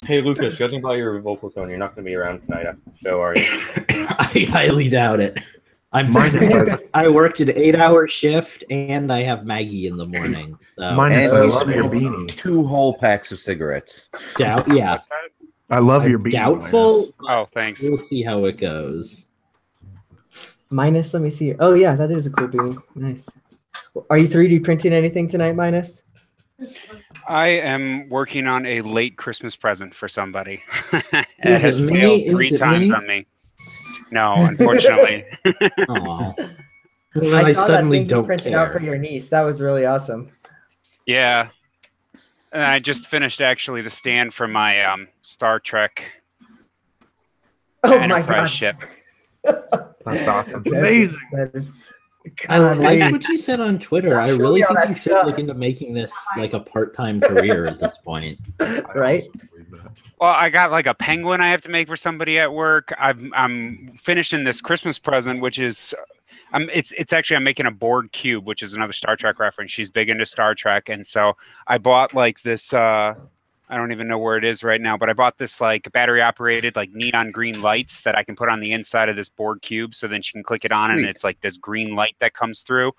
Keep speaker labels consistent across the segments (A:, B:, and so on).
A: Hey, Lucas, judging by your vocal tone, you're not going to be around tonight after the show, are you?
B: I highly doubt it. I worked an 8-hour shift, and I have Maggie in the morning. So
C: Minus,
D: And
C: I
D: you
C: love your
D: smoked
C: beanie.
D: 2 whole packs of cigarettes.
B: yeah.
E: What's that?
C: I love your beanie.
B: Doubtful.
E: Oh, thanks.
B: We'll see how it goes.
F: Minus, let me see. Oh yeah, that is a cool beanie. Nice. Are you 3D printing anything tonight, Minus?
E: I am working on a late Christmas present for somebody. It
B: Is
E: has
B: it me?
E: failed
B: Is
E: 3
B: it
E: times
B: me?
E: on me. No, unfortunately.
B: Aw. Well,
F: I
B: I
F: saw
B: suddenly
F: that thing you
B: don't
F: printed out for
B: care.
F: your niece. That was really awesome.
E: Yeah. And I just finished actually the stand for my Star Trek
F: Oh my
E: Enterprise
F: god.
E: ship.
G: That's awesome.
C: Amazing.
F: That is.
B: I
F: God,
B: like what you said on Twitter.
F: Stop
B: I
F: showing
B: really
F: me all
B: think
F: that
B: you should
F: stuff.
B: look into making this like a part-time career at this point.
F: Right?
E: Well, I got like a penguin I have to make for somebody at work. I'm finishing this Christmas present, which is, it's actually I'm making a Borg cube, which is another Star Trek reference. She's big into Star Trek, and so I bought like this. I don't even know where it is right now, but I bought this like battery operated like neon green lights that I can put on the inside of this Borg cube, so then she can click it on, and
D: Sweet.
E: it's like this green light that comes through.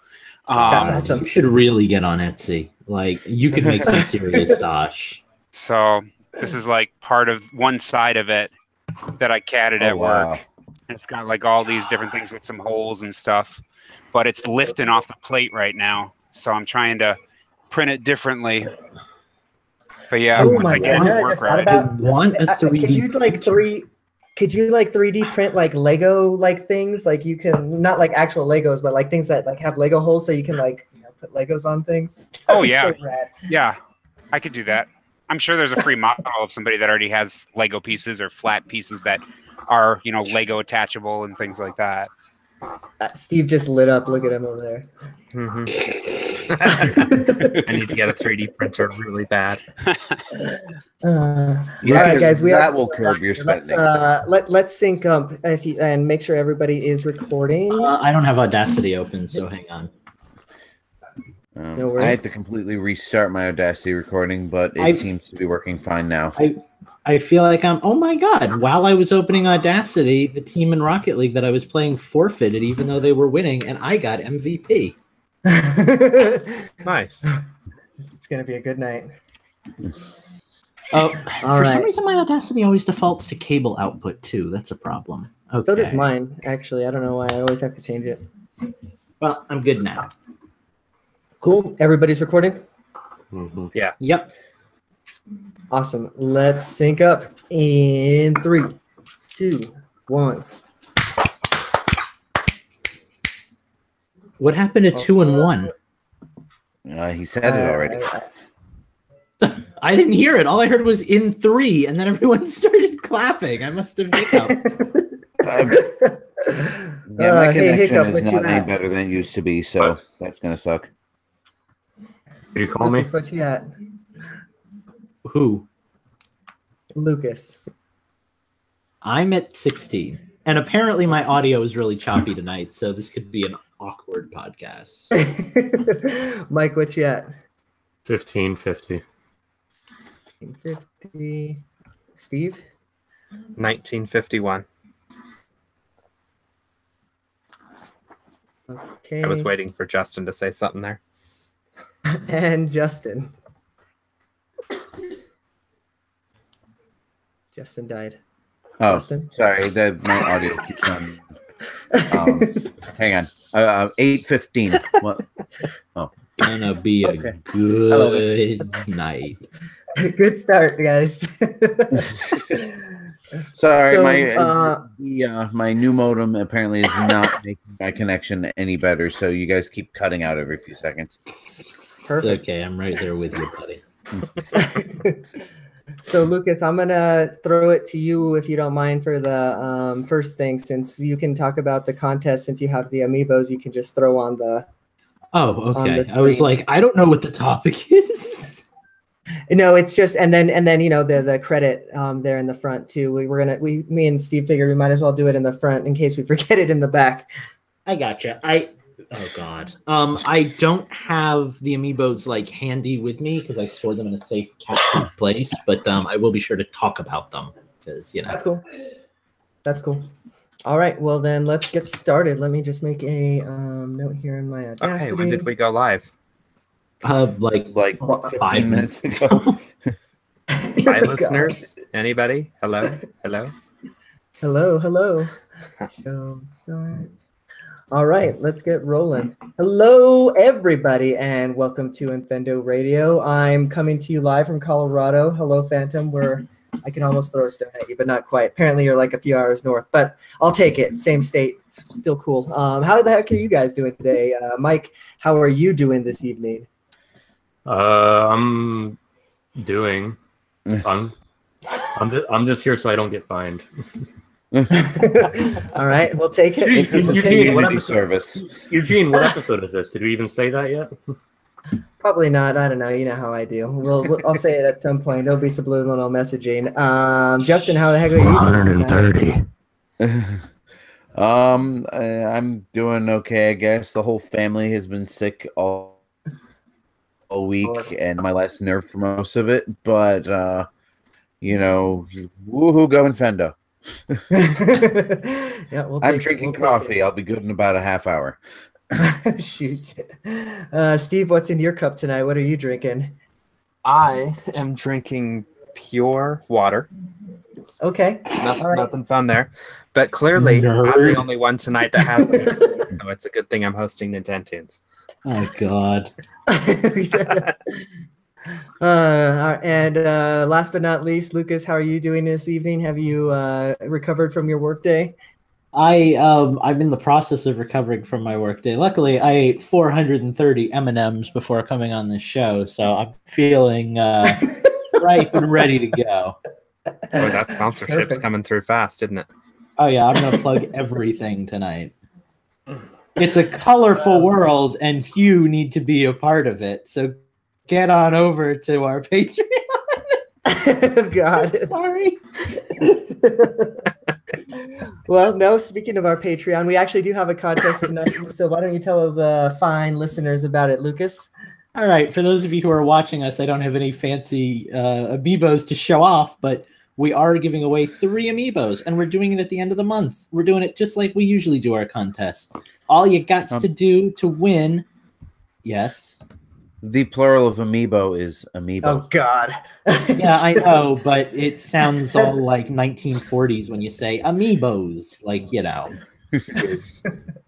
F: That's awesome.
B: You should really get on Etsy. Like, you could make some serious dosh.
E: So this is like part of one side of it that I catted at
D: wow.
E: work. And it's got like all these different things with some holes and stuff, but it's lifting off the plate right now. So I'm trying to print it differently. But yeah,
F: Oh
E: once
F: my
E: I get
F: god!
E: it
F: I
E: to work
F: just thought
E: right.
F: about.
B: Want a 3D
F: Could you like Could you like 3D print like Lego like things? Like you can not like actual Legos, but like things that like have Lego holes, so you can like put Legos on things.
E: Oh,
F: That'd be
E: yeah.
F: so rad.
E: Yeah, I could do that. I'm sure there's a free model of somebody that already has Lego pieces or flat pieces that are, you know, Lego attachable and things like that.
F: Steve just lit up. Look at him over there.
G: I need to get a 3D printer really bad.
F: All
D: Yeah,
F: right, guys, we
D: that
F: are.
D: will curb your
F: Let's
D: spending.
F: let's sync up and make sure everybody is recording.
B: I don't have Audacity open, so hang on.
F: No
D: I
F: worries.
D: had to completely restart my Audacity recording, but it seems to be working fine now.
B: I feel like oh my god, while I was opening Audacity, the team in Rocket League that I was playing forfeited even though they were winning, and I got MVP.
G: Nice.
F: It's gonna be a good night.
B: Oh, for some
F: right.
B: reason my Audacity always defaults to cable output too. That's a problem. Okay.
F: So does mine, actually. I don't know why I always have to change it.
B: Well, I'm good now.
F: Cool. Everybody's recording?
G: Yeah.
B: Yep.
F: Awesome. Let's sync up in 3, 2, 1.
B: What happened to 2 and 1?
D: He said it already.
B: I didn't hear it. All I heard was in 3, and then everyone started clapping. I must have hiccuped.
D: Yeah, my
F: hey,
D: connection
F: Hiccup,
D: is
F: what you
D: not any
F: at?
D: better than it used to be, so that's gonna suck.
G: Did you call me?
F: What you at?
B: Who?
F: Lucas.
B: I'm at 16. And apparently my audio is really choppy tonight, so this could be an awkward podcast.
F: Mike, what you at?
A: 1550.
F: 50. Steve?
G: 1951.
F: Okay.
G: I was waiting for Justin to say something there.
F: And Justin. Justin died.
D: Oh,
F: Justin?
D: sorry, my audio keeps on. Hang on. 8:15. What? Oh,
B: Gonna be a
D: Okay.
B: good night.
F: Good start, guys.
D: sorry.
F: So,
D: My new modem apparently is not making my connection any better, so you guys keep cutting out every few seconds.
F: Perfect.
B: It's okay. I'm right there with you, buddy.
F: So, Lucas, I'm going to throw it to you, if you don't mind, for the first thing. Since you can talk about the contest, since you have the amiibos, you can just throw on the...
B: Oh,
F: on
B: okay.
F: the
B: I was
F: screen.
B: like, I don't know what the topic is.
F: No, it's just, and then you know, the credit there in the front too. Me and Steve figured we might as well do it in the front in case we forget it in the back.
B: I gotcha. Oh God. I don't have the amiibos like handy with me because I store them in a safe, cat-proof place. But I will be sure to talk about them because
F: That's cool. That's cool. All right. Well, then let's get started. Let me just make a note here in my Audacity.
G: Okay, when did we go live?
B: like
D: 15
B: 5
D: minutes
B: minutes
D: ago.
G: Hi, listeners. Anybody? Hello? Hello?
F: Hello. Hello. Go start. All right, let's get rolling. Hello, everybody, and welcome to Infendo Radio. I'm coming to you live from Colorado. Hello, Phantom. I can almost throw a stone at you, but not quite. Apparently, you're like a few hours north, but I'll take it. Same state, still cool. How the heck are you guys doing today? Mike, how are you doing this evening?
C: I'm doing. I'm just here so I don't get fined.
F: All right, we'll take it.
D: This is a
C: Eugene, what
D: community
C: episode-
D: service.
C: Eugene, what episode is this? Did we even say that yet?
F: Probably not. I don't know. You know how I do. I'll say it at some point. There'll be subliminal messaging. Justin, how the heck are you?
C: 130.
D: I'm doing okay, I guess. The whole family has been sick all week, and my last nerve for most of it. But woohoo, go Infendo.
F: Yeah,
D: I'm drinking coffee. I'll be good in about a half hour.
F: Shoot. Steve, what's in your cup tonight? What are you drinking?
G: I am drinking pure water.
F: Okay.
G: Nothing fun there. But clearly, I'm
B: Nerd.
G: the only one tonight that has it. So it's a good thing I'm hosting Nintendo's.
B: Oh God.
F: And last but not least, Lucas, how are you doing this evening? Have you recovered from your workday?
B: I'm in the process of recovering from my workday. Luckily, I ate 430 M&Ms before coming on this show, so I'm feeling ripe and ready to go.
G: Boy, that sponsorship's
F: Perfect.
G: coming through fast, isn't it?
B: Oh yeah, I'm gonna plug everything tonight. It's a colorful world, and you need to be a part of it. So get on over to our Patreon.
F: Oh, God.
B: Sorry.
F: Well, no, speaking of our Patreon, we actually do have a contest tonight. So why don't you tell the fine listeners about it, Lucas?
B: All right, for those of you who are watching us, I don't have any fancy amiibos to show off, but we are giving away 3 amiibos, and we're doing it at the end of the month. We're doing it just like we usually do our contest. All you got to do to win, yes.
D: The plural of amiibo is amiibo.
F: Oh, God.
B: Yeah, I know, but it sounds all like 1940s when you say amiibos, like, you know.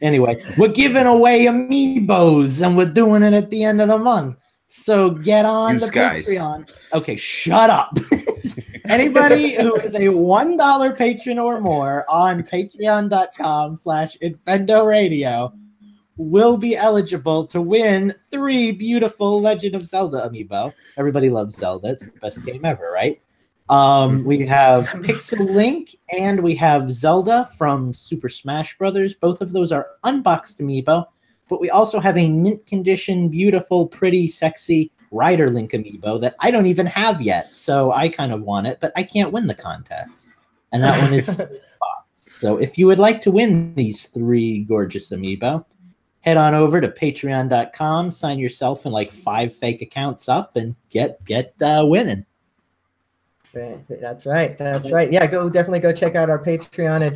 B: Anyway, we're giving away amiibos, and we're doing it at the end of the month. So get on the Patreon. Okay, shut up. Anybody who is a $1 patron or more on patreon.com/Infendo Radio will be eligible to win 3 beautiful Legend of Zelda amiibo. Everybody loves Zelda. It's the best game ever, right? We have Pixel Link and we have Zelda from Super Smash Brothers. Both of those are unboxed amiibo, but we also have a mint condition, beautiful, pretty, sexy Rider Link amiibo that I don't even have yet. So I kind of want it, but I can't win the contest. And that one is so if you would like to win these 3 gorgeous amiibo, head on over to patreon.com, sign yourself and like 5 fake accounts up and get winning.
F: That's right. Yeah, definitely go check out our Patreon. And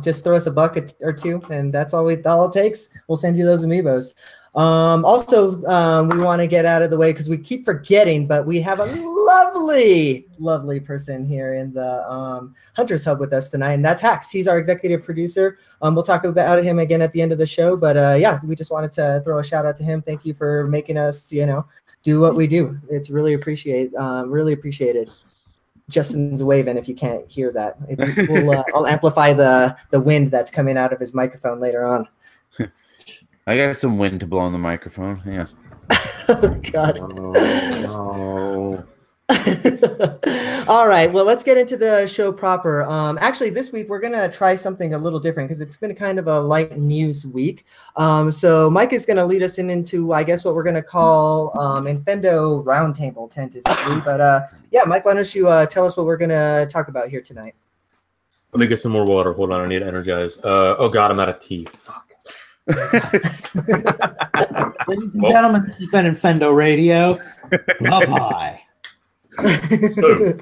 F: just throw us a bucket or 2, and that's all it takes. We'll send you those amiibos. Also, we want to get out of the way because we keep forgetting, but we have a lovely person here in the Hunters Hub with us tonight, and that's Hax. He's our executive producer. We'll talk about him again at the end of the show, but yeah, we just wanted to throw a shout out to him. Thank you for making us, do what we do. It's really appreciated. Justin's waving if you can't hear that. I'll amplify the wind that's coming out of his microphone later on.
D: I got some wind to blow on the microphone. Yeah.
F: Oh, God.
C: Oh,
F: All right. Well, let's get into the show proper. Actually, this week we're going to try something a little different because it's been kind of a light news week. So Mike is going to lead us into, I guess, what we're going to call Infendo Roundtable tentatively. But yeah, Mike, why don't you tell us what we're going to talk about here tonight?
C: let me get some more water. Hold on, I need to energize. Oh God, I'm out of tea. Fuck.
B: Ladies and gentlemen, this has been Infendo Radio. Bye-bye.
C: So,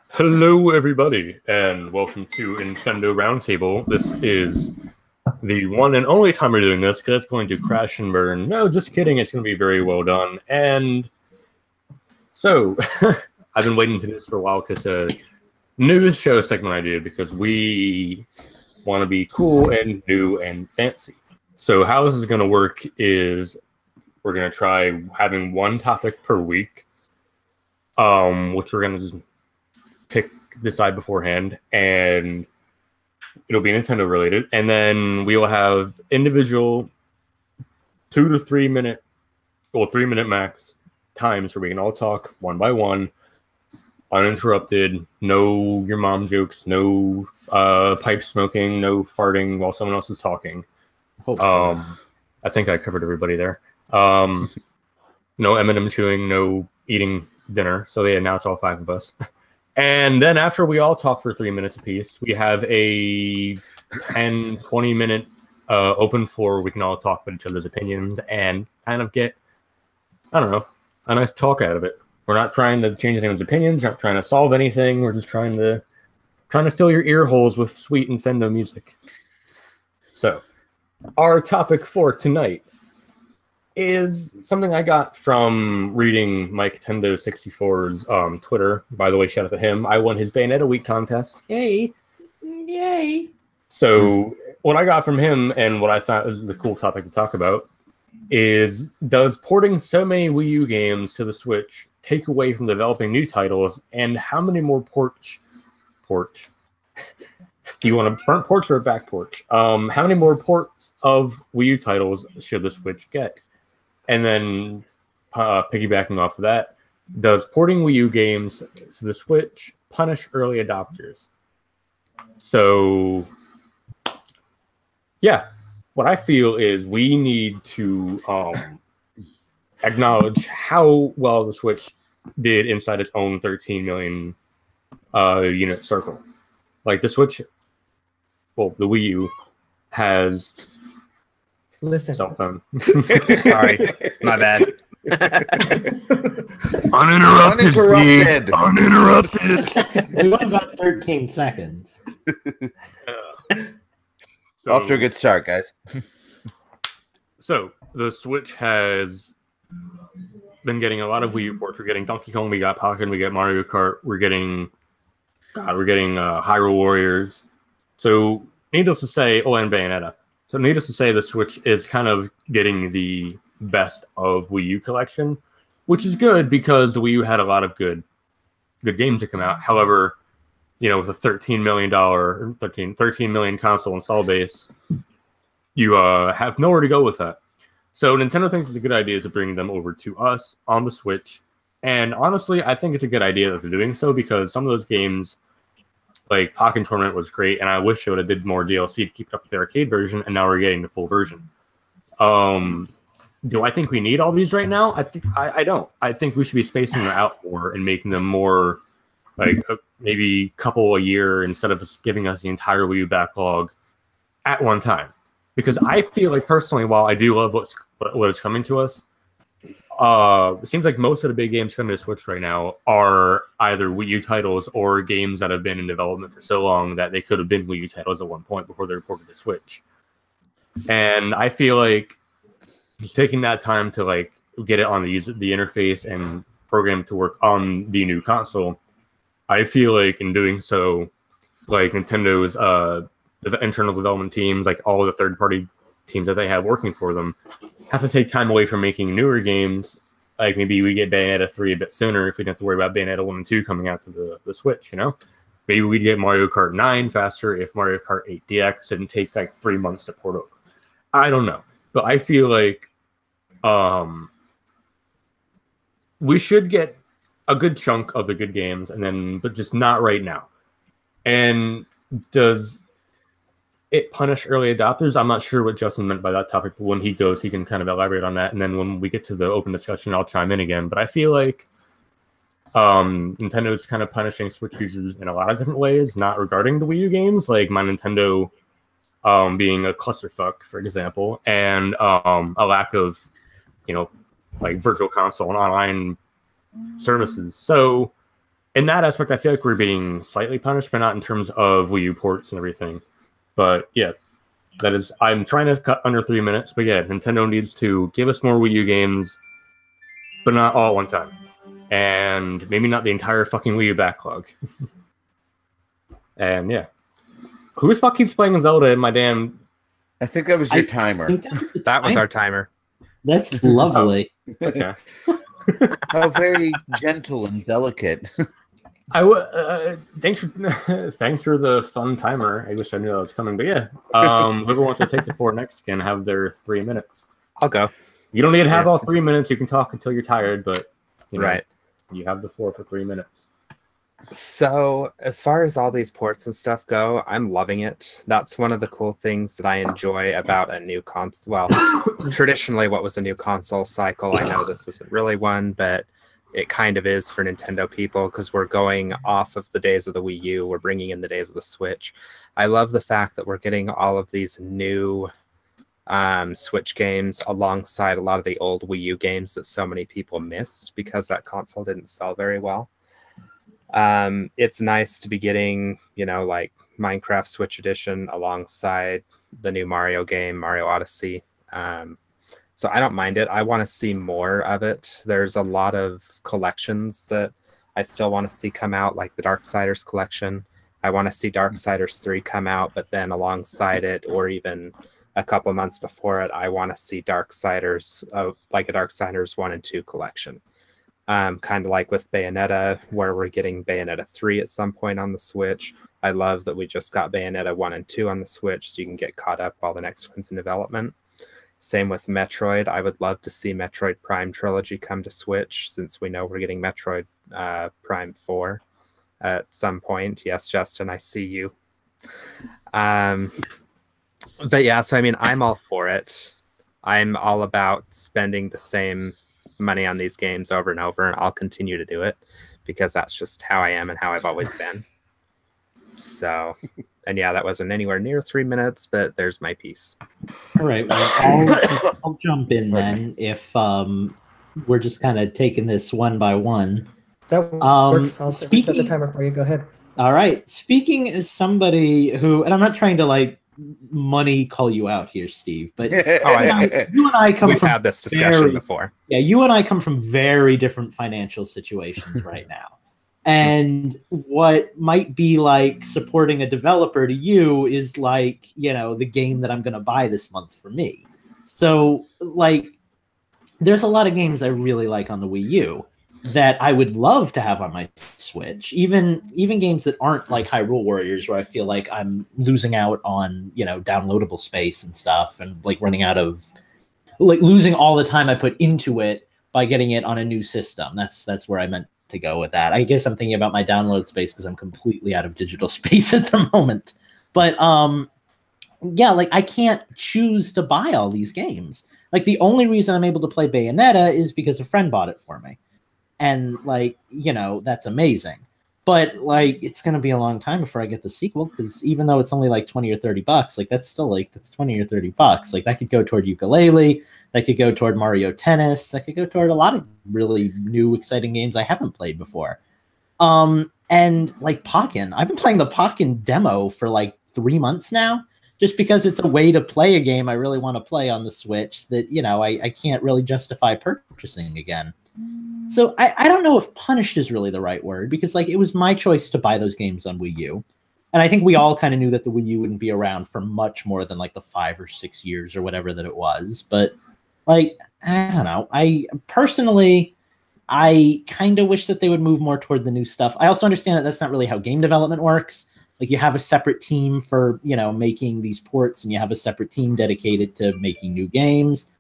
C: hello, everybody, and welcome to Infendo Roundtable. This is the one and only time we're doing this because it's going to crash and burn. No, just kidding. It's going to be very well done. And so, I've been waiting to do this for a while because a news show segment I did because we want to be cool and new and fancy. So how this is going to work is we're going to try having one topic per week, which we're going to just decide beforehand, and it'll be Nintendo related. And then we will have individual 2 to 3 minute, well, 3 minute max times where we can all talk one by one, uninterrupted, no your mom jokes, no pipe smoking, no farting while someone else is talking. I think I covered everybody there. No M&M chewing, no eating dinner. So yeah, now it's all 5 of us. And then after we all talk for 3 minutes apiece, we have a 10, 20 minute open floor where we can all talk about each other's opinions and kind of get, I don't know, a nice talk out of it. We're not trying to change anyone's opinions, not trying to solve anything. We're just trying to fill your ear holes with sweet Infendo music. So, our topic for tonight is something I got from reading Mike Tendo 64's Twitter. By the way, shout out to him. I won his Bayonetta Week contest. Yay! Yay! So, what I got from him and what I thought was the cool topic to talk about is, does porting so many Wii U games to the Switch take away from developing new titles, and how many more porch? Do you want a front porch or a back porch? How many more ports of Wii U titles should the Switch get? And then piggybacking off of that, does porting Wii U games to the Switch punish early adopters? So, yeah, what I feel is we need to acknowledge how well the Switch did inside its own 13 million unit circle. Like the Switch, well, the Wii U has cell phone.
G: Sorry, my bad.
C: Uninterrupted.
B: We went about 13 seconds.
C: So,
D: Off to a good start, guys.
C: So the Switch has been getting a lot of Wii U ports. We're getting Donkey Kong, we got Pokken, we got Mario Kart, we're getting Hyrule Warriors. So needless to say, and Bayonetta. So needless to say, the Switch is kind of getting the best of Wii U collection, which is good because the Wii U had a lot of good games to come out. However, with a $13 million console install base, you have nowhere to go with that. So Nintendo thinks it's a good idea to bring them over to us on the Switch. And honestly, I think it's a good idea that they're doing so because some of those games, like Pokken Tournament was great, and I wish they would have did more DLC to keep it up with the arcade version, and now we're getting the full version. Do I think we need all these right now? I don't. I think we should be spacing them out more and making them more like maybe a couple a year instead of just giving us the entire Wii U backlog at one time. Because I feel like personally, while I do love what is coming to us, it seems like most of the big games coming to Switch right now are either Wii U titles or games that have been in development for so long that they could have been Wii U titles at one point before they were ported to Switch. And I feel like just taking that time to like get it on the interface and program it to work on the new console, I feel like in doing so, like Nintendo's the internal development teams, like all the third-party teams that they have working for them, have to take time away from making newer games. Like maybe we get Bayonetta 3 a bit sooner if we don't have to worry about Bayonetta 1 and 2 coming out to the Switch, Maybe we'd get Mario Kart 9 faster if Mario Kart 8 DX didn't take like 3 months to port over. I don't know. But I feel like we should get a good chunk of the good games, but just not right now. And does it punish early adopters? I'm not sure what Justin meant by that topic, but when he goes, he can kind of elaborate on that. And then when we get to the open discussion, I'll chime in again. But I feel like Nintendo is kind of punishing Switch users in a lot of different ways, not regarding the Wii U games. Like my Nintendo being a clusterfuck, for example, and a lack of, like virtual console and online services. So in that aspect, I feel like we're being slightly punished, but not in terms of Wii U ports and everything. But yeah, that is, I'm trying to cut under 3 minutes, but yeah, Nintendo needs to give us more Wii U games, but not all at one time. And maybe not the entire fucking Wii U backlog. And yeah. Who the fuck keeps playing Zelda in my damn...
D: I think that was your timer.
G: That was our timer.
B: That's lovely.
C: Okay.
D: How very gentle and delicate.
C: Thanks for the fun timer. I wish I knew that was coming, but yeah. Whoever wants to take the floor next can have their 3 minutes.
G: I'll go.
C: You don't need to have all 3 minutes. You can talk until you're tired, but
G: right.
C: You have the floor for 3 minutes.
G: So as far as all these ports and stuff go, I'm loving it. That's one of the cool things that I enjoy about a new console. Well, traditionally, what was a new console cycle? I know this isn't really one, but it kind of is for Nintendo people because we're going off of the days of the Wii U. We're bringing in the days of the Switch. I love the fact that we're getting all of these new Switch games alongside a lot of the old Wii U games that so many people missed because that console didn't sell very well. It's nice to be getting, like Minecraft Switch Edition alongside the new Mario game, Mario Odyssey. So I don't mind it. I want to see more of it. There's a lot of collections that I still want to see come out, like the Darksiders collection. I want to see Darksiders 3 come out, but then alongside it, or even a couple months before it, I want to see Darksiders, like a Darksiders 1 and 2 collection. Kind of like with Bayonetta, where we're getting Bayonetta 3 at some point on the Switch. I love that we just got Bayonetta 1 and 2 on the Switch, so you can get caught up while the next one's in development. Same with Metroid. I would love to see Metroid Prime Trilogy come to Switch, since we know we're getting Metroid Prime 4 at some point. Yes, Justin, I see you. But yeah, so I mean, I'm all for it. I'm all about spending the same money on these games over and over, and I'll continue to do it because that's just how I am and how I've always been. So, and yeah, that wasn't anywhere near 3 minutes, but there's my piece.
B: All right, well, I'll jump in then if we're just kind of taking this one by one.
F: That works. I'll set the timer for you. Go ahead.
B: All right. Speaking as somebody who, and I'm not trying to like money call you out here, Steve, but you and I come
G: We've
B: from
G: had this discussion before.
B: Yeah, you and I come from very different financial situations right now. And what might be like supporting a developer to you is like, the game that I'm going to buy this month for me. So like, there's a lot of games I really like on the Wii U that I would love to have on my Switch, even games that aren't like Hyrule Warriors, where I feel like I'm losing out on, downloadable space and stuff, and like running out of, like losing all the time I put into it by getting it on a new system. That's where I meant to go with that. I guess I'm thinking about my download space because I'm completely out of digital space at the moment. But yeah, like I can't choose to buy all these games. Like the only reason I'm able to play Bayonetta is because a friend bought it for me. And like, that's amazing. But like, it's going to be a long time before I get the sequel, because even though it's only like $20 or $30, like that's still like, that's $20 or $30. Like that could go toward Ukulele. That could go toward Mario Tennis. That could go toward a lot of really new, exciting games I haven't played before. And like Pokken, I've been playing the Pokken demo for like 3 months now, just because it's a way to play a game I really want to play on the Switch that, I can't really justify purchasing again. So I don't know if punished is really the right word, because like it was my choice to buy those games on Wii U. And I think we all kind of knew that the Wii U wouldn't be around for much more than like the 5 or 6 years or whatever that it was. But like, I don't know. I personally kind of wish that they would move more toward the new stuff. I also understand that that's not really how game development works. Like you have a separate team for, making these ports, and you have a separate team dedicated to making new games.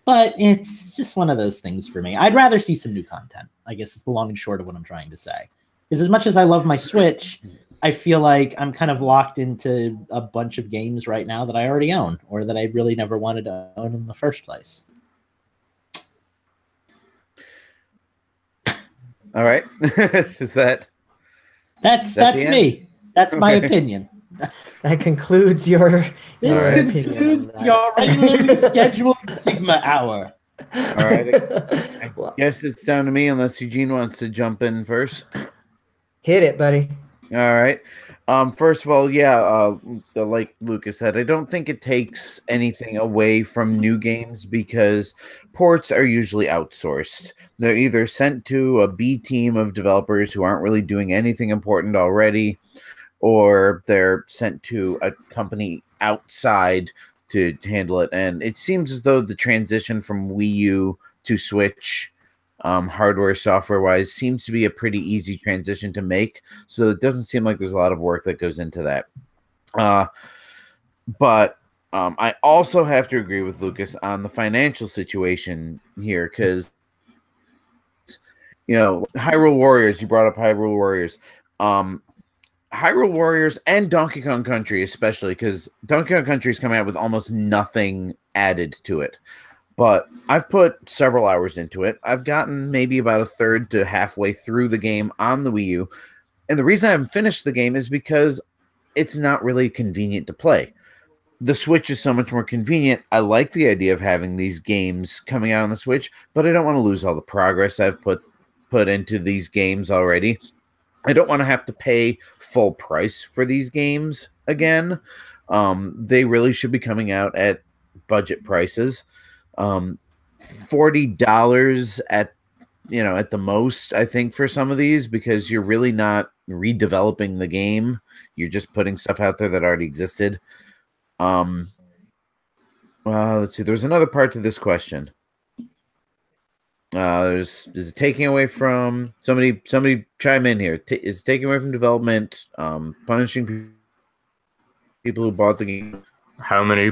B: But it's just one of those things for me. I'd rather see some new content, I guess is the long and short of what I'm trying to say. Because as much as I love my Switch, I feel like I'm kind of locked into a bunch of games right now that I already own, or that I really never wanted to own in the first place.
D: All right. Is that...
B: That's me. That's my opinion.
F: That concludes your.
B: This
D: All right.
B: concludes your regularly scheduled Sigma hour.
D: All right. I
F: Well,
D: guess it's down to me unless Eugene wants to jump in first.
F: hit it, buddy.
D: All right. First of all, yeah, like Lucas said, I don't think it takes anything away from new games because ports are usually outsourced. They're either sent to a B team of developers who aren't really doing anything important already, or they're sent to a company outside to handle it. And it seems as though the transition from Wii U to Switch, hardware software wise, seems to be a pretty easy transition to make. So it doesn't seem like there's a lot of work that goes into that. But I also have to agree with Lucas on the financial situation here because, Hyrule Warriors, you brought up Hyrule Warriors. Hyrule Warriors and Donkey Kong Country, especially because Donkey Kong Country is coming out with almost nothing added to it. But I've put several hours into it. I've gotten maybe about a third to halfway through the game on the Wii U. And the reason I haven't finished the game is because it's not really convenient to play. The Switch is so much more convenient. I like the idea of having these games coming out on the Switch, but I don't want to lose all the progress I've put into these games already. I don't want to have to pay full price for these games again. They really should be coming out at budget prices. $40 at the most, I think, for some of these, because you're really not redeveloping the game. You're just putting stuff out there that already existed. Let's see. There's another part to this question. Is it taking away from somebody chime in here? Is it taking away from development? Punishing people who bought the game?
C: How many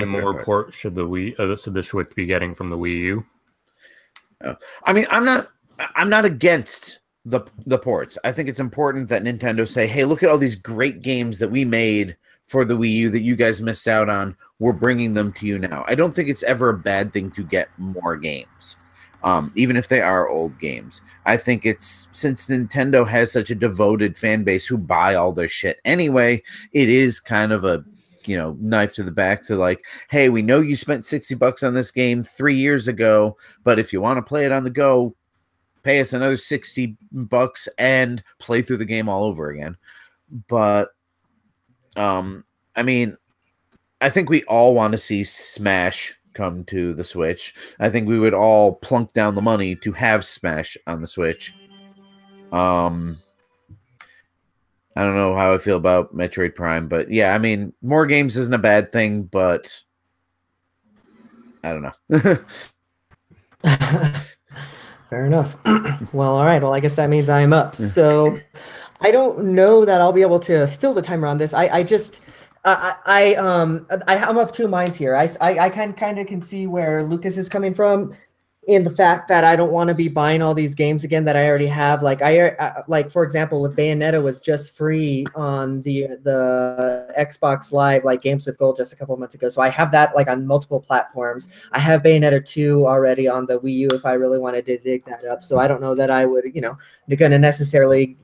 C: more ports should the Switch be getting from the Wii U?
D: I mean, I'm not against the ports. I think it's important that Nintendo say, "Hey, look at all these great games that we made for the Wii U that you guys missed out on. We're bringing them to you now." I don't think it's ever a bad thing to get more games, even if they are old games. I think it's, since Nintendo has such a devoted fan base who buy all their shit anyway, it is kind of a knife to the back to like, hey, we know you spent $60 on this game 3 years ago, but if you want to play it on the go, pay us another $60 and play through the game all over again. But I mean, I think we all want to see Smash come to the Switch. I think we would all plunk down the money to have Smash on the Switch. I don't know how I feel about Metroid Prime, but yeah, I mean, more games isn't a bad thing, but I don't know.
F: Fair enough. Well, all right. Well, I guess that means I'm up. So I don't know that I'll be able to fill the timer on this. I'm of two minds here. I kind of can see where Lucas is coming from, in the fact that I don't want to be buying all these games again that I already have. Like like for example, with Bayonetta was just free on the Xbox Live, like Games with Gold, just a couple of months ago. So I have that like on multiple platforms. I have Bayonetta 2 already on the Wii U if I really wanted to dig that up. So I don't know that I would, going to necessarily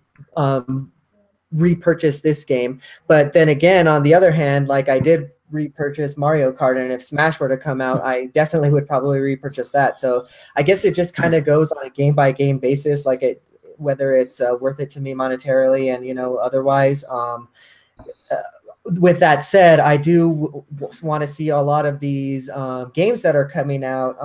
F: repurchase this game. But then again, on the other hand, like I did repurchase Mario Kart, and if Smash were to come out, I definitely would probably repurchase that. So I guess it just kind of goes on a game by game basis, like whether it's worth it to me monetarily and otherwise. With that said, I do want to see a lot of these games that are coming out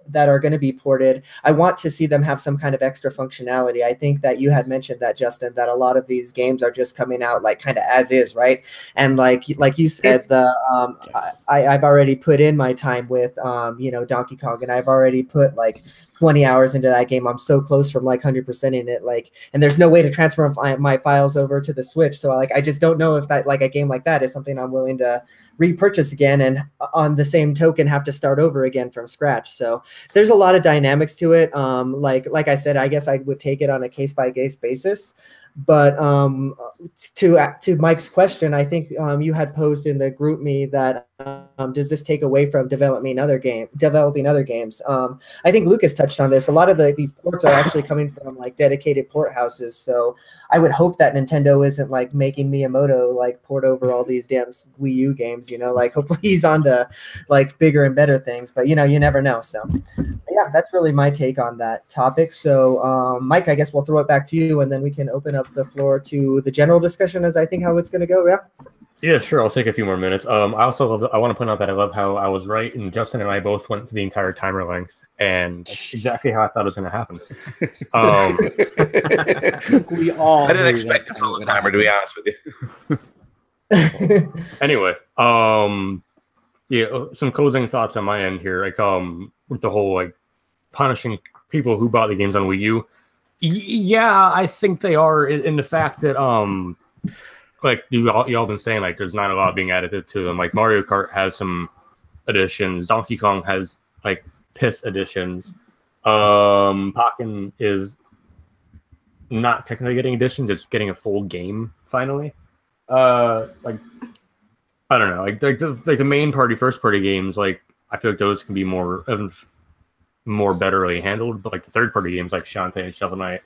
F: that are going to be ported. I want to see them have some kind of extra functionality. I think that you had mentioned that, Justin, that a lot of these games are just coming out like kind of as is, right? And like you said, I've already put in my time with Donkey Kong, and I've already put like 20 hours into that game. I'm so close from like 100% in it, and there's no way to transfer my files over to the Switch. So I just don't know if that, like a game like that, is something I'm willing to repurchase again, and on the same token have to start over again from scratch. So there's a lot of dynamics to it. Like I said, I guess I would take it on a case by case basis. But to Mike's question, I think you had posed in the group me that does this take away from developing other games? I think Lucas touched on this. A lot of these ports are actually coming from like dedicated port houses. So I would hope that Nintendo isn't like making Miyamoto like port over all these damn Wii U games. You know, like hopefully he's on to like bigger and better things. But you know, you never know. So yeah, that's really my take on that topic. So Mike, I guess we'll throw it back to you, and then we can open up the floor to the general discussion as I think how it's going to go. Yeah.
C: Yeah, sure. I'll take a few more minutes. I also I want to point out that I love how I was right, and Justin and I both went to the entire timer length, and that's exactly how I thought it was going to happen.
B: We all.
D: I didn't expect to follow the timer, to be honest with you.
C: Anyway, yeah, some closing thoughts on my end here. Like, with the whole like punishing people who bought the games on Wii U. Yeah, I think they are in the fact that like you all been saying, like there's not a lot being added to them. Like Mario Kart has some additions, Donkey Kong has like piss additions. Pokken is not technically getting additions; it's getting a full game finally. Like I don't know, like the main party, first party games, like I feel like those can be more betterly handled. But like the third party games, like Shantae and Shovel Knight,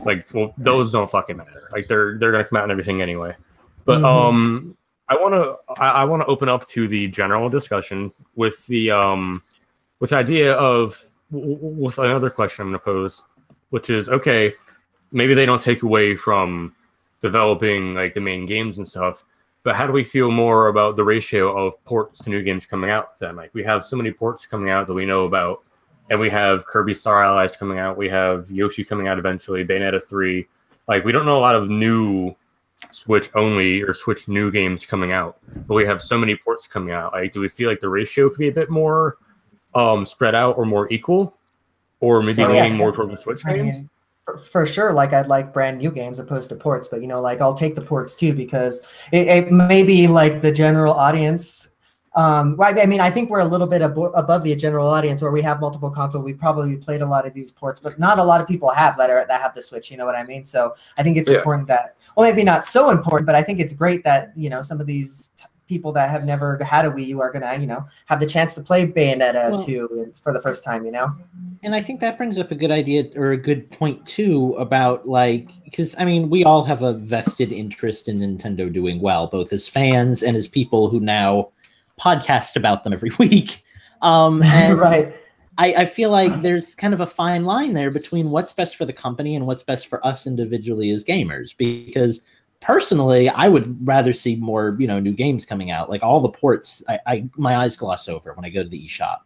C: like those don't fucking matter. Like they're gonna come out and everything anyway. But I wanna open up to the general discussion with the idea of with another question I'm gonna pose, which is okay, maybe they don't take away from developing like the main games and stuff, but how do we feel more about the ratio of ports to new games coming out then? Like we have so many ports coming out that we know about. And we have Kirby Star Allies coming out. We have Yoshi coming out eventually. Bayonetta 3. Like, we don't know a lot of new Switch only or Switch new games coming out. But we have so many ports coming out. Like, do we feel like the ratio could be a bit more spread out or more equal? Or maybe leaning more toward the Switch games?
F: For sure, like I'd like brand new games opposed to ports. But, you know, like I'll take the ports too because it may be like the general audience. I mean, I think we're a little bit above the general audience where we have multiple consoles. We probably played a lot of these ports, but not a lot of people have that have the Switch. You know what I mean? So I think it's important that, well, maybe not so important, but I think it's great that, you know, some of these people that have never had a Wii U are going to, you know, have the chance to play Bayonetta 2 for the first time, you know?
B: And I think that brings up a good idea or a good point too about like, because I mean, we all have a vested interest in Nintendo doing well, both as fans and as people who now podcast about them every week. And
F: right.
B: I feel like there's kind of a fine line there between what's best for the company and what's best for us individually as gamers. Because personally, I would rather see more, you know, new games coming out. Like all the ports, my eyes gloss over when I go to the eShop,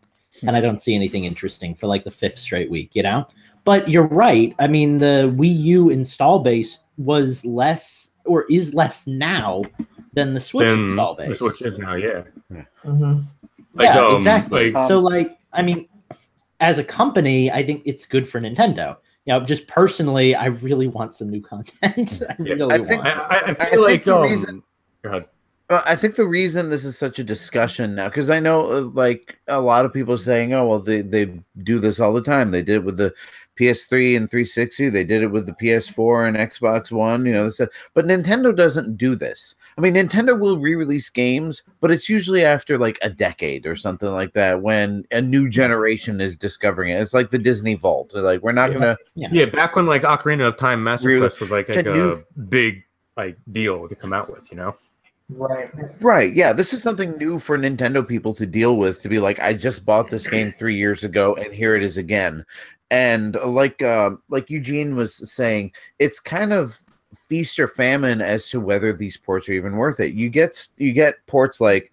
B: and I don't see anything interesting for like the 5th straight week, you know? But you're right. I mean, the Wii U install base was less or is less now than the Switch install base.
C: The Switch is now, yeah.
F: Mm-hmm.
C: Like,
B: yeah, exactly. So, like, I mean, as a company, I think it's good for Nintendo. You know, just personally, I really want some new content. I
C: feel like
D: the reason. Go ahead. I think the reason this is such a discussion now, because I know, like, a lot of people are saying, "Oh, well, they do this all the time. They did it with the PS3 and 360. They did it with the PS4 and Xbox One. You know, but Nintendo doesn't do this. I mean, Nintendo will re-release games, but it's usually after like a decade or something like that when a new generation is discovering it. It's like the Disney Vault. They're like, we're not gonna.
C: Yeah, back when like Ocarina of Time Master Quest was like a big like deal to come out with, you know.
D: Right. Yeah, this is something new for Nintendo people to deal with, to be like, I just bought this game 3 years ago and here it is again. And like Eugene was saying, it's kind of feast or famine as to whether these ports are even worth it. You get ports like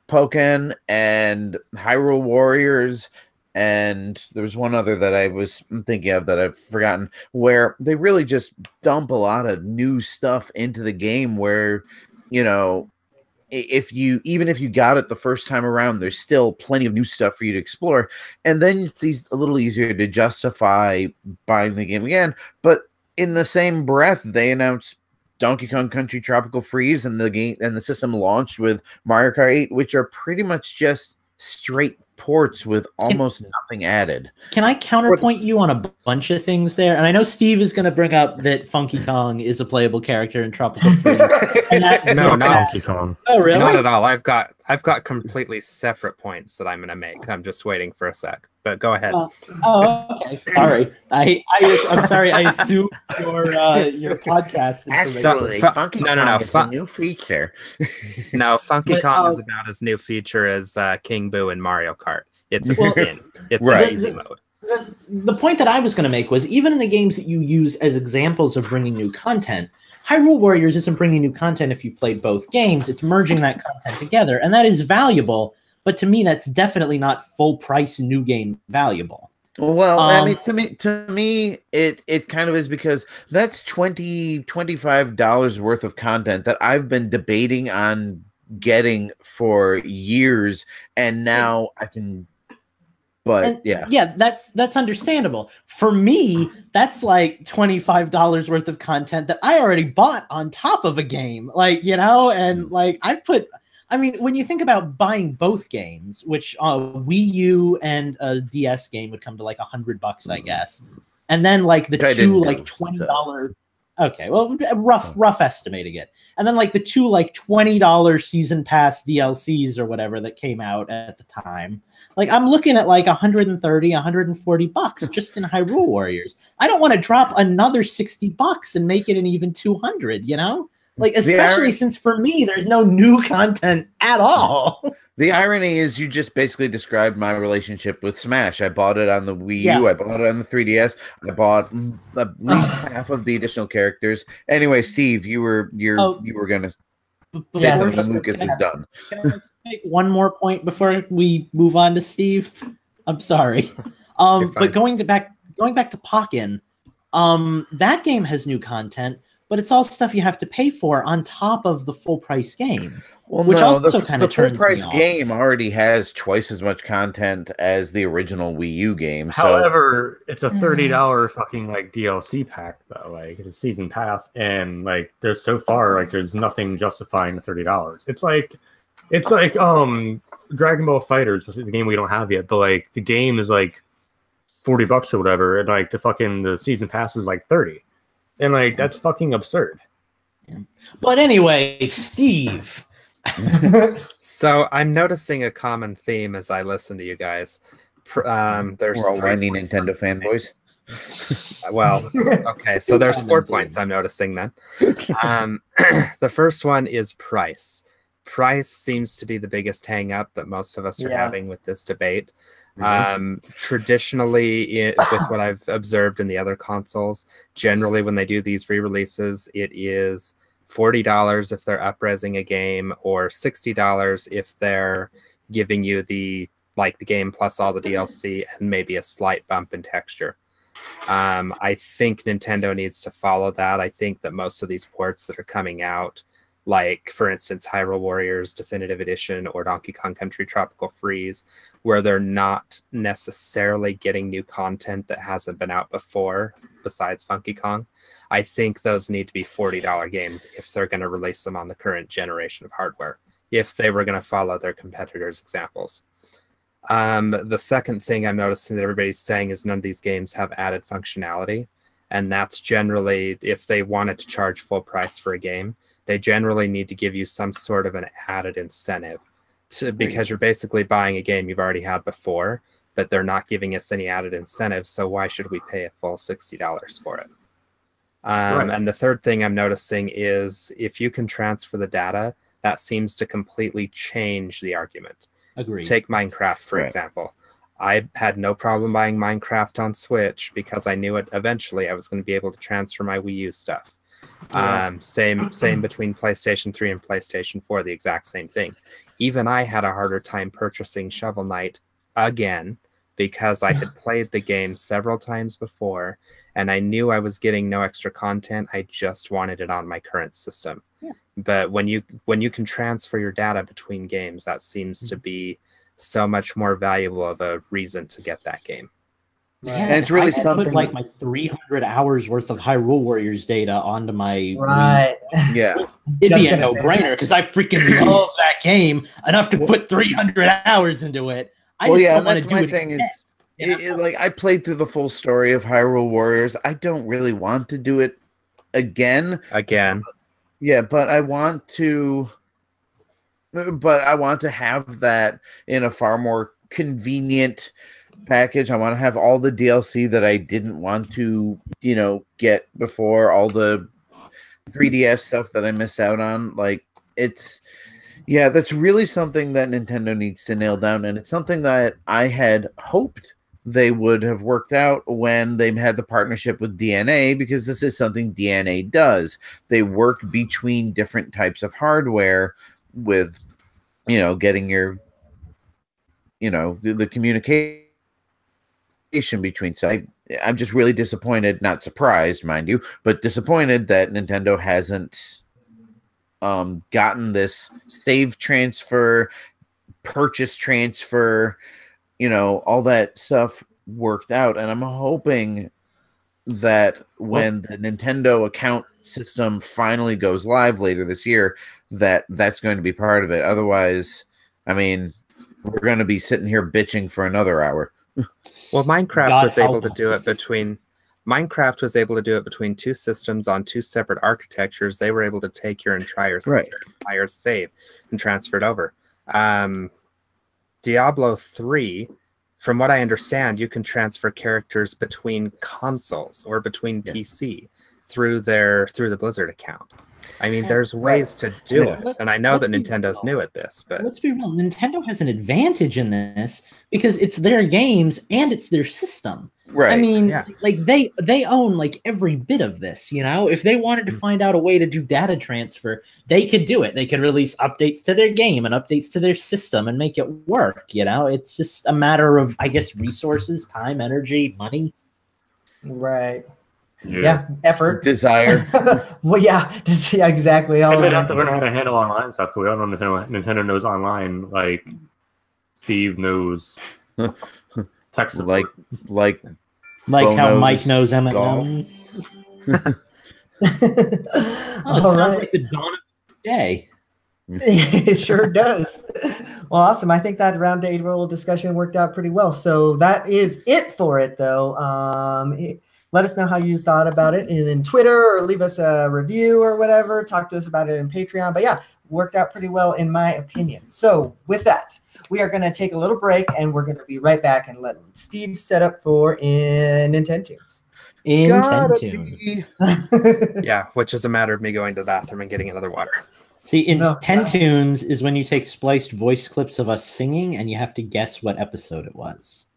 D: Pokken and Hyrule Warriors, and there's one other that I was thinking of that I've forgotten, where they really just dump a lot of new stuff into the game where, you know, even if you got it the first time around, there's still plenty of new stuff for you to explore. And then it's a little easier to justify buying the game again. But in the same breath, they announced Donkey Kong Country Tropical Freeze and the game and the system launched with Mario Kart 8, which are pretty much just straight ports with almost nothing added.
B: Can I counterpoint you on a bunch of things there? And I know Steve is going to bring up that Funky Kong is a playable character in Tropical Freeze. And
G: No, not
C: Donkey Kong.
B: Oh, really?
G: Not at all. I've got completely separate points that I'm going to make. I'm just waiting for a sec. But go ahead.
B: Okay. Sorry. I'm sorry. I assumed your podcast information.
D: Actually, Funky Kong is a new feature.
G: No, Funky
B: But,
G: Kong is about as new feature as King Boo in Mario Kart. It's a skin. It's
D: Right.
G: an easy mode.
B: The point that I was going to make was even in the games that you use as examples of bringing new content, Hyrule Warriors isn't bringing new content if you've played both games. It's merging that content together, and that is valuable. But to me, that's definitely not full price new game valuable.
D: Well, I mean, to me, it kind of is, because that's $25 worth of content that I've been debating on getting for years, and now I can. But yeah, that's understandable. For me, that's like $25 worth of content that I already bought on top of a game, and like I mean, when you think about buying both games, which Wii U and a DS game would come to like $100, I guess, and then like the two like $20. Okay, well, rough estimating it, and then like the two like $20 season pass DLCs or whatever that came out at the time. Like I'm looking at like $130, $140 just in Hyrule Warriors. I don't want to drop another $60 and make it an even $200. Like, especially since for me, there's no new content at all. The irony is you just basically described my relationship with Smash. I bought it on the Wii U. I bought it on the 3DS. I bought at least half of the additional characters. Anyway, Steve, you were gonna say something. Lucas is done.
B: Can I make one more point before we move on to Steve? I'm sorry. But going back to Pokken, that game has new content, but it's all stuff you have to pay for on top of the full price game.
D: Well,
B: which
D: no,
B: also kind of turns
D: the full price
B: me off.
D: game already has twice as much content as the original Wii U game.
C: However, it's a $30 fucking like DLC pack though. Like it's a season pass, and like there's there's nothing justifying the $30. It's like Dragon Ball Fighters, which is the game we don't have yet, but like the game is like $40 or whatever, and like the season pass is like 30, and like that's fucking absurd.
B: But anyway, Steve.
G: So I'm noticing a common theme as I listen to you guys. There's
D: we're all whiny Nintendo fanboys.
G: Well, okay, so there's 4 points I'm noticing then. The first one is price. Price seems to be the biggest hang up that most of us are having with this debate. Traditionally, with what I've observed in the other consoles, generally when they do these re-releases, it is $40 if they're up-resing a game, or $60 if they're giving you the game plus all the DLC and maybe a slight bump in texture. I think Nintendo needs to follow that. I think that most of these ports that are coming out, like for instance Hyrule Warriors Definitive Edition or Donkey Kong Country Tropical Freeze, where they're not necessarily getting new content that hasn't been out before besides Funky Kong, I think those need to be $40 games if they're going to release them on the current generation of hardware, if they were going to follow their competitors' examples. The second thing I'm noticing that everybody's saying is none of these games have added functionality, and that's generally, if they wanted to charge full price for a game, they generally need to give you some sort of an added incentive because you're basically buying a game you've already had before, but they're not giving us any added incentives, so why should we pay a full $60 for it? And the third thing I'm noticing is if you can transfer the data, that seems to completely change the argument.
B: Agreed.
G: Take Minecraft, for example. I had no problem buying Minecraft on Switch because I knew it eventually I was going to be able to transfer my Wii U stuff. Same between PlayStation 3 and PlayStation 4, the exact same thing. Even I had a harder time purchasing Shovel Knight again because I had played the game several times before and I knew I was getting no extra content. I just wanted it on my current system. But when you can transfer your data between games, that seems to be so much more valuable of a reason to get that game.
B: Yeah, and it's really something. Put like my 300 hours worth of Hyrule Warriors data onto my
D: Yeah,
B: it'd be a no-brainer because I freaking love that game enough to put 300 hours into it. I
D: Well,
B: just
D: yeah,
B: don't want
D: that's
B: to do
D: my
B: it
D: thing.
B: again,
D: Is
B: you know?
D: like I played through the full story of Hyrule Warriors. I don't really want to do it again.
G: Again.
D: Yeah, but I want to. But I want to have that in a far more convenient package. I want to have all the DLC that I didn't want to, get before, all the 3DS stuff that I missed out on. Like that's really something that Nintendo needs to nail down, and it's something that I had hoped they would have worked out when they had the partnership with DNA, because this is something DNA does. They work between different types of hardware with getting your the communication between. So I'm just really disappointed, not surprised, mind you, but disappointed that Nintendo hasn't gotten this save transfer, purchase transfer, all that stuff worked out. And I'm hoping that when the Nintendo account system finally goes live later this year, that's going to be part of it. Otherwise, I mean, we're going to be sitting here bitching for another hour.
G: Well, Minecraft
B: God
G: was able
B: help
G: to do it
B: us.
G: between Minecraft was able to do it between two systems on two separate architectures. They were able to take your entire save and transfer it over. Diablo 3, from what I understand, you can transfer characters between consoles or between PC through the Blizzard account. I mean, there's ways to do it, and I know that Nintendo's new at this, but
B: let's be real. Nintendo has an advantage in this because it's their games and it's their system.
D: Right.
B: I mean,
G: Yeah.
B: like they own like every bit of this, If they wanted to find out a way to do data transfer, they could do it. They could release updates to their game and updates to their system and make it work, It's just a matter of, I guess, resources, time, energy, money.
F: Right.
C: Yeah.
F: Yeah, effort.
D: Desire.
F: Well, yeah, exactly.
C: And
F: All
C: they'd
F: of
C: have to
F: those
C: learn how to
F: things.
C: handle online stuff. 'Cause we all know Nintendo knows online. Like Steve knows tech support.
D: like
B: Like how
D: Bono's
B: Mike knows
D: golf.
B: M&M. Oh, it
F: All
B: sounds
F: right.
B: like the dawn of the day.
F: It sure does. Well, awesome. I think that roundtable discussion worked out pretty well. So that is it for it, though. Let us know how you thought about it in Twitter, or leave us a review or whatever. Talk to us about it in Patreon. But yeah, worked out pretty well in my opinion. So with that, we are going to take a little break, and we're going to be right back and let Steve set up for Nintendo Tunes.
B: Tunes.
G: yeah, which is a matter of me going to the bathroom and getting another water.
B: See, in
F: No,
B: 10 Tunes is when you take spliced voice clips of us singing and you have to guess what episode it was.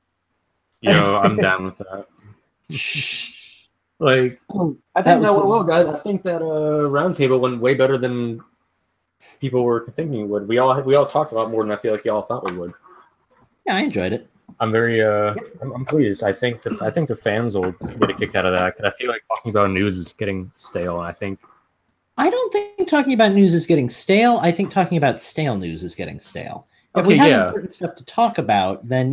C: I'm down with that. Like, I think that went well, guys. I think that roundtable went way better than people were thinking it would. We all talked about more than I feel like y'all thought we would.
B: Yeah, I enjoyed it.
C: I'm very I'm pleased. I think the fans will get a kick out of that, because I feel like talking about news is getting stale.
B: I don't think talking about news is getting stale. I think talking about stale news is getting stale. If we
C: Okay,
B: have important stuff to talk about, then,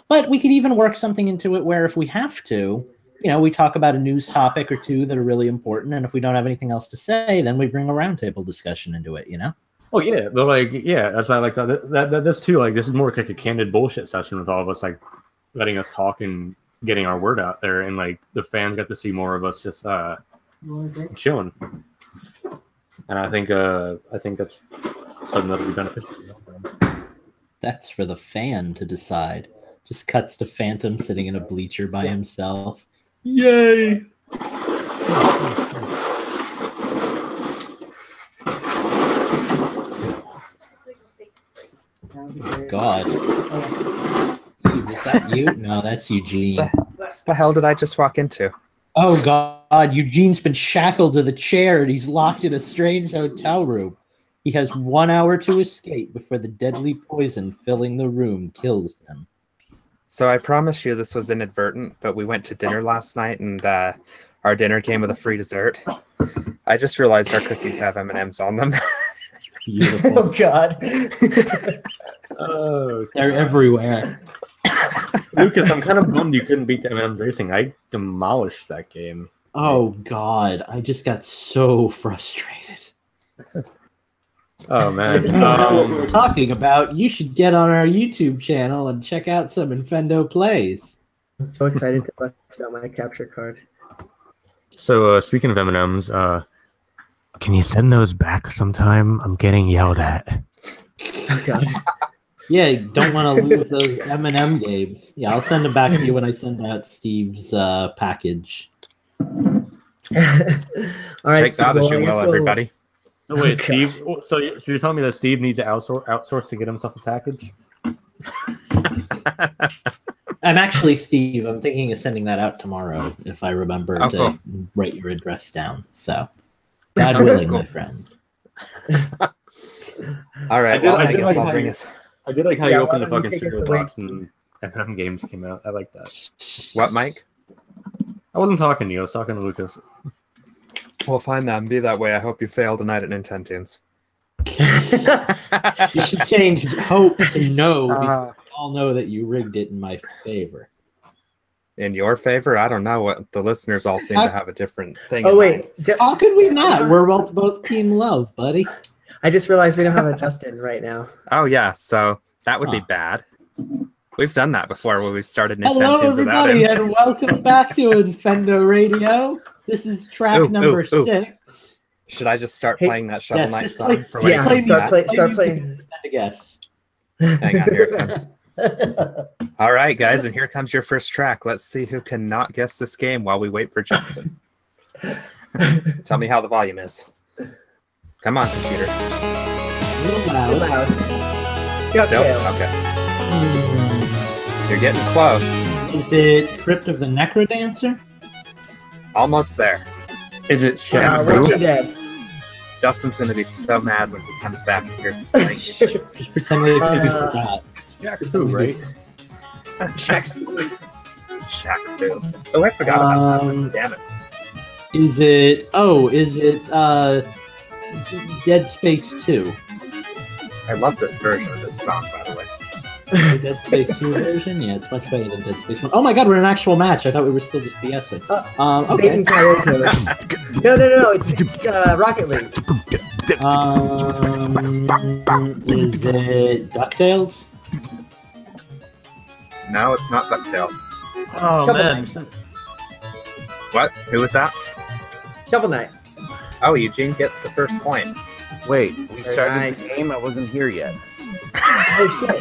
B: But we could even work something into it where if we have to, we talk about a news topic or two that are really important. And if we don't have anything else to say, then we bring a roundtable discussion into it,
C: Oh yeah, but that's why I like that. This too. Like, this is more like a candid bullshit session with all of us, like letting us talk and getting our word out there, and like the fans got to see more of us just chilling. And I think that's something that'll be beneficial.
B: That's for the fan to decide. Just cuts to Phantom sitting in a bleacher by himself.
C: Yay!
B: God. Steve, is that you? No, that's Eugene.
G: What the hell did I just walk into?
B: Oh, God. Eugene's been shackled to the chair and he's locked in a strange hotel room. He has 1 hour to escape before the deadly poison filling the room kills him.
G: So I promise you this was inadvertent, but we went to dinner last night, and our dinner came with a free dessert. I just realized our cookies have M&Ms on them.
B: Beautiful.
F: Oh, God.
C: Oh,
B: They're everywhere.
C: Lucas, I'm kind of bummed you couldn't beat the M&M Racing. I demolished that game.
B: Oh, God. I just got so frustrated.
C: Oh man.
B: What we're talking about, you should get on our YouTube channel and check out some Infendo plays.
F: I'm so excited to bust out my capture card.
C: So speaking of M&Ms, can you send those back sometime? I'm getting yelled at.
F: Oh, God.
B: Yeah, you don't want to lose those M&M games. Yeah, I'll send them back to you when I send out Steve's package.
F: All right,
G: Take that as you will, everybody.
C: Oh, wait,
F: Okay.
C: Steve. So you're telling me that Steve needs to outsource to get himself a package?
B: I'm actually Steve. I'm thinking of sending that out tomorrow if I remember to write your address down. So, God willing, my friend.
G: All right.
C: I
G: Well,
C: did
G: I guess
C: like
G: I'll
C: how
G: bring
C: you-
G: us.
C: I did like how
F: Yeah,
C: you
F: why
C: opened the
F: don't you
C: fucking
F: take us
C: cereal
F: away?
C: box and M&M games came out. I like that.
G: What, Mike?
C: I wasn't talking to you. I was talking to Lucas.
G: Well, fine then. Be that way. I hope you fail tonight at Nintendo's.
B: You should change hope to no because
G: Uh,
B: we all know that you rigged it in my favor.
G: In your favor? I don't know. What the listeners all seem to have a different thing.
F: Oh,
G: in mind.
F: wait.
B: How could we not? We're both team love, buddy.
F: I just realized we don't have a Justin right now.
G: Oh yeah. So that would be
B: Huh.
G: bad. We've done that before when we started
B: Hello,
G: Nintendo's without
B: everybody,
G: him.
B: and welcome back to Infendo Radio. This is track number 6.
G: Should I just start
F: Hey-
G: playing that Shovel
B: Yes,
G: Knight
B: just
G: song
B: play-
G: for when
F: yeah,
G: he comes
F: start
G: back?
F: play- start
B: Maybe
F: playing.
B: you can stand a guess.
G: Hang on, here it comes. All right, guys, and here comes your first track. Let's see who can not guess this game while we wait for Justin. Tell me how the volume is. Come on, computer.
B: A little loud.
G: Still?
F: DuckTales.
G: Okay. You're getting close.
B: Is it Crypt of the Necrodancer?
G: Almost there.
C: Is it
F: Wow,
C: Shadow?
F: Walking Dead.
G: Justin's going to be so mad when he comes back and hears us playing.
B: Just pretend like we forgot.
C: Jack Fu, right?
G: Shaq Fu. Oh, I forgot about that. Damn it.
B: Is it Dead Space 2?
G: I love this version of this song, by the way.
B: The Dead Space 2 version? Yeah, it's much better than Dead Space 1. Oh my god, we're in an actual match. I thought we were still just BSing. Okay.
F: Baby Coyote Killer. No. It's Rocket League.
B: Is it DuckTales?
G: No, it's not DuckTales.
C: Oh
F: Shovel
C: man.
F: Knight.
G: What? Who was that?
F: Shovel Knight.
G: Oh, Eugene gets the first point.
D: Wait, we
F: Very
D: started
F: nice.
D: the game. I wasn't here yet.
F: Oh shit.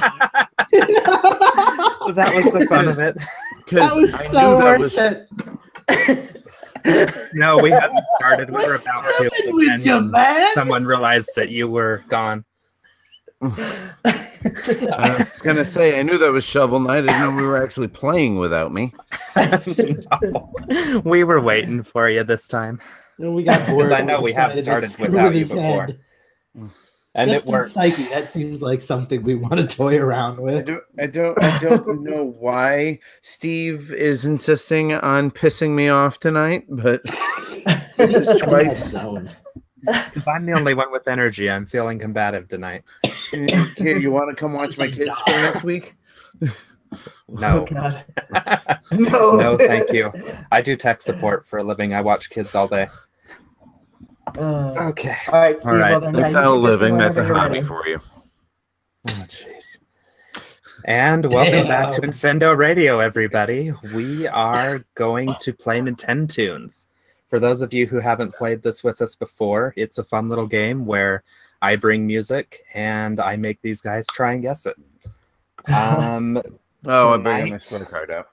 G: That was the fun of it.
B: That was so worth it.
G: No, we hadn't started. We were about to.
B: With you,
G: And
B: man.
G: someone realized that you were gone.
D: I was gonna say I knew that was Shovel Knight. I didn't know we were actually playing without me.
G: No. We were waiting for you this time.
B: We got bored.
G: Because I know we have
B: decided to
G: started
B: screw
G: without
B: with
G: you
B: his
G: before.
B: head.
G: And
B: Justin
G: it worked.
B: Psyche, that seems like something we want to toy around with.
D: I don't know why Steve is insisting on pissing me off tonight, but this is twice.
G: Because I'm the only one with energy. I'm feeling combative tonight.
D: Here, you want to come watch my kids for next week?
G: No.
F: Oh god. No.
G: No, thank you. I do tech support for a living. I watch kids all day. Okay.
F: All right, Steve.
G: All right.
F: Well, then,
D: That's
F: yeah,
D: not a
F: you can
D: living.
F: guess
D: That's a
F: whenever you're
D: hobby
F: ready.
D: for you.
G: Oh, jeez. And welcome back to Infendo Radio, everybody. We are going to play Nintendo Tunes. For those of you who haven't played this with us before, it's a fun little game where I bring music and I make these guys try and guess it.
D: Oh, I bring my
G: tonight-
D: SIM card out.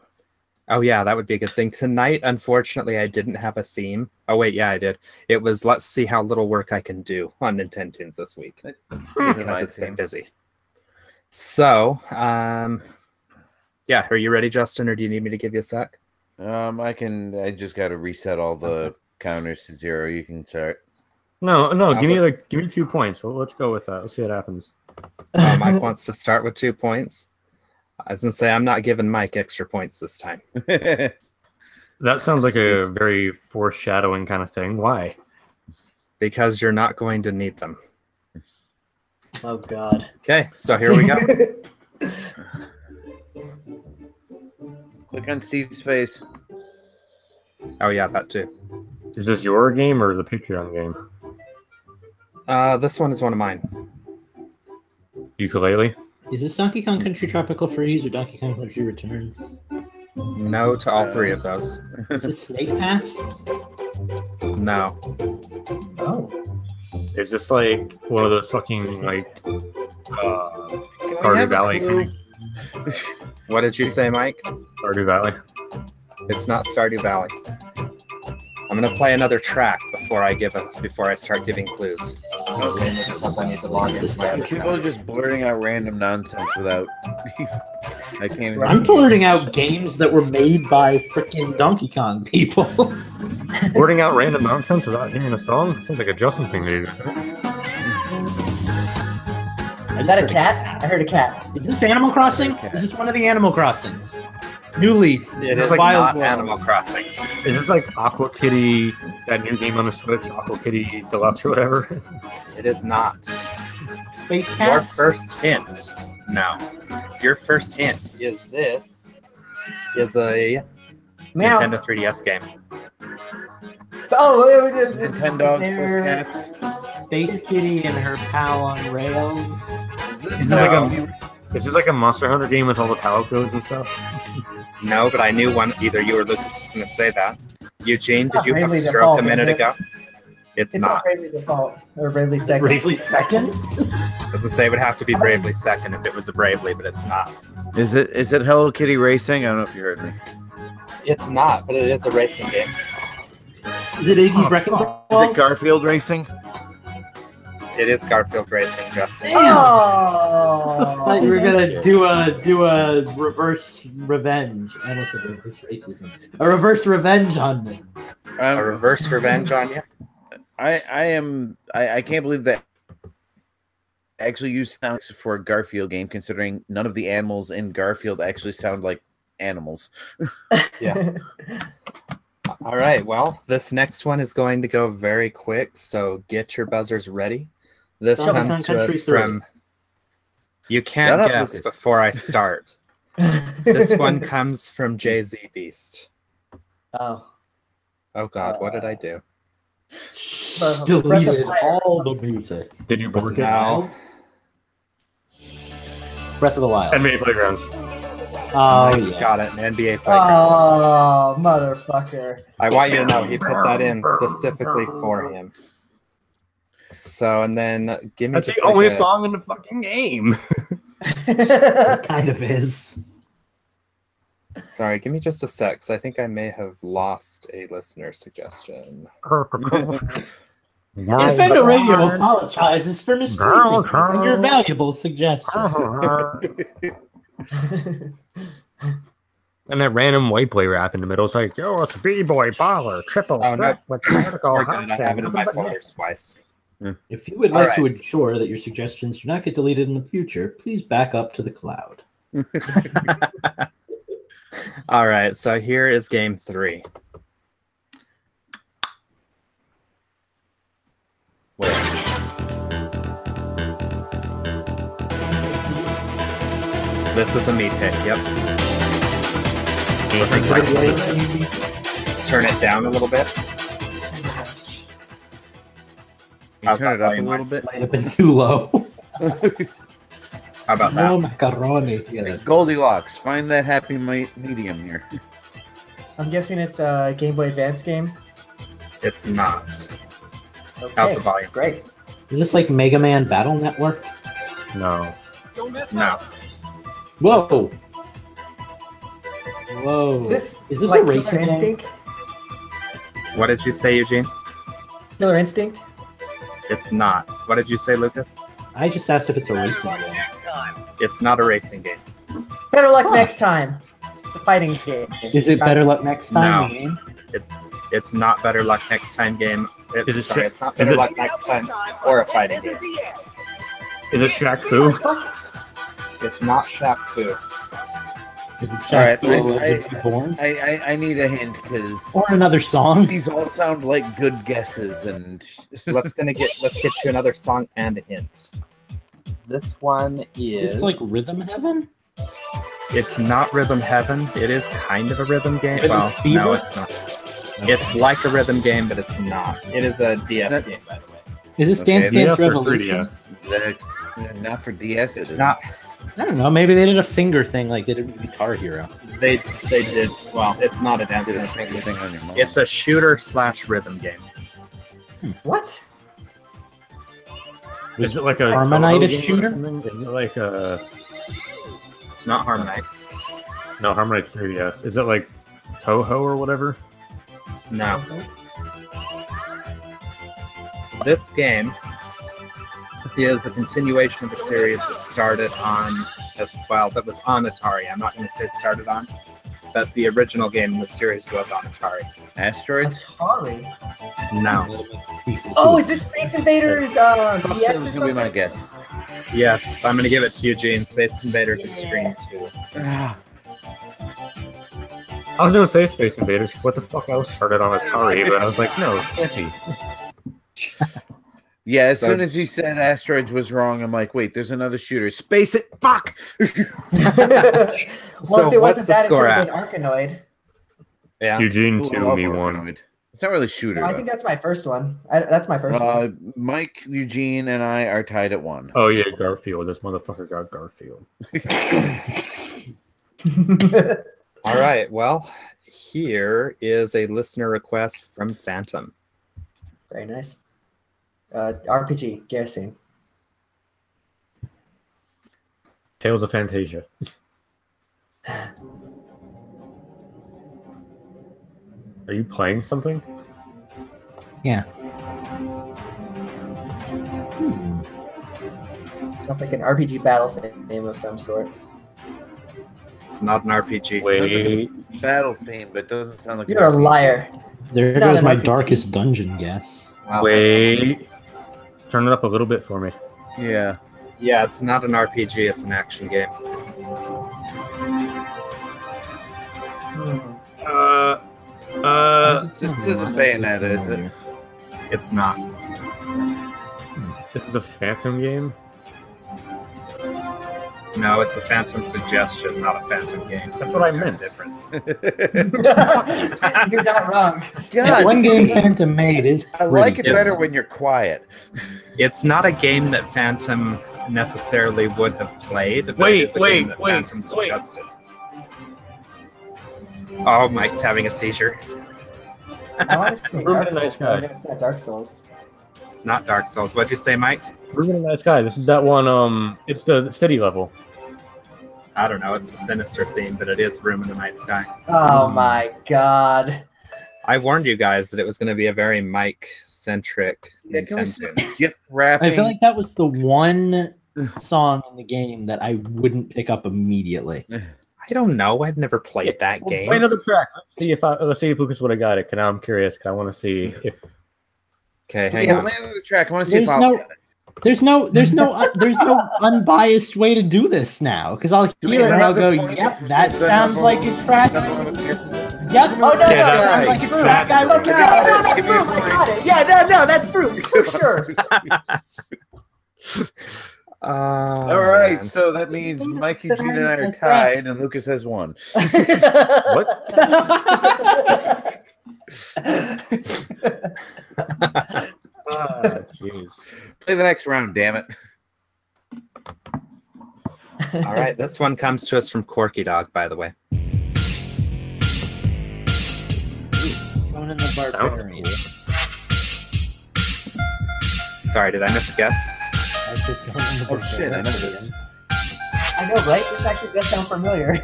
G: Oh, yeah, that would be a good thing. Tonight, unfortunately, I didn't have a theme. Oh, wait, yeah, I did. It was let's see how little work I can do on Nintendo Tunes this week. Because it's been busy. So, yeah, are you ready, Justin, or do you need me to give you a sec?
D: I just got to reset all the counters to 0. You can start.
C: No, give me 2 points. Well, let's go with that. Let's see what happens.
G: Mike wants to start with 2 points. I was going to say, I'm not giving Mike extra points this time.
C: That sounds like a very foreshadowing kind of thing. Why?
G: Because you're not going to need them.
F: Oh god.
G: Okay, so here we go.
D: Click on Steve's face.
G: Oh, yeah, that too.
C: Is this your game or the Patreon game?
G: This one is one of mine.
C: Ukulele.
B: Is this Donkey Kong Country Tropical Freeze or Donkey Kong Country Returns?
G: No to all three of those.
B: Is it Snake Pass?
G: No.
F: Oh.
C: Is this like one of the fucking like
D: Can we
C: Stardew
D: have a
C: Valley?
D: clue?
G: What did you say, Mike?
C: Stardew Valley.
G: It's not Stardew Valley. I'm gonna play another track before I start giving clues. Because I need to log into my other
D: People
G: account.
D: are just blurting out random nonsense without. I can't. Even
B: I'm blurting out games that were made by freaking Donkey Kong people.
C: Blurting out random nonsense without hearing a song seems like a Justin thing to do.
F: Is that a cat? I heard a cat.
B: Is this Animal Crossing? Is this one of the Animal Crossings? New Leaf.
G: It is
B: Wild
G: not
B: World.
G: Animal Crossing.
C: Is this like Aqua Kitty, that new game on the Switch, Aqua Kitty Deluxe or whatever?
G: It is not.
B: Space
G: Your
B: Cats?
G: first hint. No. Your first hint is this is a
F: Meow.
G: Nintendo 3DS game.
F: Oh, it was
D: Nintendo Space Cats.
B: Space Kitty and her pal on rails.
D: Is this
C: Is this like a Monster Hunter game with all the power codes and stuff?
G: No, but I knew one. Either you or Lucas was going to say that. Eugene,
F: It's
G: did
F: not
G: you have a
F: Bravely
G: stroke
F: Default,
G: a minute
F: is it?
G: ago? It's
F: It's not
G: not.
F: Bravely Default or Bravely Second.
B: Bravely Second?
G: As I say, it would have to be Bravely Second if it was a Bravely, but it's not.
D: Is it Hello Kitty Racing? I don't know if you heard me.
G: It's not, but it is a racing game.
B: Is it Iggy's Wrecking
D: Is
B: Balls?
D: it Garfield Racing?
G: It is Garfield Racing, Justin.
F: Oh,
B: I thought you were gonna do a reverse revenge. I almost said reverse racism. A reverse revenge on me.
G: A reverse revenge on you?
D: I can't believe that I actually used sounds for a Garfield game, considering none of the animals in Garfield actually sound like animals.
G: Yeah. All right. Well, this next one is going to go very quick, so get your buzzers ready. This
B: Donkey
G: comes
B: Kong
G: to
B: Country
G: us
B: 3.
G: from. You can't
D: Shut up,
G: guess
D: Lucas.
G: before I start. This one comes from Jay-Z Beast.
F: Oh.
G: Oh God, what did I do?
B: Deleted all the music.
C: Did you work it?
G: No.
B: Breath of the Wild.
C: NBA Playgrounds.
B: Oh
G: Mike
B: yeah.
G: got it. An NBA Playgrounds.
F: Oh, motherfucker.
G: I want you to know he put that in specifically for him. So, and then give me
C: That's
G: just
C: the
G: like
C: only
G: a-
C: song in the fucking game.
B: It kind of is.
G: Sorry, give me just a sec, because I think I may have lost a listener suggestion.
B: Infendo Radio apologizes for misplacing and your valuable suggestions.
C: And that random white boy rap in the middle is like, yo, it's B-boy baller, triple
G: Oh, no.
C: threat with vertical
G: We're good. I
C: hot
G: have it in my
C: shot.
G: folders twice.
B: If you would
G: All
B: like to
G: right.
B: ensure that your suggestions do not get deleted in the future, please back up to the cloud.
G: All right, so here is game 3. Wait. This is a me pick, yep. Turn it down a little bit.
D: You turn it up a little bit.
B: Might have been too low.
G: How about that?
B: No macaroni. Yeah, that's
D: Goldilocks, find that happy medium here.
F: I'm guessing it's a Game Boy Advance game.
G: It's not.
F: Okay,
G: How's the volume?
F: great.
B: Is this like Mega Man Battle Network?
C: No.
G: No.
B: Whoa. Whoa.
F: Is
B: Is this
F: like
B: a racing
F: Killer
B: game?
F: Instinct?
G: What did you say, Eugene?
F: Killer Instinct?
G: It's not. What did you say, Lucas?
B: I just asked if it's a racing game.
G: It's not a racing game.
F: Better luck next time. It's a fighting game.
B: Is it Better Luck Next Time?
G: No.
B: game?
G: It's not Better Luck Next Time game.
C: Is it
G: Sorry,
C: Sha-
G: it's not
C: is
G: Better
C: it-
G: Luck Next Time or a fighting game.
C: Is it Shaq Fu?
G: It's not Shaq Fu.
B: Is it
D: All right,
B: Shaq Fu Legend Reborn?
D: I need a hint because
B: Or another song?
D: these all sound like good guesses, and
G: Let's get you another song and a hint. This one
B: Is
G: is
B: this like Rhythm Heaven?
G: It's not Rhythm Heaven. It is kind of a rhythm game.
B: Is it
G: Well,
B: Fever?
G: no, it's not. It's like a rhythm game, but it's not. It is a DS game, by the way.
B: Is this
D: Okay,
B: Dance Dance
C: DS or
B: Revolution?
C: 3DS?
D: Not for DS. It
G: It's
D: is.
G: not.
B: I don't know. Maybe they did a finger thing like they did with Guitar Hero.
G: They did. Well, it's not a dance.
D: Did a
G: dance
D: finger
G: game.
D: thing on your mom.
G: It's a shooter/rhythm game.
F: What?
C: Is it like a
B: Harmonite
C: Toho game or
B: shooter?
C: something? Is it like a
G: It's not Harmonite.
C: no Harmonite 3DS? Is it like Toho or whatever?
G: No. This game is a continuation of a series that started on that was on Atari. I'm not going to say it started on, but the original game in the series was on Atari.
D: Asteroids.
F: Atari.
G: No.
F: Oh, is this Space Invaders? DS or
D: That would be my
F: something?
D: guess.
G: Yes, I'm going to give it to Eugene. Space Invaders Extreme 2.
D: Ah,
C: I was gonna say Space Invaders. What the fuck? I was started on Atari, but I was like, no, it can't be.
D: yeah, as
G: So-
D: soon as he said asteroids was wrong, I'm like, wait, there's another shooter. Space it. Fuck.
F: Well,
G: So
F: if it
G: what's
F: wasn't
G: the
F: that, it
G: score
F: could have
G: at?
F: been Arkanoid.
G: Yeah.
C: Eugene
D: Ooh, I
C: 2,
D: love
C: me 1.
D: Arkanoid. It's not really shooter.
F: No, I think that's my first one. That's my first one.
D: Mike, Eugene, and I are tied at 1.
C: Oh yeah, Garfield. This motherfucker got Garfield.
G: All right. Well, here is a listener request from Phantom.
F: Very nice. RPG, Garrison.
C: Tales of Fantasia. Are you playing something?
B: Yeah.
F: Sounds like an RPG battle theme of some sort.
G: It's not an RPG.
C: Wait.
D: Battle theme, but doesn't sound like
F: You're a liar.
B: There
F: It's not
B: goes
F: an
B: my
F: RPG.
B: darkest dungeon guess.
G: Well,
C: Wait. Turn it up a little bit for me.
D: Yeah.
G: Yeah, it's not an RPG. It's an action game.
D: This isn't Bayonetta, is it?
G: It's not.
C: This is a Phantom game.
G: No, it's a Phantom suggestion, not a Phantom game.
C: That's what I
G: There's a
C: meant.
G: difference.
F: You're not wrong.
B: That
D: God,
B: one game Phantom made is
D: I like it
B: pretty
D: better
B: good.
D: when you're quiet.
G: It's not a game that Phantom necessarily would have played. But
C: Wait,
G: it's a
C: wait,
G: game that
C: wait,
G: Phantom
C: wait.
G: suggested. Oh, Mike's having a seizure.
F: I want to say
C: Ruben
F: Dark
C: a nice
F: Souls, but I
C: guy.
F: know it's not Dark Souls.
G: Not Dark Souls. What'd you say, Mike?
C: Ruben a nice guy. This is that one. It's the city level.
G: I don't know. It's the Sinister theme, but it is Room in the Night Sky.
F: Oh my god.
G: I warned you guys that it was going to be a very Mike-centric
D: Yeah, can we
G: Nintendo.
D: skip rapping?
B: I feel like that was the one song in the game that I wouldn't pick up immediately.
G: I don't know. I've never played that game.
C: Play another track. Let's see if Lucas would have got it. Cause now I'm curious. Cause I want to see if.
G: Okay, hang
D: Yeah,
G: on.
D: play another track. I want to see if
B: There's
D: I'll
B: no-
D: get it.
B: There's no unbiased way to do this now because I'll
D: Do we
B: hear it and I'll
D: have
B: go,
D: the point
B: "Yep,
D: if
B: that
D: the
B: sounds
D: number-
B: like a track."
D: Another one of us guesses it?
B: Yep.
F: Oh, no,
B: that
F: no,
B: sounds
D: no.
B: like a
F: Fruit.
B: track.
F: No, no,
D: Give me a
F: that's
D: point. Give me a
F: fruit. I
D: point.
F: got it. Yeah, no, that's fruit for sure.
D: All right,
G: Man.
D: so that means Mike, Eugene, and I are tied, and Lucas has 1.
C: Ah, jeez.
D: Play the next round, damn it.
G: All right, this one comes to us from Corky Dog, by the way.
B: Conan the Barbarian.
G: Sorry, did I miss a guess?
B: I said Conan the
D: Oh, shit, I know this.
B: Barbarian.
F: I know, right? This actually does sound familiar.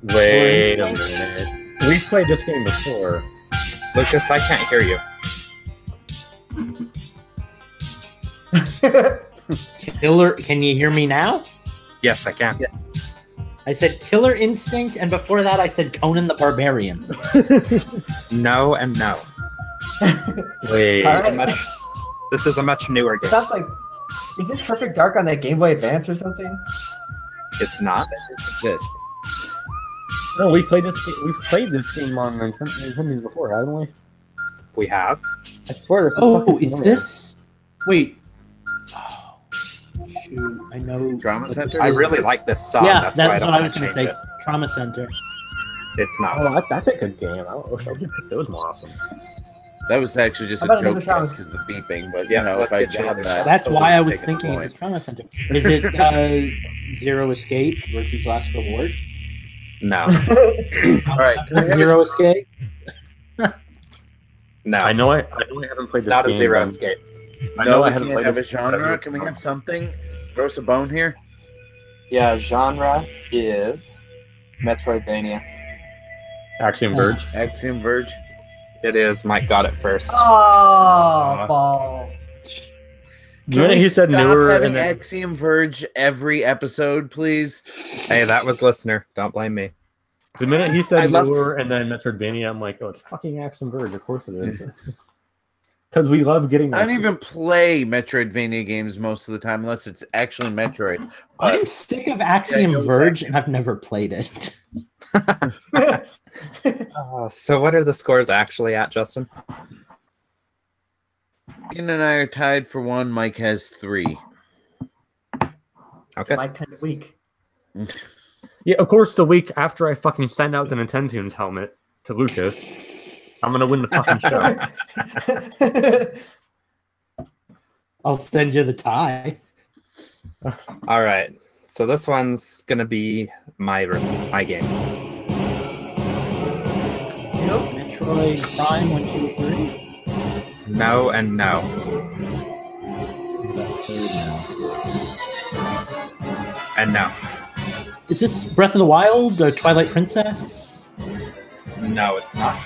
C: Wait a minute. We've played this game before.
G: Lucas, I can't hear you.
B: Killer, can you hear me now?
G: Yes, I can.
B: I said Killer Instinct, and before that, I said Conan the Barbarian.
G: No and no.
C: Wait.
F: All right.
G: This is a much newer game.
F: Sounds like. Is this Perfect Dark on that Game Boy Advance or something?
G: It's not.
D: This.
C: No, we've played this. We've played this game on Nintendo before, haven't we?
G: We have.
C: I swear this is
B: Oh,
C: fucking
B: is
C: familiar.
B: this? Wait. Oh, shoot, I know.
D: Trauma
B: what
D: Center?
B: this
G: I
B: is.
G: really like this song.
B: Yeah,
G: that's
B: that's
G: why I don't
B: what I
G: want
B: was
G: to
B: going to
G: change
B: say.
G: it.
B: Trauma Center.
G: It's not.
C: Oh, that's a good game. I wish I would pick those more often.
D: That was actually just
F: How
D: a
F: about
D: joke
F: another song?
D: because of the beeping, but
G: Yeah,
D: you know,
G: let's
D: if I
G: get
D: jam
G: another
D: that,
G: song.
B: That's
D: it
B: why I
D: wouldn't
B: was
D: take the
B: thinking it
D: point.
B: was Trauma Center. Is it Zero Escape, Virtue's Last Reward?
G: No,
D: All right, can we have
B: Zero Escape?
G: no.
C: I know I haven't played
G: It's
C: this
G: not a
C: game.
G: Zero
C: but
G: Escape.
C: I
D: no,
C: know I
D: we
C: haven't
D: can't
C: played
D: have a
C: this game, but I
D: genre.
C: know
D: Can we
C: it's
D: have
C: fun.
D: something? Throw us a bone here.
G: Yeah, genre is Metroidvania.
C: Axiom Verge?
D: Axiom Verge.
G: It is. Mike got it first.
F: Oh, balls.
C: The
D: Can
C: minute
D: we
C: he said
D: stop
C: newer
D: having
C: and then
D: Axiom Verge every episode, please?
G: Hey, that was listener. Don't blame me.
C: the minute he
G: I
C: said
G: love-
C: newer and then Metroidvania, I'm like, oh, it's fucking Axiom Verge. Of course it is. Because we love getting
D: I
C: that.
D: don't even play Metroidvania games most of the time unless it's actually Metroid.
B: I'm sick of Axiom
D: no,
B: Verge, and I've never played it.
G: So what are the scores actually at, Justin?
D: Ian and I are tied for 1. Mike has 3.
G: Okay.
F: My kind of week.
C: Yeah, of course, the week after I fucking send out the Nintendo's helmet to Lucas, I'm gonna win the fucking show.
B: I'll send you the tie.
G: All right. So this one's gonna be my game.
B: Metroid Prime 1, 2, 3.
G: No and no.
B: That third now.
G: And no.
B: Is this Breath of the Wild or Twilight Princess?
G: No, it's not.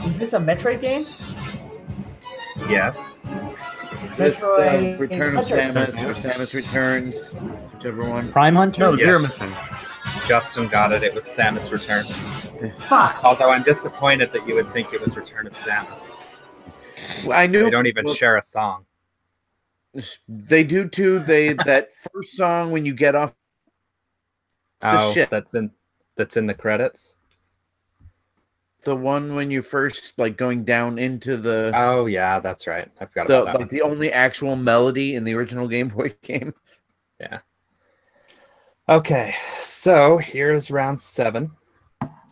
F: Is this a Metroid game?
G: Yes.
D: This
F: Metroid
D: Return of
F: Hunter.
D: Samus or Samus Returns, whichever one.
B: Prime Hunter?
C: No,
G: Yes.
C: Zero Mission.
G: Justin got it. It was Samus Returns.
F: Fuck.
G: Although I'm disappointed that you would think it was Return of Samus.
D: Well, I knew
G: They don't even
D: well,
G: share a song.
D: They do too. That first song when you get off.
G: Oh,
D: ship.
G: that's in the credits.
D: The one when you first like going down into the
G: Oh yeah, that's right. I forgot about that
D: like
G: one.
D: the only actual melody in the original Game Boy game.
G: Yeah. Okay, so here's round 7,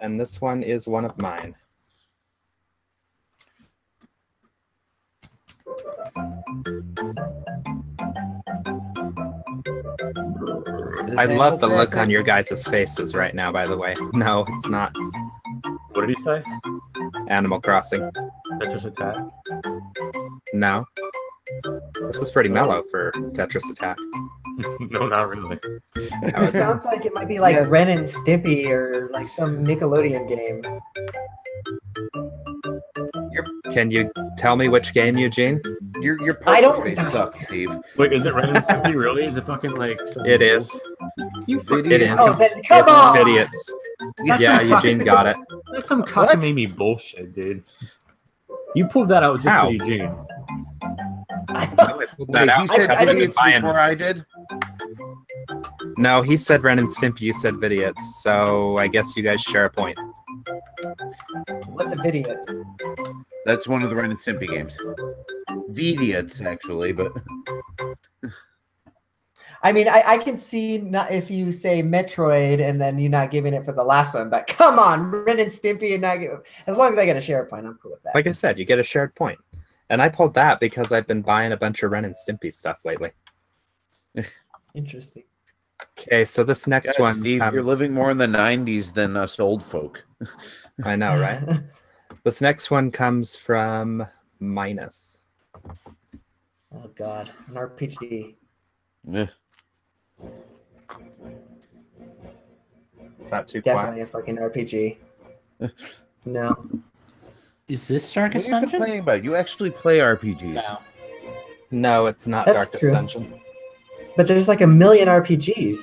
G: and this one is one of mine. I love the look on your guys' faces right now, by the way. No, it's not.
C: What did he say?
G: Animal Crossing.
C: Tetris Attack?
G: No. This is pretty mellow for Tetris Attack.
C: No, not really.
F: It sounds like it might be like
D: Yeah.
F: Ren and Stimpy or like some Nickelodeon game.
G: Can you tell me which game, Eugene?
D: Your
F: I
D: poker
F: don't
D: face
F: know.
D: sucks, Steve.
C: Wait, is it Ren and Stimpy really? Is it fucking like...
G: It is.
C: You
D: Video-
G: It is.
F: Oh, then come
G: It's
F: on!
G: idiots.
F: That's
G: Yeah,
F: not
G: Eugene got it.
C: That's some cockamamie bullshit, dude. You pulled that out just
G: How?
C: for Eugene.
G: I pulled that
D: Wait,
G: out.
D: he said
F: I didn't
D: idiots
G: buy
D: before I did.
G: No, he said Ren and Stimpy, you said Vidiots, so I guess you guys share a point.
F: What's a video?
D: That's one of the Ren and Stimpy games. Vidiots, actually, but
F: I mean, I can see not if you say Metroid and then you're not giving it for the last one, but come on, Ren and Stimpy and not give, as long as I get a share point, I'm cool with that.
G: Like I said, you get a shared point. And I pulled that because I've been buying a bunch of Ren and Stimpy stuff lately.
F: Interesting.
G: Okay, so this next
D: God,
G: one.
D: Steve, you're
G: comes-
D: living more in the '90s than us old folk.
G: I know, right? This next one comes from Minus.
F: Oh God, an RPG.
D: Yeah.
G: Is that too
F: Definitely a fucking RPG. No.
B: Is this
D: What
B: Darkest
D: are you
B: Dungeon?
D: complaining about? You actually play RPGs.
B: No.
G: No, it's not
F: That's
G: Darkest
F: true.
G: Dungeon.
F: But there's like a million RPGs.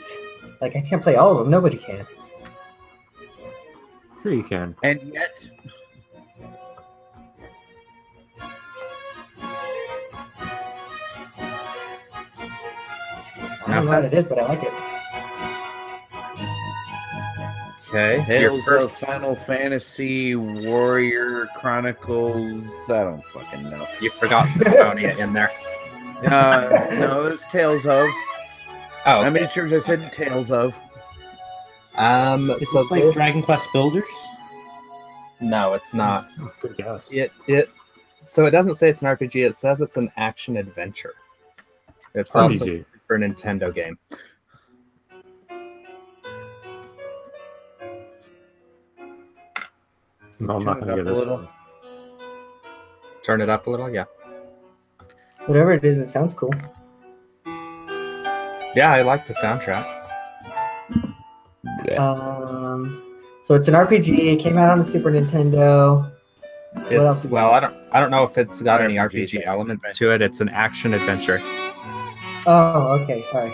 F: Like I can't play all of them. Nobody can.
C: Sure you can.
D: And yet,
F: I don't know what it is, but I like it.
G: Okay, your
D: Tales of
G: first.
D: Final Fantasy Warrior Chronicles. I don't fucking know.
G: You forgot Symphonia in there.
D: No, there's Tales of.
G: Oh,
D: I made sure I said Tales of.
B: Is
G: so
B: this like
G: this,
B: Dragon Quest Builders?
G: No, it's not.
C: Good guess.
G: So it doesn't say it's an RPG. It says it's an action adventure. It's also
C: RPG.
G: for a Nintendo game.
C: No, I'm not
D: Turn
C: going
D: it
C: to get
D: up a
C: this
D: little.
C: one.
G: Turn it up a little, yeah.
F: Whatever it is, it sounds cool.
G: Yeah, I like the soundtrack.
F: So it's an RPG. It came out on the Super Nintendo. else
G: It's
F: we
G: well,
F: got?
G: I don't know if it's got any
D: RPG
G: RPG elements to it. It's an action adventure.
F: Oh, okay. Sorry.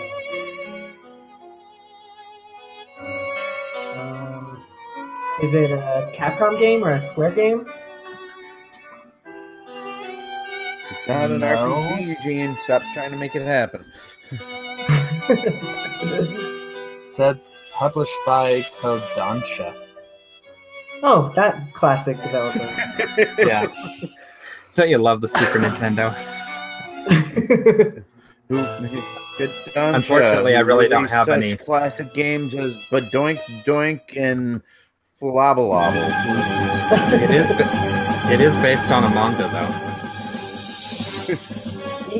F: Is it a Capcom game or a Square game?
D: It's not an
G: No.
D: RPG, Eugene. Stop trying to make it happen.
G: Said it's published by Kodansha.
F: Oh, that classic developer.
G: Yeah. Don't you love the Super Nintendo? Unfortunately, I really don't have any.
D: Classic games as Badoink Doink and Flabberlobble.
G: It is based on a manga though.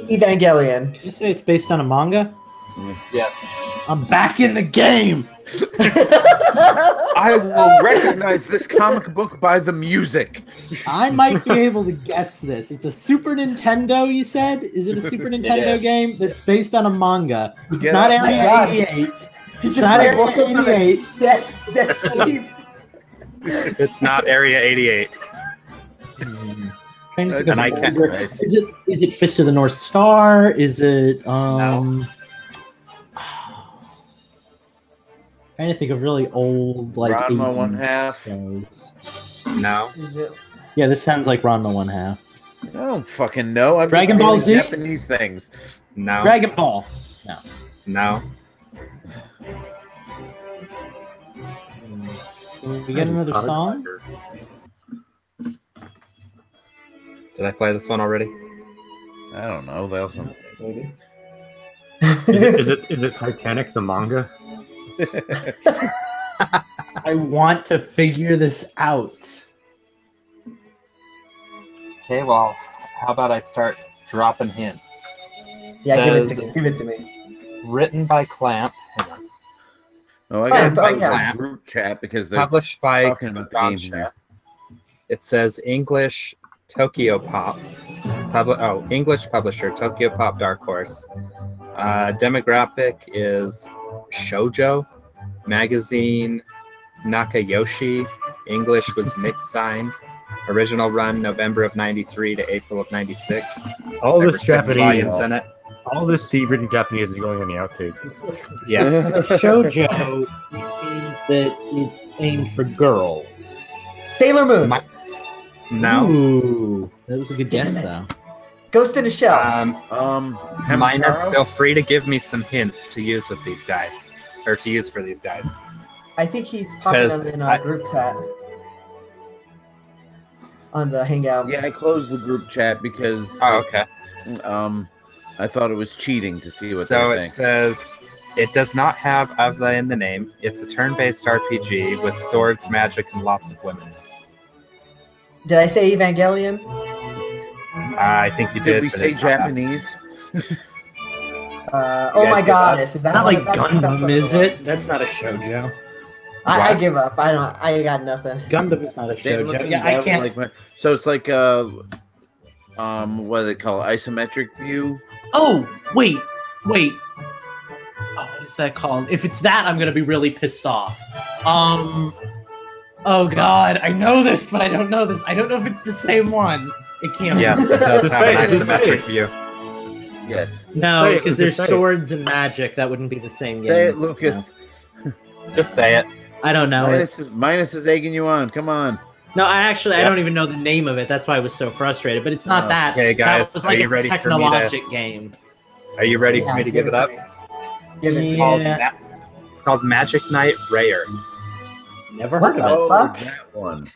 F: Evangelion.
B: Did you say it's based on a manga?
G: Yes.
B: I'm back in the game.
D: I will recognize this comic book by the music.
B: I might be able to guess this. It's a Super Nintendo, you said? Is it a Super Nintendo
G: is.
B: game that's based on a manga? It's
D: Get
B: not
D: up.
B: Area
F: God.
B: 88.
F: Just
B: Not
F: like
B: Area
F: woke up from
B: 88.
F: That's Steve.
G: It's not Area 88.
B: Trying to think
G: And
B: of
G: I can't-
B: older- Is it Fist of the North Star? Is it Trying to think of really old like
D: Ranma
B: 80s
D: 1/2.
B: shows.
G: No.
F: Is it?
B: Yeah, this sounds like Ranma 1/2.
D: I don't fucking know. I'm
B: Dragon
D: just
B: Ball
D: naming
B: Z?
D: Japanese things.
G: No.
B: Dragon Ball.
G: No.
B: We get another song?
G: Did I play this one already?
D: I don't know. They all sound the same.
F: Maybe.
C: Is it Titanic the manga?
B: I want to figure this out.
G: Okay, well, how about I start dropping hints?
F: Yeah,
G: Says
F: give it to me.
G: written by Clamp. Hang on.
D: Oh, I got
F: Oh,
D: to
F: yeah.
D: the group chat because they're
G: Published by
D: talking about the game
G: Kodansha.
D: here.
G: It says English Tokyo Pop. English publisher Tokyo Pop Dark Horse. Demographic is shoujo. Magazine Nakayoshi. English was mixed sign. Original run November of 93 to April of 96.
C: All
G: There were
C: this
G: 6
C: Japanese,
G: volumes in it.
C: all this Steve written Japanese is going in the outtake.
G: Yes.
B: Shoujo means that it's aimed for girls.
F: Sailor Moon.
G: My- No.
B: Ooh, that was a good guess, though.
F: Ghost in a Shell.
G: Minus,
D: Hamtaro?
G: feel free to give me some hints to use with these guys, or to use for these guys.
F: I think he's popping
G: 'cause
F: up in our group chat. On the Hangout.
D: Yeah, I closed the group chat because
G: Oh, okay.
D: I thought it was cheating to see what
G: So
D: they
G: it
D: think.
G: says it does not have Avla in the name. It's a turn-based RPG with swords, magic, and lots of women.
F: Did I say Evangelion?
G: I think you did.
D: Did we
G: but
D: say
G: it's not that.
D: Japanese?
F: Oh my
G: get
F: goddess. Is that
B: Not
F: one
B: like
F: of- that's
B: Gundam,
F: what
B: is
F: was.
B: it? That's not a shoujo.
F: I
G: What?
F: give up. I got nothing.
B: Gundam is not a
D: They're
B: shoujo.
D: looking
B: Yeah, I
D: down
B: can't.
D: like my- so it's like what do they call it? Isometric view.
B: Oh, wait. Oh, what is that called? If it's that, I'm gonna be really pissed off. Oh God, I know this, but I don't know this. I don't know if it's the same one. It can't. be.
G: Yes, it does
C: Just
G: have an
C: say it, just say
G: isometric
C: it.
G: view.
D: Yes.
B: No,
C: Say it,
B: because
C: just
B: there's
C: say it.
B: swords and magic. That wouldn't be the same game.
D: Say it, Lucas.
G: Just say it.
B: I don't know.
D: Minus is egging you on. Come on.
B: No, I
G: Yep.
B: don't even know the name of it. That's why I was so frustrated. But it's not that.
G: Okay, guys,
B: that was
G: are
B: like
G: you
B: a
G: ready for me to-
B: technologic game.
G: Are you ready for
F: Yeah,
G: me to give it up?
F: me. Give it to
G: It's
F: me.
G: called,
B: Yeah.
G: it's called Magic Knight Rayer.
B: Never
F: What
B: heard
F: the
B: of it.
D: Oh,
F: fuck?
D: that one.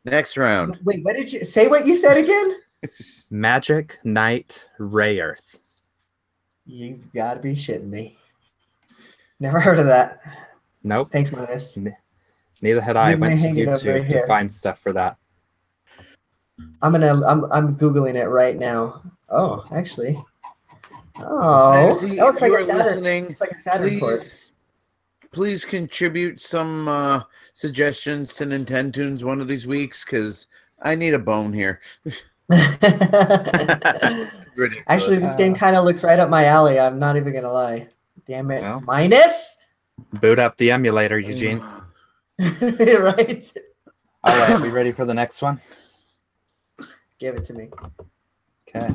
D: Next round.
F: Wait, what did you say? What you said again?
G: Magic Knight Rayer.
F: You've got to be shitting me. Never heard of that.
G: Nope.
F: Thanks, Minus.
G: Neither had I. I
F: Leave me
G: went to
F: hanging over
G: YouTube to
F: here.
G: find stuff for that.
F: I'm Googling it right now. Oh, actually. Oh,
D: Fantasy,
F: it looks
D: if
F: like
D: you
F: a
D: are
F: Saturn.
D: listening,
F: It's like a Saturn port.
D: please contribute some suggestions to Nintendo's one of these weeks, because I need a bone here.
F: Actually, this game kind of looks right up my alley. I'm not even gonna lie. Damn it.
G: Well.
F: Minus?
G: Boot up the emulator, Eugene.
F: Right?
G: All right, we ready for the next one?
F: Give it to me.
G: Okay.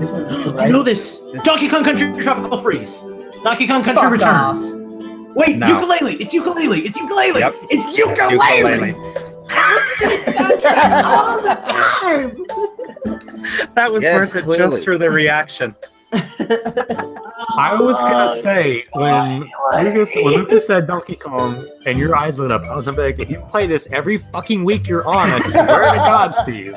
F: This one's you,
B: I
F: right?
B: know this. Donkey Kong Country Tropical Freeze. Donkey Kong Country
F: Fuck
B: Returns. Wait,
G: No.
B: ukulele. It's ukulele. It's ukulele.
G: Yep.
B: It's ukulele.
F: All the time.
G: That was
D: Yes,
G: worth it
D: clearly.
G: just for the reaction.
C: I was gonna say when Lucas said Donkey Kong and your eyes lit up, I was like, if you play this every fucking week you're on, I swear to God, Steve.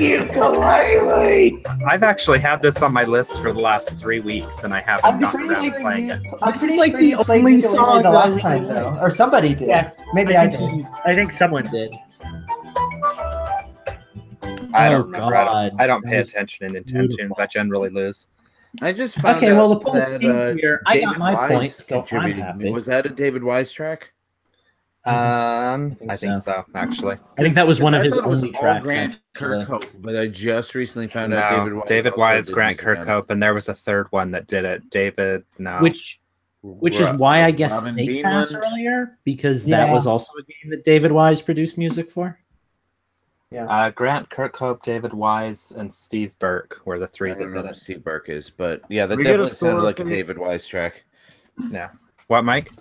B: Ukulele.
G: I've actually had this on my list for the last 3 weeks, and I haven't
F: I'm
G: gotten
F: pretty
G: around to
F: sure
G: playing it.
F: I'm pretty
B: like
F: sure
B: the
F: you played
B: only
F: ukulele
B: song
F: the
B: that I
F: last
B: really
F: time,
B: like.
F: though. Or somebody did.
B: Yeah,
F: Maybe I did.
B: I think someone did.
G: I
B: Oh,
G: don't remember. I don't
B: God.
G: pay
B: That was
G: attention in Nintendo tunes. I generally lose.
D: I just found
B: Okay,
D: out
B: well, the poll
D: that
B: Steve here. I got
D: David
B: my
D: Wise
B: point, so I'm
D: contributed.
B: happy.
D: Was that a David Wise track?
G: I
B: think
G: think
B: so.
G: so, actually.
B: I think that was one of
D: I
B: his
D: thought it was
B: only
D: all
B: tracks.
D: Grant
B: actually.
D: Kirkhope, but I just recently found out
G: No,
D: David Wise.
G: Wise,
D: also did
G: Grant
D: music on it.
G: Kirkhope, and there was a third one that did it. David, no.
B: Which is why I guess
D: Robin
B: Snake Pass
D: Beanland?
B: earlier, because that
F: Yeah.
B: was also a game that David Wise produced music for.
G: Grant Kirkhope, David Wise, and Steve Burke were the
D: I
G: three
D: don't
G: that
D: remember
G: did
D: who
G: it.
D: Steve Burke is, but yeah, that
C: We get a
D: definitely sounded
C: score
D: like a
C: update?
D: David Wise track.
G: Yeah. What, Mike?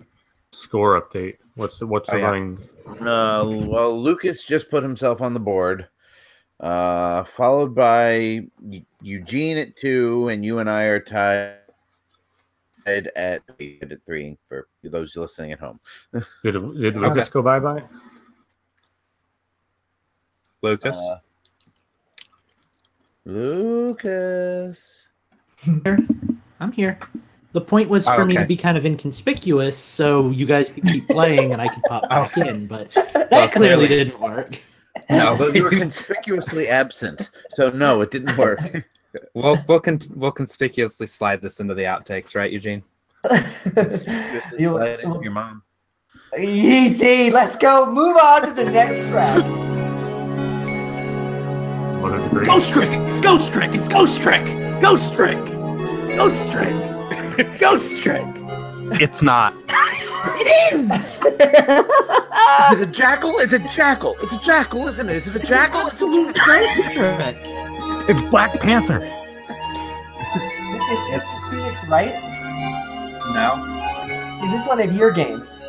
C: Score update. What's the
G: yeah.
C: running?
D: Well, Lucas just put himself on the board, followed by Eugene at 2, and you and I are tied at 3 for those listening at home.
C: Did Lucas go bye-bye?
G: Lucas?
D: Lucas.
B: I'm here. The point was for me to be kind of inconspicuous, so you guys could keep playing and I could pop back in, but that clearly didn't work.
D: No, but you were conspicuously absent, so no, it didn't work.
G: We'll conspicuously slide this into the outtakes, right, Eugene?
D: Your mom.
F: Easy. Let's go. Move on to the next track.
B: Ghost Trick! Ghost Trick! It's Ghost Trick! Ghost Trick! Ghost Trick! Ghost Trick!
G: It's not.
B: It is!
D: Is it a jackal? It's a jackal. It's a jackal, isn't it? Is it a jackal? It's a Ghost Trick.
C: It's Black Panther.
F: Is this Phoenix Wright?
G: No.
F: Is this one of your games?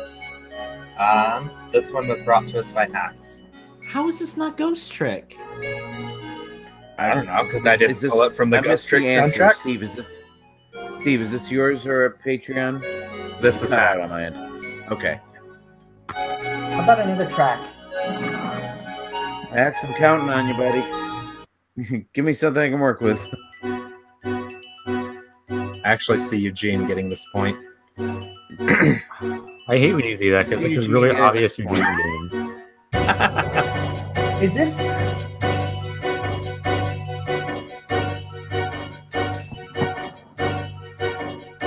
G: This one was brought to us by Hacks.
B: How is this not Ghost Trick?
G: I don't know, because I didn't pull it from the
D: I
G: Ghost
D: missed
G: Trick
D: the answer.
G: soundtrack.
D: Steve, is this yours or a Patreon?
G: This is
D: Not out
G: Hacks.
D: on my end. Okay.
F: How about another track?
D: Max, I'm counting on you, buddy. Give me something I can work with.
G: I actually see Eugene getting this point.
C: I hate when you do that because it's really obvious you're doing the game.
F: Is this?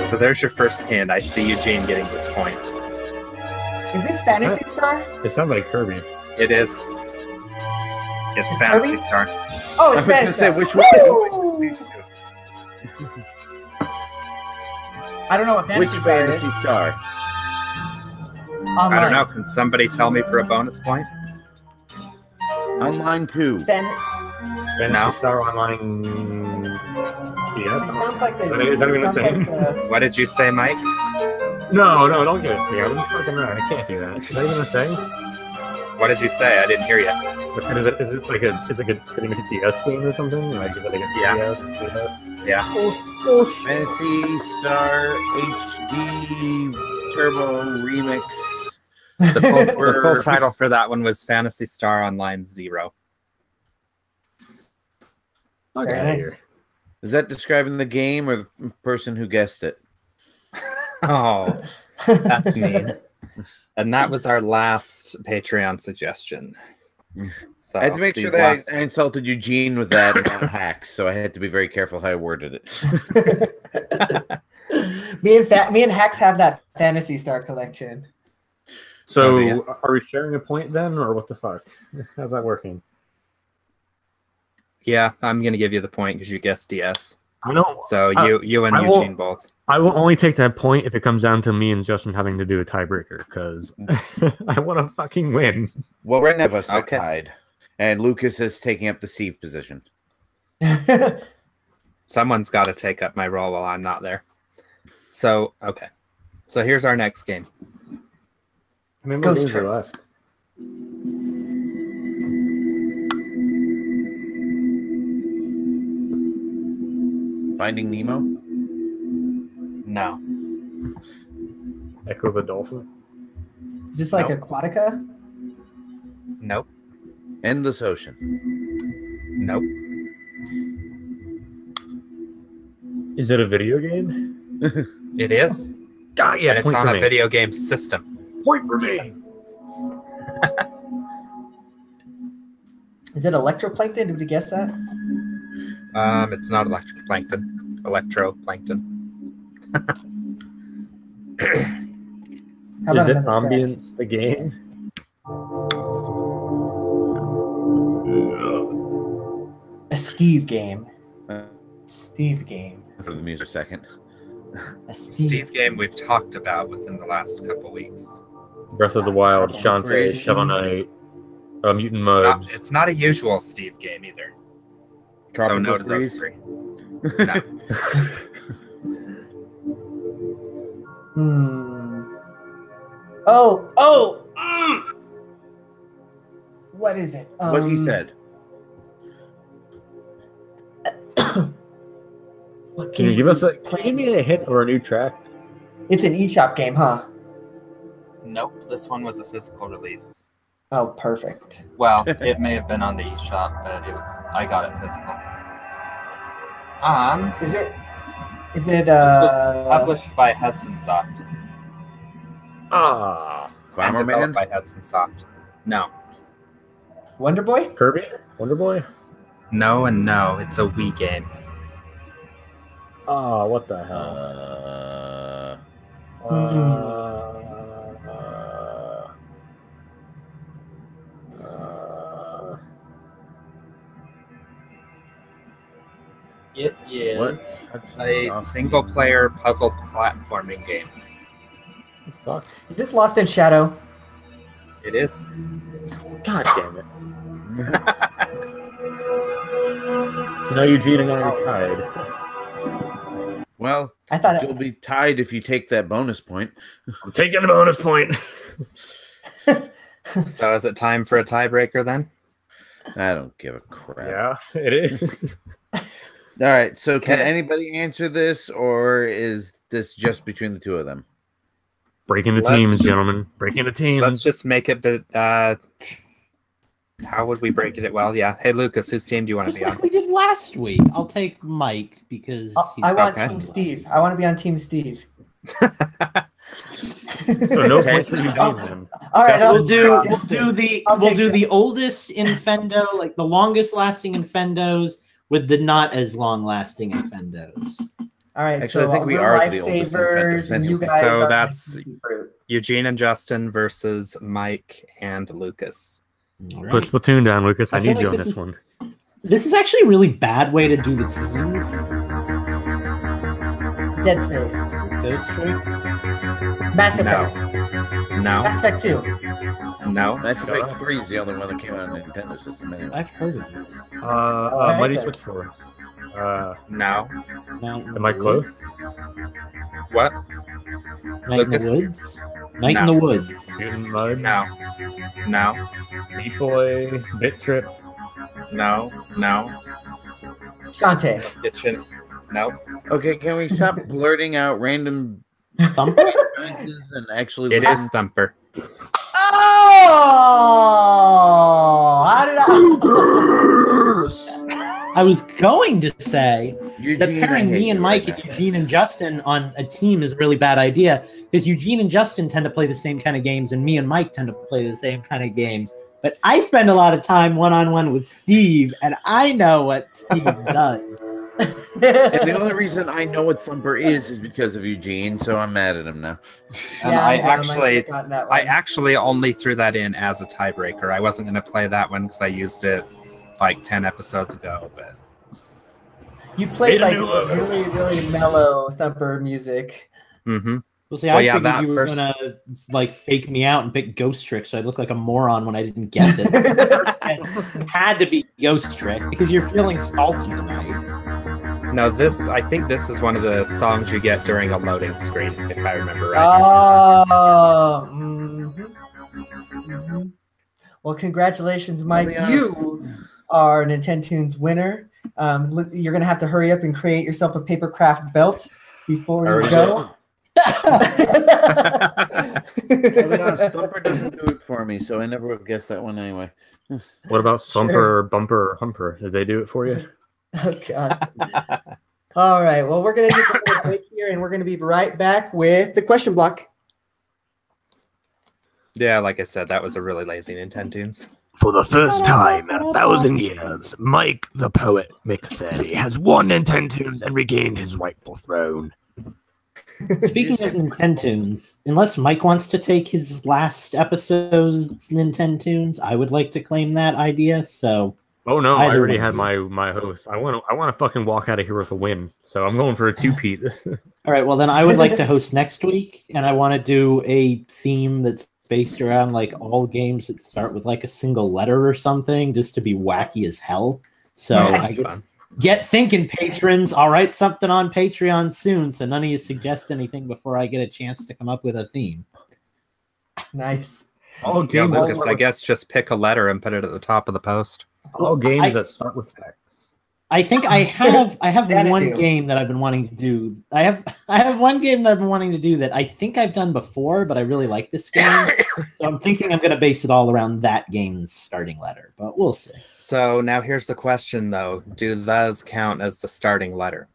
G: So there's your first hint. I see Eugene getting this point.
F: Is this Fantasy Star?
C: It sounds like Kirby.
G: It is. It's
F: It's
G: Fantasy
F: Kirby?
G: Star.
F: Oh,
D: I
F: it's
D: was
F: Fantasy
D: gonna say,
F: Star.
D: which one?
F: Woo! I don't know what
D: Which
F: Fantasy Star is.
D: Fantasy Star?
G: I don't know. Can somebody tell me for a bonus point?
D: Online 2.
C: Fantasy Star Online.
F: It
C: Yes.
F: sounds like the.
C: Is that even
F: sounds
C: the
F: like
C: same?
F: the
G: What did you say, Mike?
C: No, don't get it. Yeah, I'm just fucking around. I can't do that. Is that even a thing?
G: What did you say? I didn't hear you.
C: Is it like a getting a DS game or something? Like is it like a DS?
G: Yeah.
D: Fantasy Star HD Turbo Remix.
G: The full title for that one was Fantasy Star Online 0.
F: Very
C: Okay.
F: nice.
D: Is that describing the game or the person who guessed it?
G: Oh, that's mean. And that was our last Patreon suggestion. So
D: I had to make sure that I insulted Eugene with that and not hacks, so I had to be very careful how I worded it.
F: me and Hacks have that Fantasy Star collection.
C: So, are we sharing a point then, or what the fuck? How's that working?
G: Yeah, I'm gonna give you the point because you guessed DS.
C: I know.
G: So you and Eugene both.
C: I will only take that point if it comes down to me and Justin having to do a tiebreaker, because I want to fucking win.
D: Well, right now us are tied, and Lucas is taking up the Steve position.
G: Someone's got to take up my role while I'm not there. So okay, so here's our next game.
C: How many more games are left?
D: Finding Nemo?
G: No.
C: Echo the Dolphin?
F: Is this like Aquatica?
G: Nope.
D: Endless Ocean?
G: Nope.
C: Is it a video game?
G: It is.
C: God, yeah,
G: and it's on a video game system.
C: Point for me.
F: Is it electroplankton? Did we guess that?
G: It's not electroplankton. Electroplankton.
C: Is it Ambience the game?
F: A Steve game. Steve game.
D: For the music second.
F: A
G: Steve game we've talked about within the last couple weeks.
C: Breath of the Wild, Shantae, Shovel Knight, Mutant Mudds.
G: It's not a usual Steve game either.
D: Tropical
G: so no to
D: Freeze?
G: those three. No.
F: What is it?
D: What he said.
F: What
C: Can you give us can you give me a hint or a new track?
F: It's an eShop game, huh?
G: Nope, this one was a physical release.
F: Oh, perfect.
G: Well, it may have been on the eShop, but I got it physical.
F: Is it
G: this was published by Hudson Soft.
D: Bomberman?
G: Developed by Hudson Soft. No.
F: Wonder Boy?
C: Kirby? Wonder Boy?
G: No and no, it's a Wii game.
C: Oh, what the hell?
G: It is a single-player puzzle platforming game.
C: The fuck?
F: Is this Lost in Shadow?
G: It is.
C: God damn it. So now Eugene and I are tied.
D: Well,
F: I thought
D: you'll be tied if you take that bonus point.
C: I'm taking a bonus point.
G: So is it time for a tiebreaker then?
D: I don't give a crap.
C: Yeah, it is.
D: All right, so can anybody answer this, or is this just between the two of them?
C: Breaking the teams, gentlemen. Breaking the teams.
G: Let's just make it, but how would we break it? Well, yeah. Hey, Lucas, whose team do you want to
B: Just
G: be
B: like
G: on?
B: we did last week. I'll take Mike because
F: I want
G: okay.
F: Team Steve. I want to be on Team Steve.
C: So no points for Eugene then.
F: All right,
B: We'll do the
F: take it.
B: oldest Infendo, like the longest lasting Infendos with the not as long lasting Infendos.
F: All right,
D: Actually,
F: so
D: I think we
F: we're
D: are the oldest
F: lifesavers, and you
D: Infendos.
F: guys
G: So
F: are
G: that's Eugene and Justin versus Mike and Lucas.
B: All right.
C: Put Splatoon down, Lucas. I
B: I feel
C: need you
B: like
C: on
B: this
C: this
B: is-
C: one.
B: This is actually a really bad way to do the teams.
F: Dead Space,
B: Let's go straight.
F: Mass
G: No.
F: Effect,
G: No.
F: Mass Effect 2.
G: No.
D: Mass Effect 3 is the only one that came out on the Nintendo system. Anyway.
B: I've heard of this.
C: Mighty
F: then.
C: Switch Force.
G: No.
C: Am I close?
G: What?
B: Night
G: Lucas?
B: in the Woods? Night in
G: No.
B: the Woods.
C: Mutant Mud.
G: No. No.
C: Meat Boy. Bit Trip.
G: No. No.
F: Shantae.
G: Let's get you. No.
D: Okay, can we stop blurting out random
B: Thumper?
D: choices and actually
G: It
D: listen?
G: is Thumper.
F: Oh! How did I?
B: I was going to say
D: Eugene,
B: that
D: I
B: pairing
D: hate
B: me and
D: you
B: Mike
D: right
B: and
D: now.
B: Eugene and Justin on a team is a really bad idea because Eugene and Justin tend to play the same kind of games, and me and Mike tend to play the same kind of games. But I spend a lot of time one-on-one with Steve, and I know what Steve does.
D: And the only reason I know what Thumper is because of Eugene, so I'm mad at him now.
G: And
F: Yeah,
G: I
F: I'm dumb. I
G: actually,
F: should've gotten that
G: I
F: one.
G: actually only threw that in as a tiebreaker. I wasn't going to play that one because I used it like 10 episodes ago. But
F: You played
C: Made a
F: like
C: new logo.
F: really, really mellow Thumper music.
G: Mm-hmm.
B: Well, see,
G: Well,
B: I
G: yeah,
B: figured
G: that
B: you were
G: first-
B: gonna like fake me out and pick Ghost Trick, so I'd look like a moron when I didn't guess it. The first guess had to be Ghost Trick because you're feeling salty tonight.
G: No, I think this is one of the songs you get during a loading screen, if I remember right.
F: Oh. Mhm. Well, congratulations, Mike.
D: be honest.
F: You are an Nintendo's winner. You're going to have to hurry up and create yourself a paper craft belt before you
G: Already
F: go.
D: I'll be honest, Thumper doesn't do it for me, so I never would have guessed that one anyway.
C: What about
F: Sure.
C: Slumper, Bumper, Humper? Did they do it for you?
F: Oh, God. All right. Well, we're going to take a little break here, and we're going to be right back with the question block.
G: Yeah, like I said, that was a really lazy Nintendo's.
C: For the first time in 1,000 years, Mike the Poet Mixetti has won Nintendo's and regained his rightful throne.
B: Speaking of Nintendo's, unless Mike wants to take his last episode's Nintendo's, I would like to claim that idea. So,
C: Oh no, I
B: Either
C: already
B: one
C: had
B: of
C: my host. I want to fucking walk out of here with a win. So I'm going for a two-peat.
B: all right, well then I would like to host next week, and I want to do a theme that's based around like all games that start with like a single letter or something, just to be wacky as hell. So
F: Nice.
B: I guess get thinking, patrons. I'll write something on Patreon soon, so none of you suggest anything before I get a chance to come up with a theme.
F: Nice.
C: all
G: Yeah,
C: games,
G: Lucas, I guess just pick a letter and put it at the top of the post.
C: all games that start with X.
B: I think I have
F: Xanadu.
B: one game that I've been wanting to do. I have one game that I've been wanting to do that I think I've done before, but I really like this game. So I'm thinking I'm going to base it all around that game's starting letter, but we'll see.
G: So now here's the question, though. Do those count as the starting letter?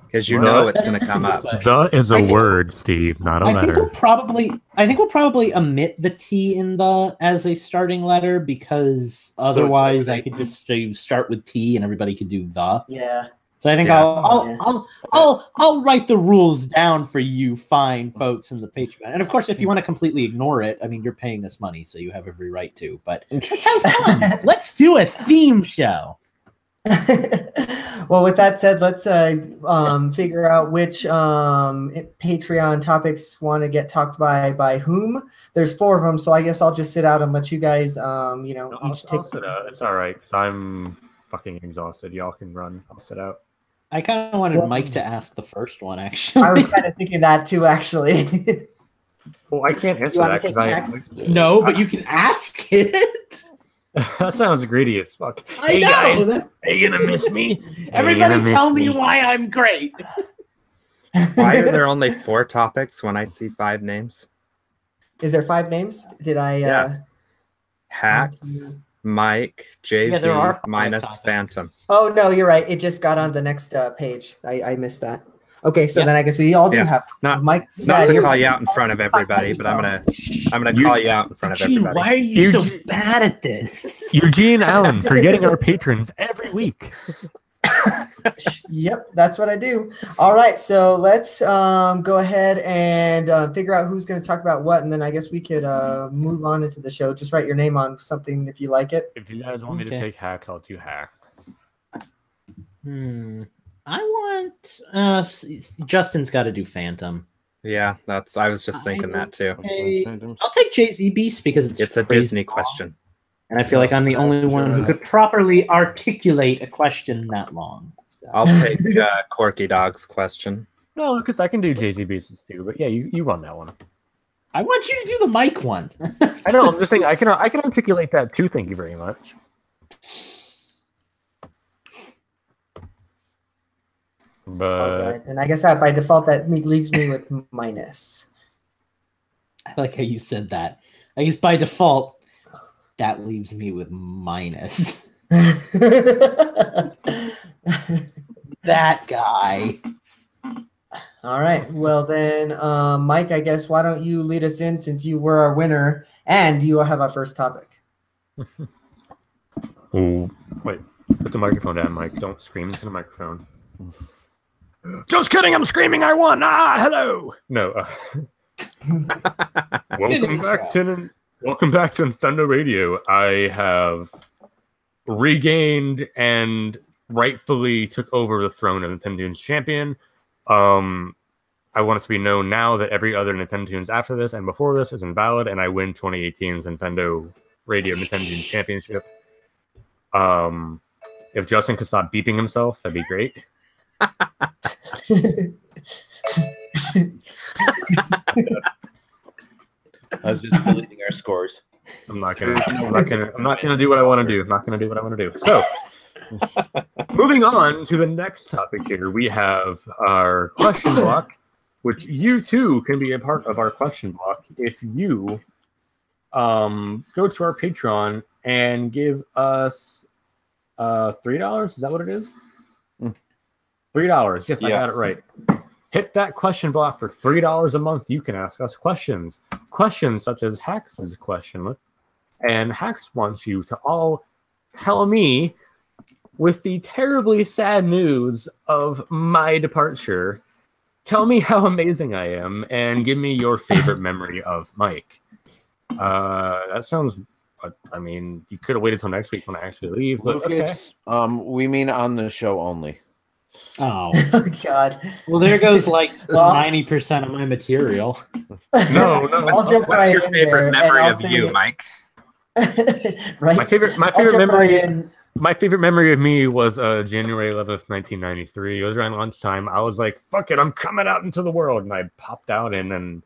G: Because you know it's going to come up.
C: The is
B: I
C: a
B: think-
C: word, Steve, not a
B: I think we'll
C: letter.
B: probably omit the T in the as a starting letter because otherwise I could just start with T and everybody could do the.
F: Yeah.
B: So I think
G: Yeah.
B: I'll write the rules down for you fine folks in the Patreon. And of course, if you want to completely ignore it, I mean, you're paying us money, so you have every right to. But let's have fun. Let's do a theme show.
F: Well, with that said, let's figure out which Patreon topics want to get talked by whom. There's 4 of them, so I guess I'll just sit out and let you guys,
C: No,
F: each
C: I'll
F: take.
C: sit out. It's all right. 'Cause I'm fucking exhausted. Y'all can run. I'll sit out.
B: I kind of wanted
F: Well-
B: Mike to ask the first one, actually.
F: I was kind of thinking that too, actually.
C: Well, I can't answer
F: You wanna
C: that
F: take
C: because
F: Max?
B: No, but you can ask it.
C: that sounds greedy as fuck.
B: I
C: Hey
B: know.
C: guys, are you gonna miss me? Are you
B: Everybody
C: gonna miss
B: tell me why I'm great.
G: Why are there only 4 topics when I see 5 names?
F: Is there 5 names? Did I?
G: Yeah. Hacks, Mike, Jay-Z,
B: there are 5
G: minus
B: topics.
G: Phantom.
F: Oh no, you're right. It just got on the next page. I missed that. Okay, so
B: Yeah.
F: then I guess we all do
G: Yeah.
F: have
G: Not-
F: Mike.
G: Not to
F: you're-
G: call you out in front of everybody, but I'm gonna call you out in front of everybody.
B: Why are you so bad at this?
C: Eugene Allen forgetting our patrons every week.
F: Yep, that's what I do. All right, so let's go ahead and figure out who's going to talk about what, and then I guess we could move on into the show. Just write your name on something if you like it.
C: If you guys want me to
B: Okay.
C: take hacks, I'll do hacks.
B: I want Justin's got to do Phantom.
G: Yeah, I was just thinking that too.
B: Hey, I'll take Jay-Z Beast because
G: It's a
B: crazy
G: Disney
B: long,
G: question.
B: and I feel like I'm the only one who could properly articulate a question that long. So.
G: I'll take Corky Dog's question.
C: No, because I can do Jay-Z Beasts too. But yeah, you run that one.
B: I want you to do the mic one.
C: I know. I'm just saying I can articulate that too. Thank you very much.
F: All
C: But
F: right, and I guess that by default that leaves me with minus.
B: I like how you said that. I guess by default, that leaves me with minus. That guy.
F: All right. Well then, Mike, I guess why don't you lead us in since you were our winner and you have our first topic.
C: Oh, wait. Put the microphone down, Mike. Don't scream into the microphone. Just kidding. I'm screaming. I won. Ah, hello. No. Welcome back to Infendo Radio. I have regained and rightfully took over the throne of Nintendo's champion. I want it to be known now that every other Nintendo's after this and before this is invalid, and I win 2018's Infendo Radio Nintendo's Championship. If Justin could stop beeping himself, that'd be great.
D: I was just deleting our scores.
C: I'm not gonna do what I want to do. I'm not gonna do what I want to do. So, moving on to the next topic here, we have our question block, which you too can be a part of our question block if you go to our Patreon and give us $3. Is that what it is? $3. Yes, I got it right. Hit that question block for $3 a month. You can ask us questions such as Hax's question, and Hax wants you to all tell me, with the terribly sad news of my departure, tell me how amazing I am and give me your favorite memory of Mike. That sounds, I mean, you could have waited till next week when I actually leave. But
D: Lucas, we mean on the show only.
B: Oh.
F: Oh God.
B: Well, there goes like 90% of my material.
C: No.
F: I'll jump
G: What's
F: right
G: your
F: in
G: favorite
F: there,
G: memory
F: and
G: of
F: I'll
G: you,
F: say-
G: Mike?
F: Right.
C: My favorite memory. My favorite memory of me was January 11th, 1993. It was around lunchtime. I was like, fuck it, I'm coming out into the world. And I popped out, and then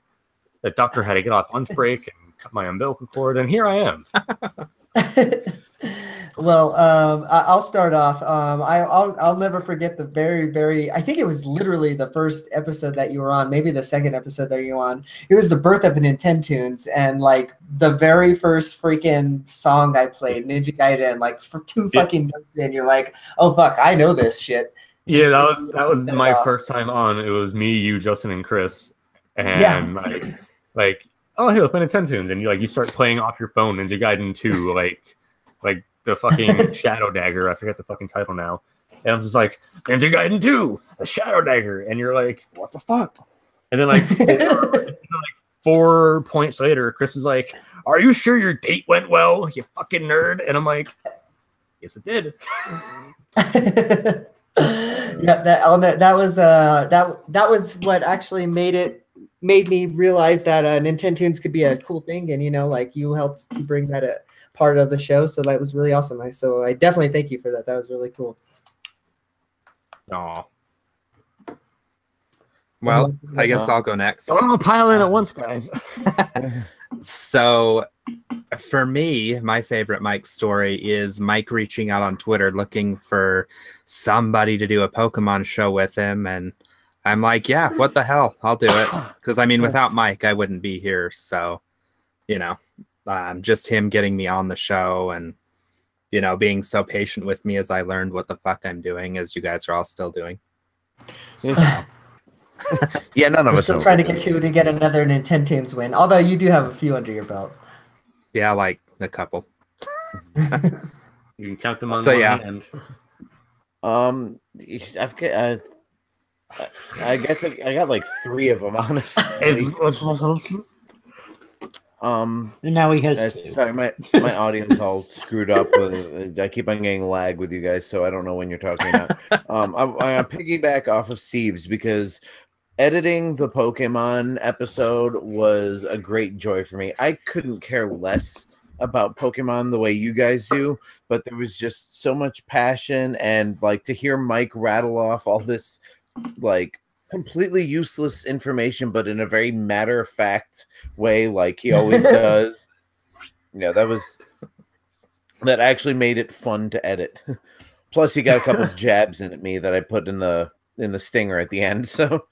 C: the doctor had to get off lunch break and cut my umbilical cord, and here I am.
F: Well, I'll start off. I'll never forget the very, I think it was literally the first episode that you were on, maybe the second episode that you were on. It was the birth of the Nintendo's, and like the very first freaking song I played, Ninja Gaiden, like for two fucking notes in, you're like, oh fuck, I know this shit.
C: Yeah, that was my first time on. It was me, you, Justin, and Chris, and like, oh, hey, let's play Nintendo's, and you start playing off your phone Ninja Gaiden 2, like the fucking Shadow Dagger. I forget the fucking title now. And I'm just like, Ninja Gaiden 2, a Shadow Dagger. And you're like, what the fuck? And then like 4 points later, Chris is like, are you sure your date went well, you fucking nerd? And I'm like, yes, it did.
F: Yeah, that was what actually made me realize that Nintendo's could be a cool thing, and like you helped to bring that a part of the show, so that was really awesome. So I definitely thank you for that. That was really cool.
C: Aw.
G: Well, I guess I'll go next.
C: Don't all pile in at once, guys.
G: So, for me, my favorite Mike story is Mike reaching out on Twitter looking for somebody to do a Pokemon show with him, and I'm like, yeah, what the hell? I'll do it. Because, I mean, without Mike, I wouldn't be here. So, just him getting me on the show and, being so patient with me as I learned what the fuck I'm doing, as you guys are all still doing. So.
D: Yeah, none of
F: We're
D: us
F: still
D: know.
F: trying to get you to get another Nintendo's win, although you do have a few under your belt.
G: Yeah, like a couple.
C: You can count them on
G: So,
C: one
G: yeah.
C: hand.
D: I guess I got like 3 of them, honestly.
B: And now he has two.
D: Sorry, my audio's all screwed up. I keep on getting lag with you guys, so I don't know when you're talking about. I piggyback off of Steve's because editing the Pokemon episode was a great joy for me. I couldn't care less about Pokemon the way you guys do, but there was just so much passion, and like to hear Mike rattle off all this like completely useless information, but in a very matter-of-fact way, like he always does. Yeah, that actually made it fun to edit. Plus, he got a couple of jabs in at me that I put in the stinger at the end. So,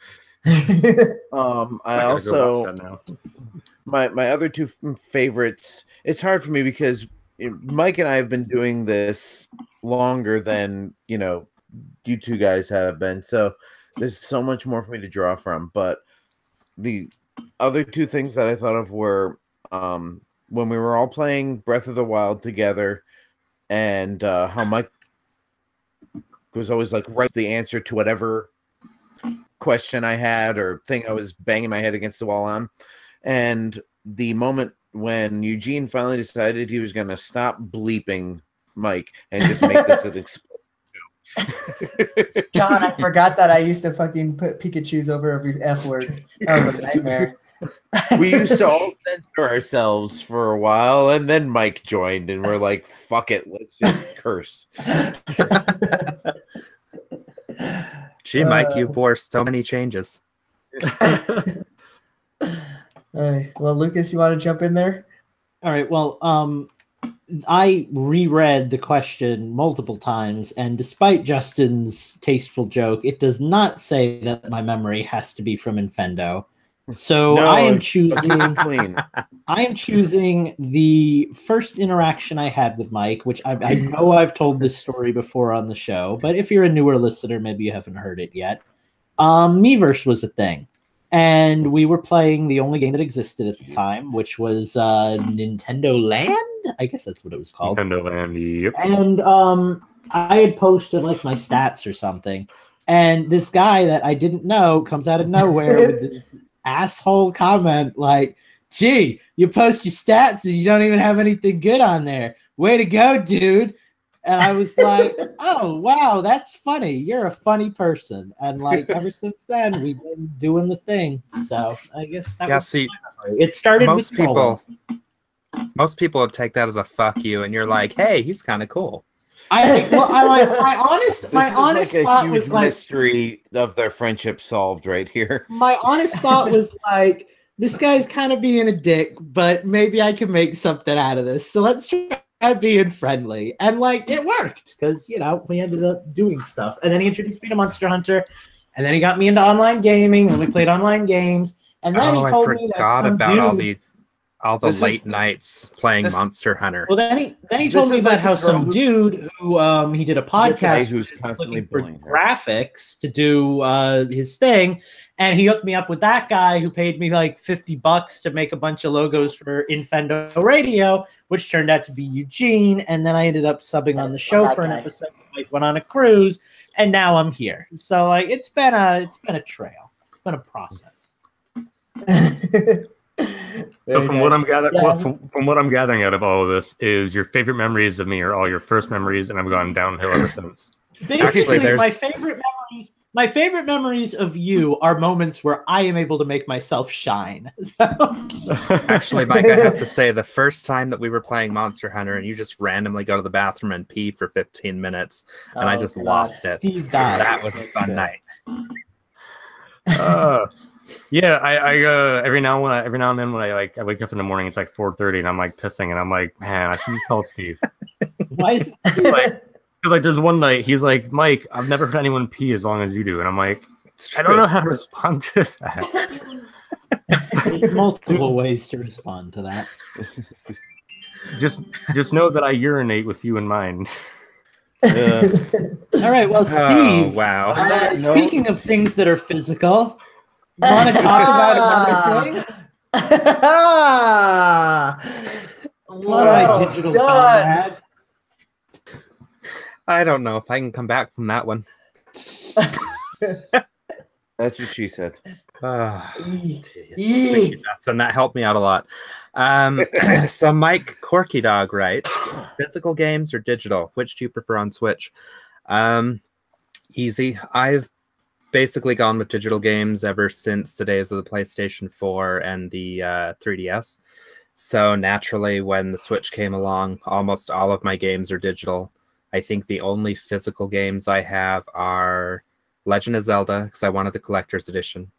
D: I also my other 2 favorites. It's hard for me because Mike and I have been doing this longer than you two guys have been. So there's so much more for me to draw from. But the other two things that I thought of were when we were all playing Breath of the Wild together, and how Mike was always like write the answer to whatever question I had or thing I was banging my head against the wall on. And the moment when Eugene finally decided he was going to stop bleeping Mike and just make this an explicit joke.
F: God, I forgot that I used to fucking put Pikachu's over every F word. That was a nightmare.
D: We used to all censor ourselves for a while, and then Mike joined, and we're like, fuck it, let's just curse.
G: Gee, Mike, you bore so many changes.
F: All right. Well, Lucas, you want to jump in there?
B: All right. Well, I reread the question multiple times, and despite Justin's tasteful joke, it does not say that my memory has to be from Infendo. So
D: No,
B: I am
D: it's
B: choosing.
D: clean.
B: I am choosing the first interaction I had with Mike, which I know I've told this story before on the show, but if you're a newer listener, maybe you haven't heard it yet. Miiverse was a thing. And we were playing the only game that existed at the time, which was Nintendo Land? I guess that's what it was called.
C: Nintendo Land, yep.
B: And I had posted like my stats or something. And this guy that I didn't know comes out of nowhere with this asshole comment like, gee, you post your stats and you don't even have anything good on there. Way to go, dude. And I was like, oh, wow, that's funny. You're a funny person. And like ever since then, we've been doing the thing. So I guess that was
G: see,
B: it started
G: most
B: with Nolan.
G: people would take that as a fuck you, and you're like, hey, he's kind of cool.
B: My honest
D: This is
B: thought
D: like a
B: was
D: huge
B: like
D: mystery of their friendship solved right here.
B: my honest thought was like, this guy's kind of being a dick, but maybe I can make something out of this. So let's try being friendly. And like it worked because we ended up doing stuff. And then he introduced me to Monster Hunter, and then he got me into online gaming, and we played online games. And then he told me that
G: forgot
B: some
G: about
B: dude,
G: all the late nights playing Monster Hunter.
B: well, then he told me about how some dude who he did a podcast
D: who's constantly
B: looking for
D: bullying her.
B: graphics to do his thing, and he hooked me up with that guy who paid me like $50 to make a bunch of logos for Infendo Radio, which turned out to be Eugene. And then I ended up subbing on the show for an episode. I went on a cruise, and now I'm here. So like it's been a trail. It's been a process.
C: So from what I'm gathering, from what I'm gathering out of all of this is your favorite memories of me are all your first memories, and I've gone downhill ever since.
B: Basically, my favorite memories of you are moments where I am able to make myself shine. So.
G: Actually, Mike, I have to say, the first time that we were playing Monster Hunter and you just randomly go to the bathroom and pee for 15 minutes, and I just lost it.
B: Steve died.
G: That was a fun night.
C: Yeah, I every now and then when I wake up in the morning, it's like 4:30, and I'm like pissing, and I'm like, man, I should just call Steve.
B: Why is
C: like there's one night he's like, Mike, I've never heard anyone pee as long as you do, and I'm like, I don't know how to respond to that.
B: There's multiple ways to respond to that.
C: Just know that I urinate with you in mind.
B: All right, well, Steve.
G: Oh, wow.
B: Speaking of things that are physical, want to talk about another thing?
F: Well
B: digital
F: done.
B: comrade.
G: I don't know if I can come back from that one.
D: That's what she said.
G: Thank you, Dustin. That helped me out a lot. So Mike Corky Dog writes, physical games or digital? Which do you prefer on Switch? Easy. I've basically gone with digital games ever since the days of the PlayStation 4 and the 3DS. So naturally, when the Switch came along, almost all of my games are digital. I think the only physical games I have are Legend of Zelda, because I wanted the collector's edition.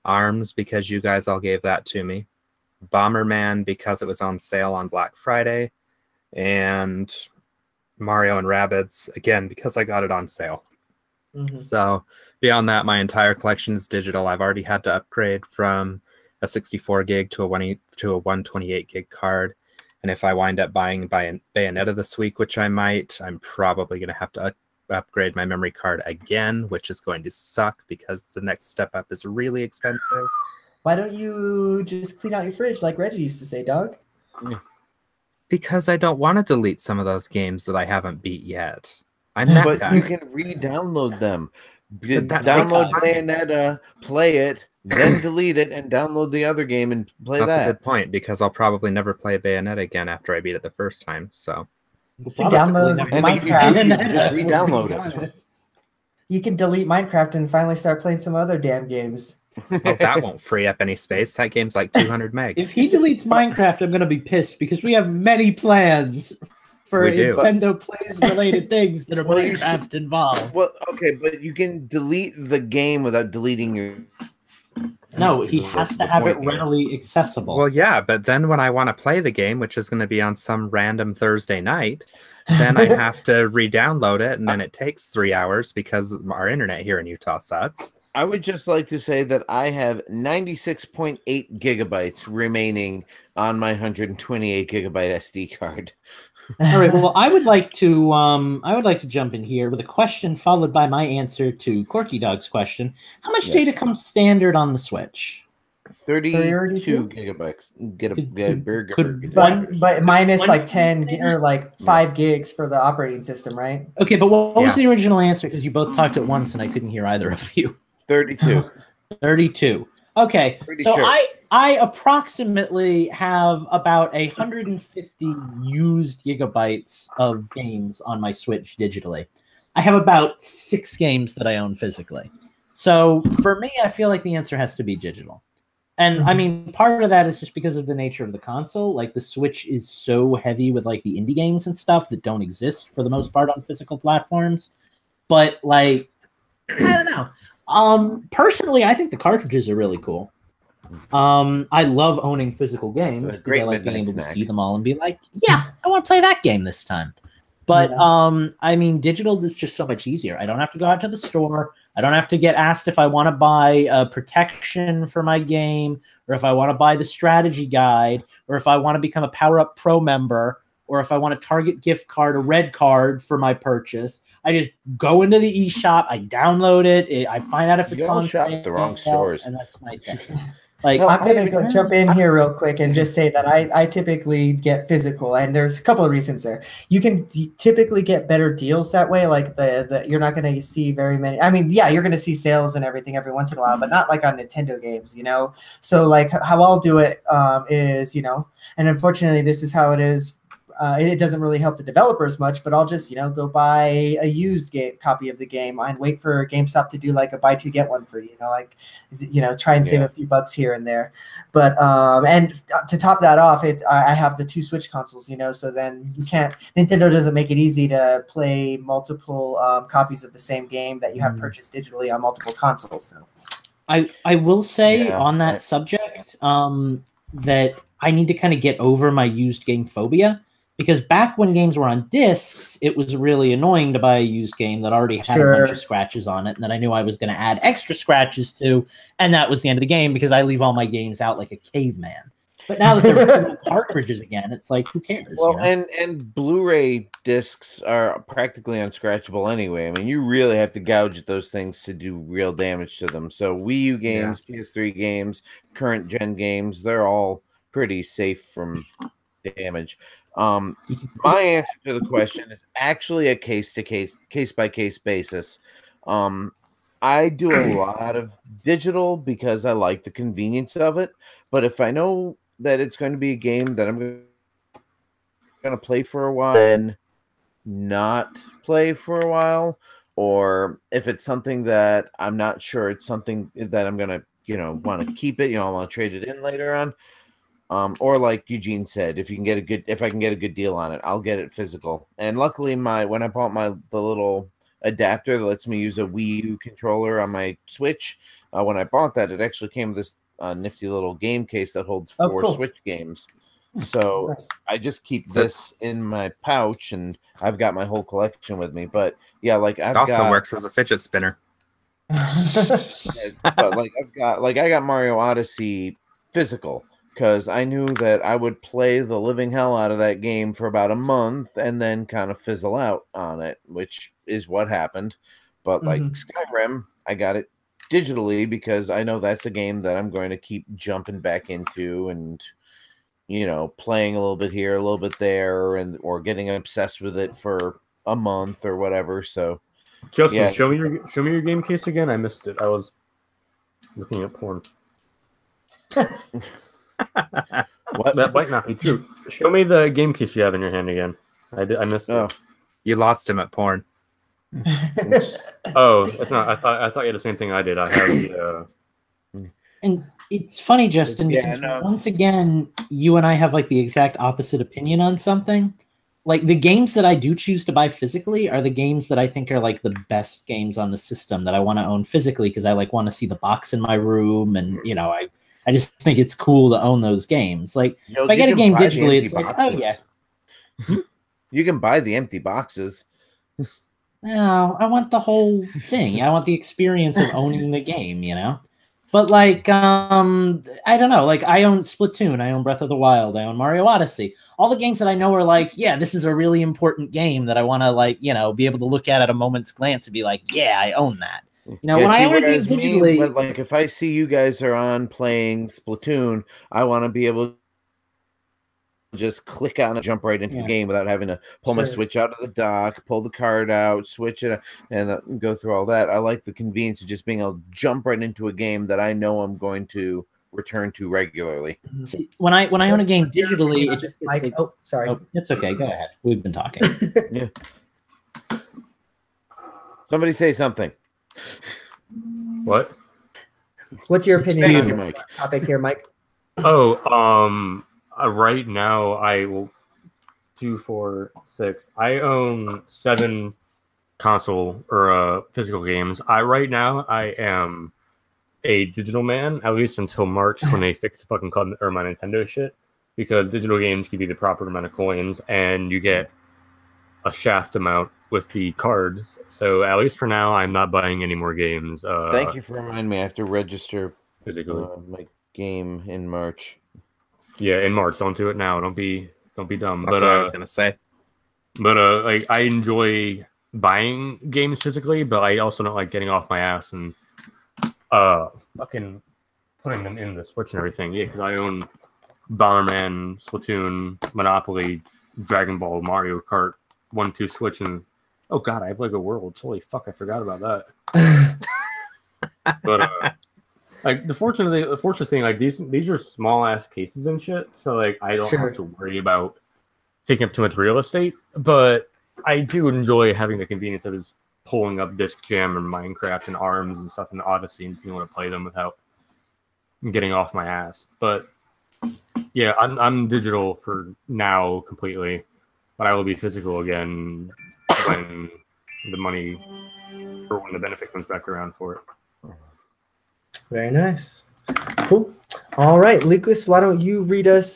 G: ARMS, because you guys all gave that to me. Bomberman, because it was on sale on Black Friday. And Mario and Rabbids, again, because I got it on sale.
F: Mm-hmm.
G: So beyond that, my entire collection is digital. I've already had to upgrade from a 64 gig to a 128 gig card. And if I wind up buying Bayonetta this week, which I might, I'm probably going to have to upgrade my memory card again, which is going to suck because the next step up is really expensive.
F: Why don't you just clean out your fridge like Reggie used to say, dog?
G: Because I don't want to delete some of those games that I haven't beat yet. I'm that
D: But
G: guy.
D: you can re-download them.
G: But that
D: Download
G: takes time.
D: Bayonetta, play it, then delete it, and download the other game and play
G: That's a
D: that.
G: good point, because I'll probably never play Bayonetta again after I beat it the first time. So
F: You can download
D: And if you do,
F: Minecraft.
D: you can just re-download it.
F: You can delete Minecraft and finally start playing some other damn games.
G: well, that won't free up any space. That game's like 200 megs.
B: If he deletes Minecraft, I'm going to be pissed because we have many plans for
G: We do.
B: Infendo plays related things that are
D: Well, you
B: Minecraft involved.
D: Well, okay, but you can delete the game without deleting your.
B: No, he has to have it
D: point here.
B: readily accessible.
G: Well, yeah, but then when I want to play the game, which is going to be on some random Thursday night, then I have to re-download it, and then it takes 3 hours because our internet here in Utah sucks.
D: I would just like to say that I have 96.8 gigabytes remaining on my 128 gigabyte SD card.
B: All right. Well, I would like to jump in here with a question followed by my answer to Corky Dog's question. How much
D: Yes.
B: data comes standard on the Switch?
D: 32 gigabytes.
F: But minus
B: one-
F: like 10 or like 5 gigs for the operating system, right?
B: Okay, but what was the original answer? Because you both talked at once and I couldn't hear either of you.
D: 32.
B: 32. Okay,
D: Pretty
B: so
D: sure.
B: I approximately have about 150 used gigabytes of games on my Switch digitally. I have about 6 games that I own physically. So for me, I feel like the answer has to be digital. And I mean, part of that is just because of the nature of the console. Like the Switch is so heavy with like the indie games and stuff that don't exist for the most part on physical platforms. But like, I don't know. Personally, I think the cartridges are really cool. I love owning physical games because
D: Great
B: I like being
D: midnight
B: able to
D: snack.
B: see them all and be like, yeah, I want to play that game this time. But I mean, digital is just so much easier. I don't have to go out to the store. I don't have to get asked if I want to buy protection for my game, or if I want to buy the strategy guide, or if I want to become a Power Up Pro member, or if I want a Target gift card, a red card for my purchase. I just go into the eShop, I download it, I find out if it's
D: You all
B: on
D: shop
B: sale,
D: at the wrong stores.
B: and that's my thing. Like,
F: I'm gonna go jump in here real quick and just say that I typically get physical, and there's a couple of reasons there. You can typically get better deals that way. Like the you're not gonna see very many. I mean, yeah, you're gonna see sales and everything every once in a while, but not like on Nintendo games, you know. So like how I'll do it is, you know, and unfortunately this is how it is. It doesn't really help the developers much, but I'll just, you know, go buy a used copy of the game and wait for GameStop to do like a buy two get one for you know, like, you know, try and save a few bucks here and there. But and to top that off, I have the 2 Switch consoles, you know, so then Nintendo doesn't make it easy to play multiple copies of the same game that you have purchased digitally on multiple consoles. So.
B: I will say on that subject that I need to kind of get over my used game phobia. Because back when games were on discs, it was really annoying to buy a used game that already had a bunch of scratches on it and that I knew I was going to add extra scratches to, and that was the end of the game because I leave all my games out like a caveman. But now that they're cartridges again, it's like, who cares?
D: Well,
B: you know?
D: and Blu-ray discs are practically unscratchable anyway. I mean, you really have to gouge at those things to do real damage to them. So Wii U games, PS3 games, current gen games, they're all pretty safe from damage. My answer to the question is actually a case by case basis. I do a lot of digital because I like the convenience of it. But if I know that it's going to be a game that I'm going to play for a while and not play for a while, or if it's something that I'm not sure it's something that I'm going to, you know, want to keep it, you know, I want to trade it in later on. Or like Eugene said, if I can get a good deal on it, I'll get it physical. And luckily, when I bought the little adapter that lets me use a Wii U controller on my Switch, when I bought that, it actually came with this nifty little game case that holds 4 Switch games. So I just keep this in my pouch, and I've got my whole collection with me. But yeah, like
G: it also works as a fidget spinner.
D: But like I got Mario Odyssey physical. because I knew that I would play the living hell out of that game for about a month and then kind of fizzle out on it, which is what happened. But like Skyrim, I got it digitally because I know that's a game that I'm going to keep jumping back into and, you know, playing a little bit here, a little bit there, and or getting obsessed with it for a month or whatever. So,
C: Justin,
D: yeah.
C: show me your game case again. I missed it. I was looking at porn.
D: What?
C: That might not be true. Show me the game case you have in your hand again. I missed it.
G: You lost him at porn.
C: Oh, it's not. I thought you had the same thing I did. I have the.
B: And it's funny, Justin,
D: Yeah,
B: because once again, you and I have like the exact opposite opinion on something. Like the games that I do choose to buy physically are the games that I think are like the best games on the system that I want to own physically because I like want to see the box in my room, and you know, I just think it's cool to own those games. Like if I get a game digitally, it's like, oh yeah.
D: You can buy the empty boxes.
B: No, I want the whole thing. I want the experience of owning the game, you know? But like, I don't know. Like I own Splatoon, I own Breath of the Wild, I own Mario Odyssey. All the games that I know are like, yeah, this is a really important game that I want to like, you know, be able to look at a moment's glance and be like, yeah, I own that. You know, when I own a game digitally,
D: but like if I see you guys are on playing Splatoon, I want to be able to just click on and jump right into the game without having to pull my Switch out of the dock, pull the card out, switch it, and go through all that. I like the convenience of just being able to jump right into a game that I know I'm going to return to regularly.
B: See, when I own a game digitally, it just
F: like, oh, sorry.
B: Oh, it's okay. Go ahead. We've been talking.
D: Yeah. Somebody say something.
C: What?
F: What's your opinion on
D: Mike.
F: the topic here, Mike?
C: Oh, right now I will 2, 4, 6. I own 7 console or physical games. Right now I am a digital man, at least until March when they fix the fucking club or my Nintendo shit. Because digital games give you the proper amount of coins and you get a shaft amount with the cards. So at least for now, I'm not buying any more games.
D: Thank you for reminding me. I have to register
C: physically
D: my game in March.
C: Yeah, in March. Don't do it now. Don't be dumb.
G: That's what I was gonna say.
C: But like I enjoy buying games physically, but I also don't like getting off my ass and fucking putting them in the Switch and everything. Yeah, because I own Bomberman, Splatoon, Monopoly, Dragon Ball, Mario Kart, 1, 2 Switch, and oh god, I have Lego Worlds. Holy fuck, I forgot about that. But like the fortunate thing, like these are small ass cases and shit, so like I don't have to worry about taking up too much real estate. But I do enjoy having the convenience of just pulling up Disc Jam and Minecraft and ARMS and stuff in Odyssey and being able to play them without getting off my ass. But yeah, I'm digital for now completely, but I will be physical again when the money or when the benefit comes back around for it.
F: Very nice. Cool. All right, Lucas, why don't you read us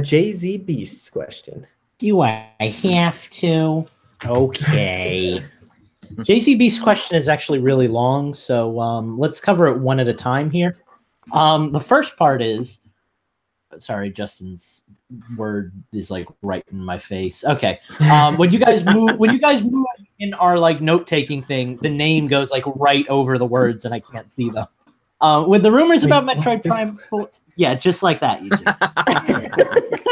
F: Jay-Z Beast's question?
B: Do I have to? Okay. Jay-Z Beast's question is actually really long, so let's cover it one at a time here. The first part is, sorry, Justin's word is like right in my face. Okay. When you guys move in our like note-taking thing, the name goes like right over the words and I can't see them. With the rumors about Metroid Prime 4, yeah, just like that, Eugene.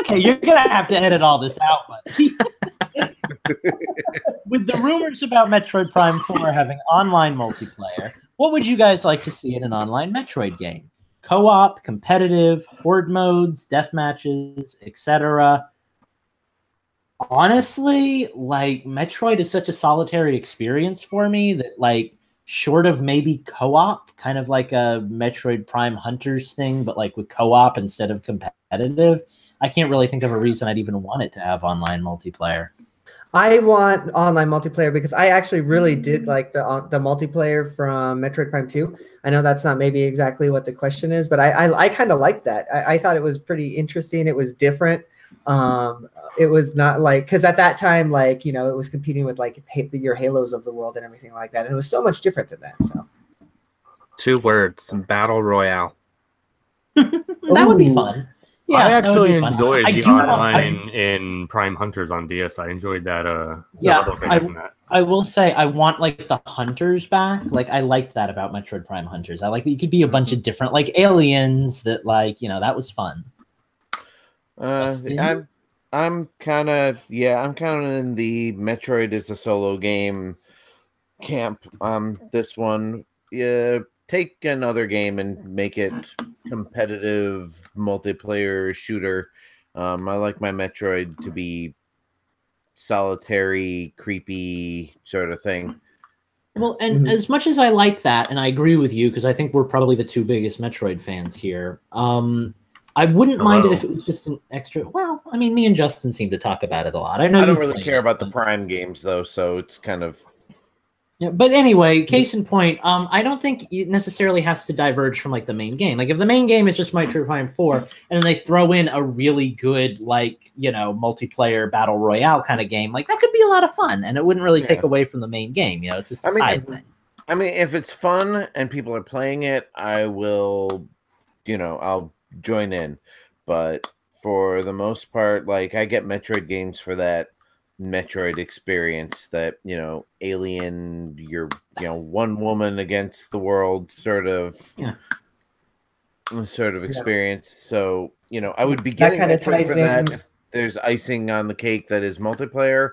B: Okay, you're gonna have to edit all this out, but with the rumors about Metroid Prime 4 having online multiplayer, what would you guys like to see in an online Metroid game? Co-op, competitive, horde modes, death matches, etc. Honestly, like Metroid is such a solitary experience for me that like short of maybe co-op, kind of like a Metroid Prime Hunters thing, but like with co-op instead of competitive, I can't really think of a reason I'd even want it to have online multiplayer. I
F: want online multiplayer because I actually really did like the multiplayer from Metroid Prime 2. I know that's not maybe exactly what the question is, but I kind of liked that. I thought it was pretty interesting. It was different. It was not like, because at that time, like, you know, it was competing with like your Halos of the world and everything like that. And it was so much different than that. So 2 words, battle royale.
B: That would be fun. Yeah,
C: I
B: that would
C: actually
B: be fun.
C: enjoyed
B: I
C: the
B: do-
C: online in Prime Hunters on DS. I enjoyed that.
B: Yeah,
C: level thing from that.
B: I will say I want like the hunters back. Like I liked that about Metroid Prime Hunters. I like that you could be a bunch of different like aliens that like, you know, that was fun.
D: I'm kind of in the Metroid is a solo game camp. This one, take another game and make it competitive multiplayer shooter. I like my Metroid to be solitary, creepy sort of thing.
B: Well, and as much as I like that, and I agree with you because I think we're probably the two biggest Metroid fans here. I wouldn't mind it if it was just an extra. Well, I mean, me and Justin seem to talk about it a lot. I know
D: I don't
B: you've
D: really
B: played
D: care
B: it,
D: about the
B: but-
D: Prime games though, so it's kind of.
B: Yeah, but anyway, case in point, I don't think it necessarily has to diverge from like the main game. Like if the main game is just Metroid Prime 4 and then they throw in a really good like, you know, multiplayer battle royale kind of game, like that could be a lot of fun and it wouldn't really take away from the main game, you know, it's just a side thing.
D: I mean, if it's fun and people are playing it, I will, you know, I'll join in. But for the most part, like I get Metroid games for that Metroid experience, that, you know, alien, you're, you know, one woman against the world sort of experience. So, you know, I would be getting
F: kind of
D: Metroid
F: ties
D: for that
F: in.
D: if there's icing on the cake that is multiplayer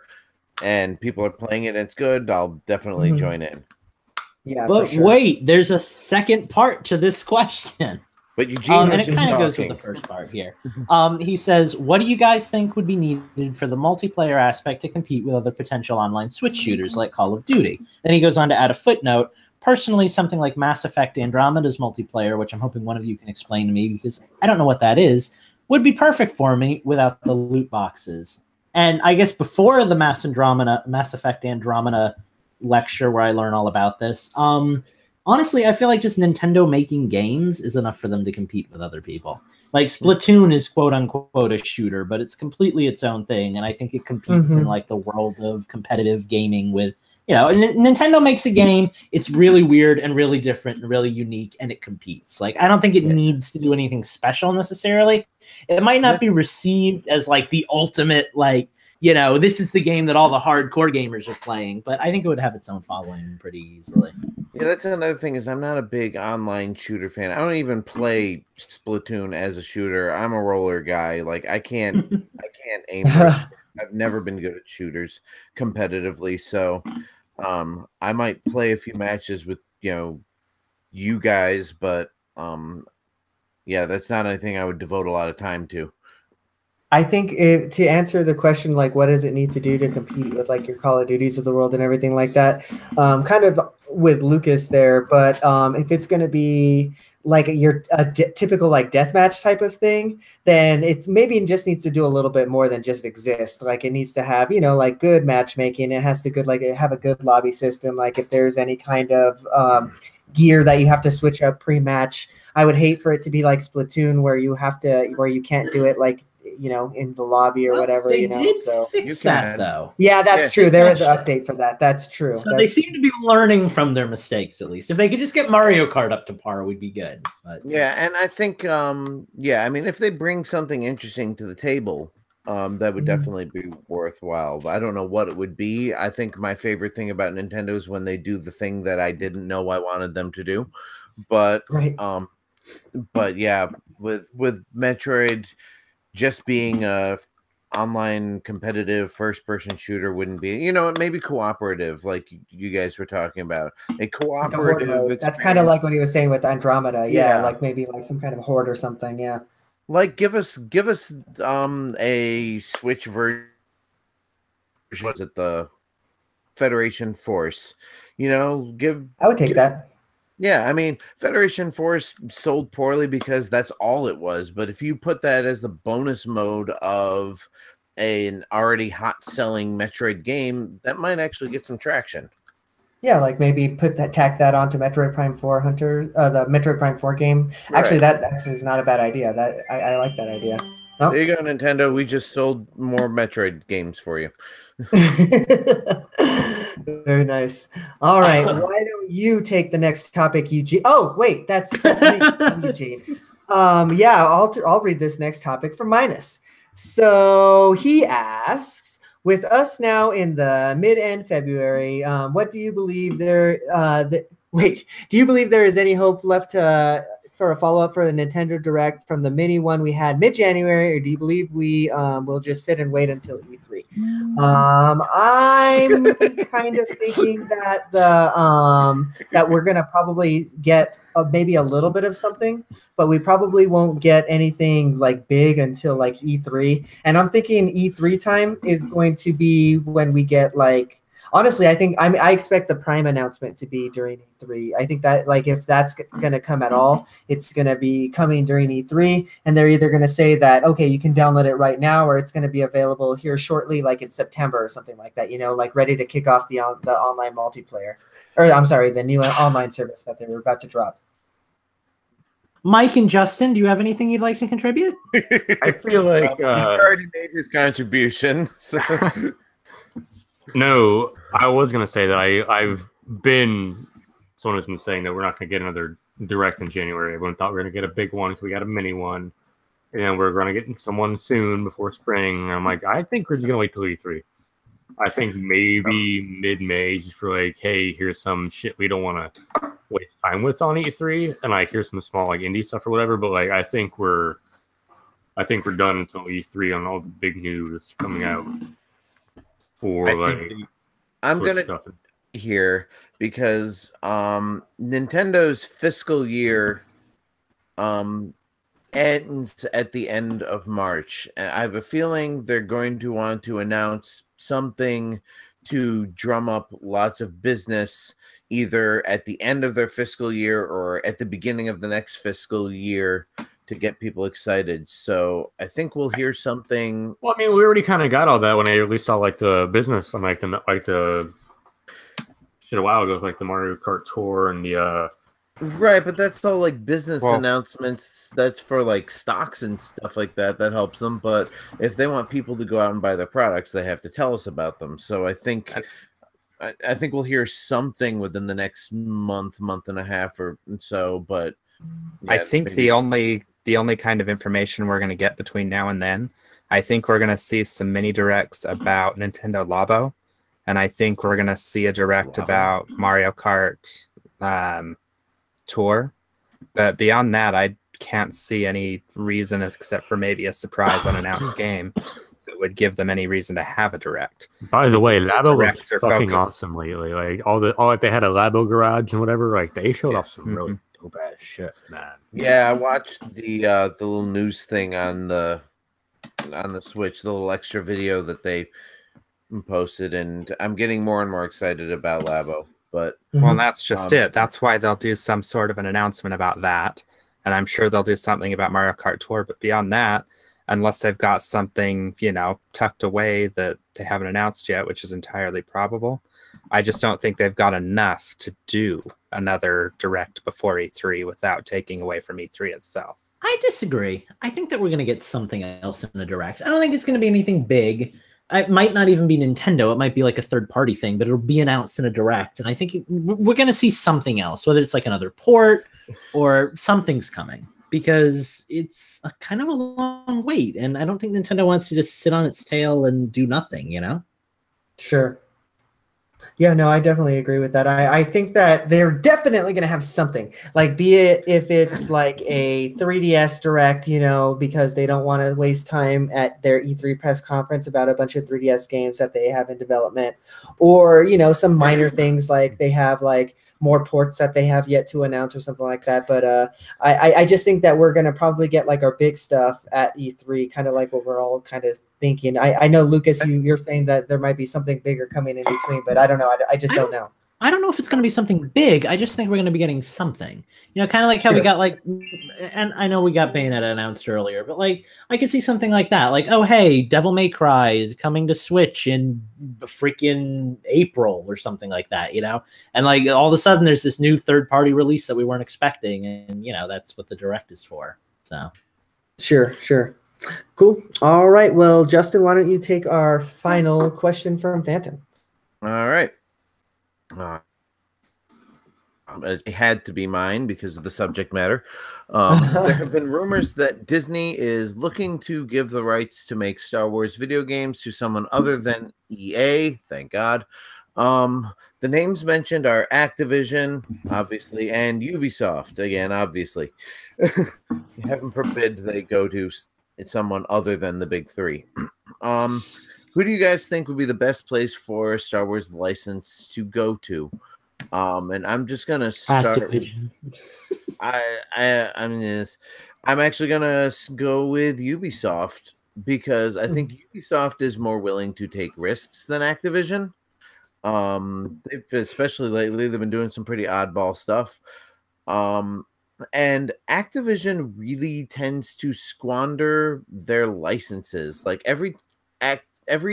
D: and people are playing it and it's good, I'll definitely join in.
F: Yeah,
B: But
F: for sure.
B: wait, there's a second part to this question.
D: But Eugene
B: and
D: was
B: it kind of
D: talking.
B: goes with the first part here. He says, what do you guys think would be needed for the multiplayer aspect to compete with other potential online Switch shooters like Call of Duty? Then he goes on to add a footnote. Personally, something like Mass Effect Andromeda's multiplayer, which I'm hoping one of you can explain to me because I don't know what that is, would be perfect for me without the loot boxes. And I guess before the Mass Effect Andromeda lecture where I learn all about this, honestly, I feel like just Nintendo making games is enough for them to compete with other people. Like Splatoon is quote unquote a shooter, but it's completely its own thing, and I think it competes in like the world of competitive gaming with, you know, Nintendo makes a game, it's really weird and really different and really unique, and it competes. Like I don't think it needs to do anything special necessarily. It might not be received as like the ultimate, like, you know, this is the game that all the hardcore gamers are playing, but I think it would have its own following pretty easily.
D: Yeah, that's another thing is I'm not a big online shooter fan. I don't even play Splatoon as a shooter. I'm a roller guy. Like I can't aim. I've never been good at shooters competitively, so I might play a few matches with, you know, you guys, but yeah, that's not anything I would devote a lot of time to.
F: I think to answer the question, like, what does it need to do to compete with like your Call of Duties of the world and everything like that, kind of with Lucas there, but if it's going to be like your typical like deathmatch type of thing, then it's maybe just needs to do a little bit more than just exist. Like it needs to have, you know, like good matchmaking. It has to have a good lobby system. Like if there's any kind of gear that you have to switch up pre-match, I would hate for it to be like Splatoon where you can't do it like, you know, in the lobby or whatever.
B: They
F: you know,
B: did
F: so
B: fix that though.
F: Yeah, that's true. There is an update for that. That's true.
B: So they seem to be learning from their mistakes, at least. If they could just get Mario Kart up to par, we'd be good. But
D: yeah, and I think yeah, I mean, if they bring something interesting to the table, that would definitely be worthwhile. But I don't know what it would be. I think my favorite thing about Nintendo is when they do the thing that I didn't know I wanted them to do. But but yeah, with Metroid just being a online competitive first-person shooter wouldn't be, you know, it may be cooperative, like you guys were talking about. A cooperative experience.
F: That's kind of like what he was saying with Andromeda. Yeah, like maybe like some kind of horde or something. Yeah.
D: Like give us a Switch version. Was it the Federation Force? You know,
F: I would take that.
D: Yeah, I mean, Federation Force sold poorly because that's all it was. But if you put that as the bonus mode of an already hot-selling Metroid game, that might actually get some traction.
F: Yeah, like maybe tack that onto Metroid Prime 4 Hunter, the Metroid Prime 4 game. Actually, that actually is not a bad idea. That I like that idea.
D: Nope. There you go, Nintendo. We just sold more Metroid games for you.
F: Very nice. All right, why don't you take the next topic, Eugene? Oh, wait, that's me, Eugene. Yeah, I'll read this next topic from Minus. So he asks, with us now in the mid-end February, what do you believe there? Wait, do you believe there is any hope left for a follow-up for the Nintendo Direct from the mini one we had mid-January, or do you believe we will just sit and wait until E3? I'm kind of thinking that that we're gonna probably get maybe a little bit of something, but we probably won't get anything like big until like E3. And I'm thinking E3 time is going to be when we get like. Honestly, I expect the Prime announcement to be during E3. I think that like if that's going to come at all, it's going to be coming during E3, and they're either going to say that okay, you can download it right now, or it's going to be available here shortly, like in September or something like that. You know, like ready to kick off the online multiplayer, or I'm sorry, the new online service that they were about to drop.
B: Mike and Justin, do you have anything you'd like to contribute?
C: I feel like
D: he's already made his contribution. So.
C: No, I was gonna say that I've been someone who's been saying that we're not gonna get another Direct in January. Everyone thought we were gonna get a big one because we got a mini one, and we're gonna get someone soon before spring. And I'm like, I think we're just gonna wait till E3. I think maybe mid-May, just for like, hey, here's some shit we don't want to waste time with on E3, and like here's some small like indie stuff or whatever. But like, I think we're done until E3 on all the big news coming out. For like,
D: I'm gonna here because Nintendo's fiscal year ends at the end of March, and I have a feeling they're going to want to announce something to drum up lots of business either at the end of their fiscal year or at the beginning of the next fiscal year to get people excited. So I think we'll hear something.
C: Well, I mean, we already kind of got all that when I released all like the business and like the shit a while ago, like the Mario Kart Tour and the
D: right, but that's all like business announcements. That's for like stocks and stuff like that. That helps them. But if they want people to go out and buy their products, they have to tell us about them. So I think we'll hear something within the next month and a half or so. But yeah,
G: I think the only kind of information we're going to get between now and then, I think we're going to see some mini directs about Nintendo Labo, and I think we're going to see a direct about Mario Kart Tour. But beyond that, I can't see any reason except for maybe a surprise unannounced game that would give them any reason to have a direct.
C: By the way, Labo looks fucking
G: focused.
C: awesome lately. Like all they had a Labo garage and whatever. Like they showed off some really dope ass shit, man.
D: Yeah, I watched the little news thing on the Switch, the little extra video that they posted, and I'm getting more and more excited about Labo. But
G: well, that's just it. That's why they'll do some sort of an announcement about that, and I'm sure they'll do something about Mario Kart Tour. But beyond that, unless they've got something, tucked away that they haven't announced yet, which is entirely probable, I just don't think they've got enough to do another direct before E3 without taking away from E3 itself.
B: I disagree. I think that we're going to get something else in the direct. I don't think it's going to be anything big. It might not even be Nintendo. It might be like a third-party thing, but it'll be announced in a direct. And I think we're going to see something else, whether it's like another port or something's coming, because it's a kind of a long wait. And I don't think Nintendo wants to just sit on its tail and do nothing,
F: Sure. Yeah, no, I definitely agree with that. I think that they're definitely going to have something, like be it if it's like a 3DS Direct, because they don't want to waste time at their E3 press conference about a bunch of 3DS games that they have in development, or, some minor things like they have like more ports that they have yet to announce or something like that. But I just think that we're going to probably get like our big stuff at E3, kind of like what we're all kind of thinking. I know, Lucas, you're saying that there might be something bigger coming in between, but I don't know. I just don't know.
B: I don't know if it's going to be something big. I just think we're going to be getting something, kind of like how we got like, and I know we got Bayonetta announced earlier, but like I could see something like that. Like, oh, hey, Devil May Cry is coming to Switch in freaking April or something like that, and like all of a sudden there's this new third-party release that we weren't expecting. And, that's what the direct is for. So.
F: Sure. Cool. All right. Well, Justin, why don't you take our final question from Phantom?
D: All right. as it had to be mine because of the subject matter. There have been rumors that Disney is looking to give the rights to make Star Wars video games to someone other than EA. Thank God. The names mentioned are Activision, obviously, and Ubisoft, again, obviously. Heaven forbid they go to someone other than the big three. Who do you guys think would be the best place for a Star Wars license to go to? And I'm just gonna start.
B: Activision.
D: I'm actually gonna go with Ubisoft because I think Ubisoft is more willing to take risks than Activision. Especially lately, they've been doing some pretty oddball stuff. And Activision really tends to squander their licenses. Like every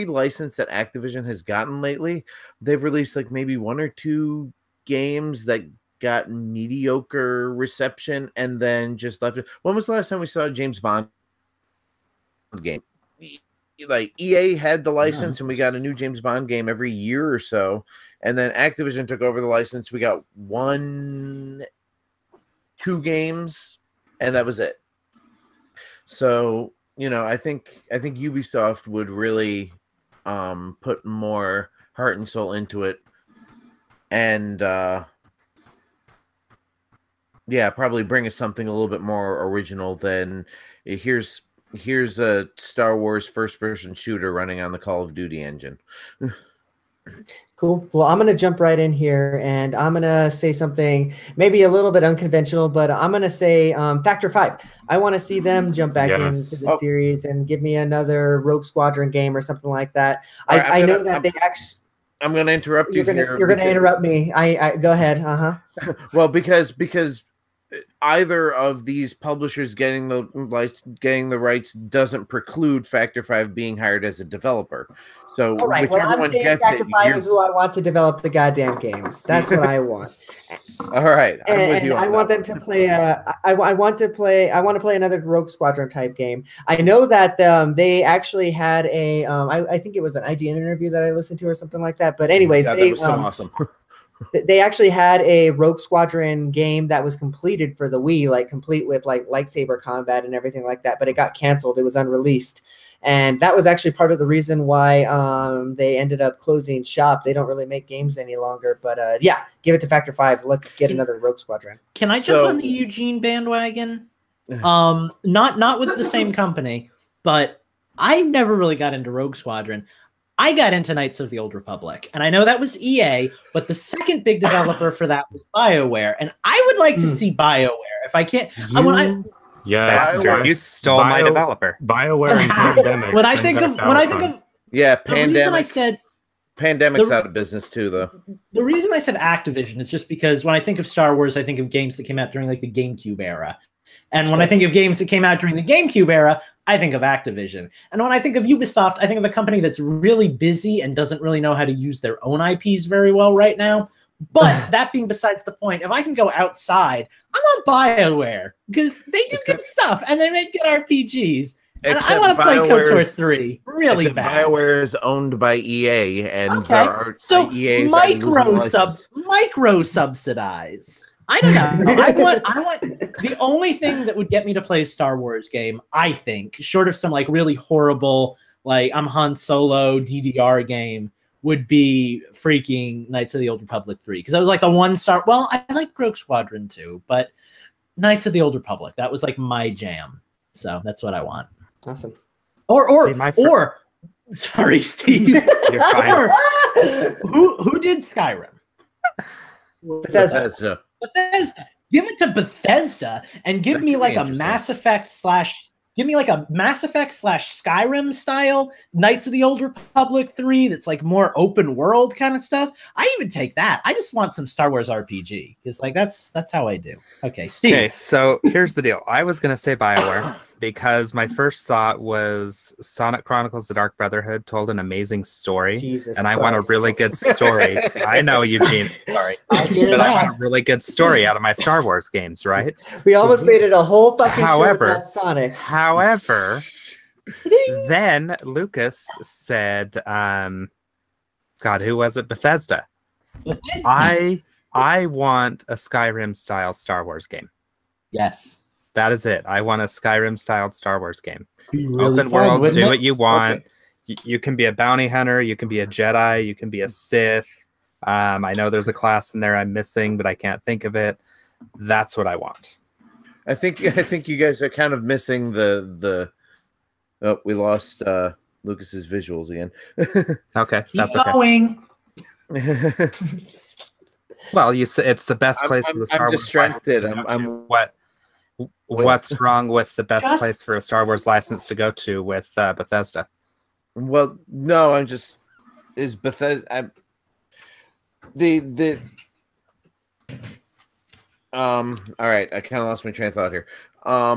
D: license that Activision has gotten lately, they've released like maybe 1 or 2 games that got mediocre reception and then just left it. When was the last time we saw a James Bond game? Like EA had the license and we got a new James Bond game every year or so, and then Activision took over the license. We got 1-2 games and that was it. So I think Ubisoft would really put more heart and soul into it, and probably bring us something a little bit more original than here's a Star Wars first-person shooter running on the Call of Duty engine.
F: Cool. Well, I'm going to jump right in here, and I'm going to say something maybe a little bit unconventional, but I'm going to say Factor 5. I want to see them jump back into the series and give me another Rogue Squadron game or something like that. I know that they actually...
D: I'm going to interrupt you here.
F: You're going to interrupt me. I go ahead.
D: Well, because either of these publishers getting the rights doesn't preclude Factor 5 being hired as a developer. So
F: all right, well, I'm saying Factor 5 is who I want to develop the goddamn games. That's what I want.
D: All right, I'm with you.
F: I want them to play. I want to play another Rogue Squadron type game. I know that they actually had a. I think it was an IGN interview that I listened to or something like that. But anyways,
D: that was so awesome.
F: They actually had a Rogue Squadron game that was completed for the Wii, like complete with like lightsaber combat and everything like that, but it got canceled. It was unreleased. And that was actually part of the reason why they ended up closing shop. They don't really make games any longer. But give it to Factor 5. Let's get another Rogue Squadron.
B: Can I jump on the Eugene bandwagon? Not with the same company, but I never really got into Rogue Squadron. I got into Knights of the Old Republic, and I know that was EA, but the second big developer for that was BioWare, and I would like to see BioWare if I can't.
G: You stole my developer.
C: BioWare and Pandemic.
B: When I think of
D: Pandemic.
B: The reason I said
D: Pandemic's out of business too, though.
B: The reason I said Activision is just because when I think of Star Wars, I think of games that came out during like the GameCube era. And when I think of games that came out during the GameCube era, I think of Activision. And when I think of Ubisoft, I think of a company that's really busy and doesn't really know how to use their own IPs very well right now. But that being besides the point, if I can go outside, I'm on BioWare because they do good stuff and they make good RPGs. And I want to play KOTOR 3 really bad.
D: BioWare is owned by EA, and
B: there are EAs micro subsidize. I don't know. I want the only thing that would get me to play a Star Wars game, I think, short of some like really horrible, like I'm Han Solo DDR game, would be freaking Knights of the Old Republic 3. Because that was like the one star. Well, I like Rogue Squadron too, but Knights of the Old Republic, that was like my jam. So that's what I want.
F: Awesome.
B: Or sorry, Steve.
G: You're fine.
B: Who did Skyrim?
F: Bethesda.
B: Give it to Bethesda and give me like a Mass Effect / Skyrim style Knights of the Old Republic 3 that's like more open world kind of stuff. I even take that. I just want some Star Wars RPG because like that's how I do. Okay, Steve.
G: Okay, so here's the deal. I was gonna say BioWare because my first thought was Sonic Chronicles: The Dark Brotherhood told an amazing story, and I want a really good story. I know, Eugene. Sorry, but I want a really good story out of my Star Wars games, right?
F: We almost made it a whole fucking show about Sonic.
G: However, then Lucas said, God, who was it? Bethesda. I want a Skyrim style Star Wars game.
B: Yes.
G: That is it. I want a Skyrim styled Star Wars game.
B: Be really
G: Open
B: fun,
G: world,
B: wouldn't
G: do
B: it?
G: what you want.
D: Okay.
G: You can be a bounty hunter, you can be a Jedi, you can be a Sith. I know there's a class in there I'm missing, but I can't think of it. That's what I want.
D: I think you guys are kind of missing the. Oh, we lost Lucas's visuals again.
G: Okay,
B: Keep
G: that's okay.
B: going.
G: Well, you say it's the best place for the Star
D: I'm
G: Wars
D: distracted.
G: license to go
D: I'm
G: to. What's wrong with the best place for a Star Wars license to go to with Bethesda?
D: Well, no, I'm just is Bethesda. All right, I kind of lost my train of thought here. I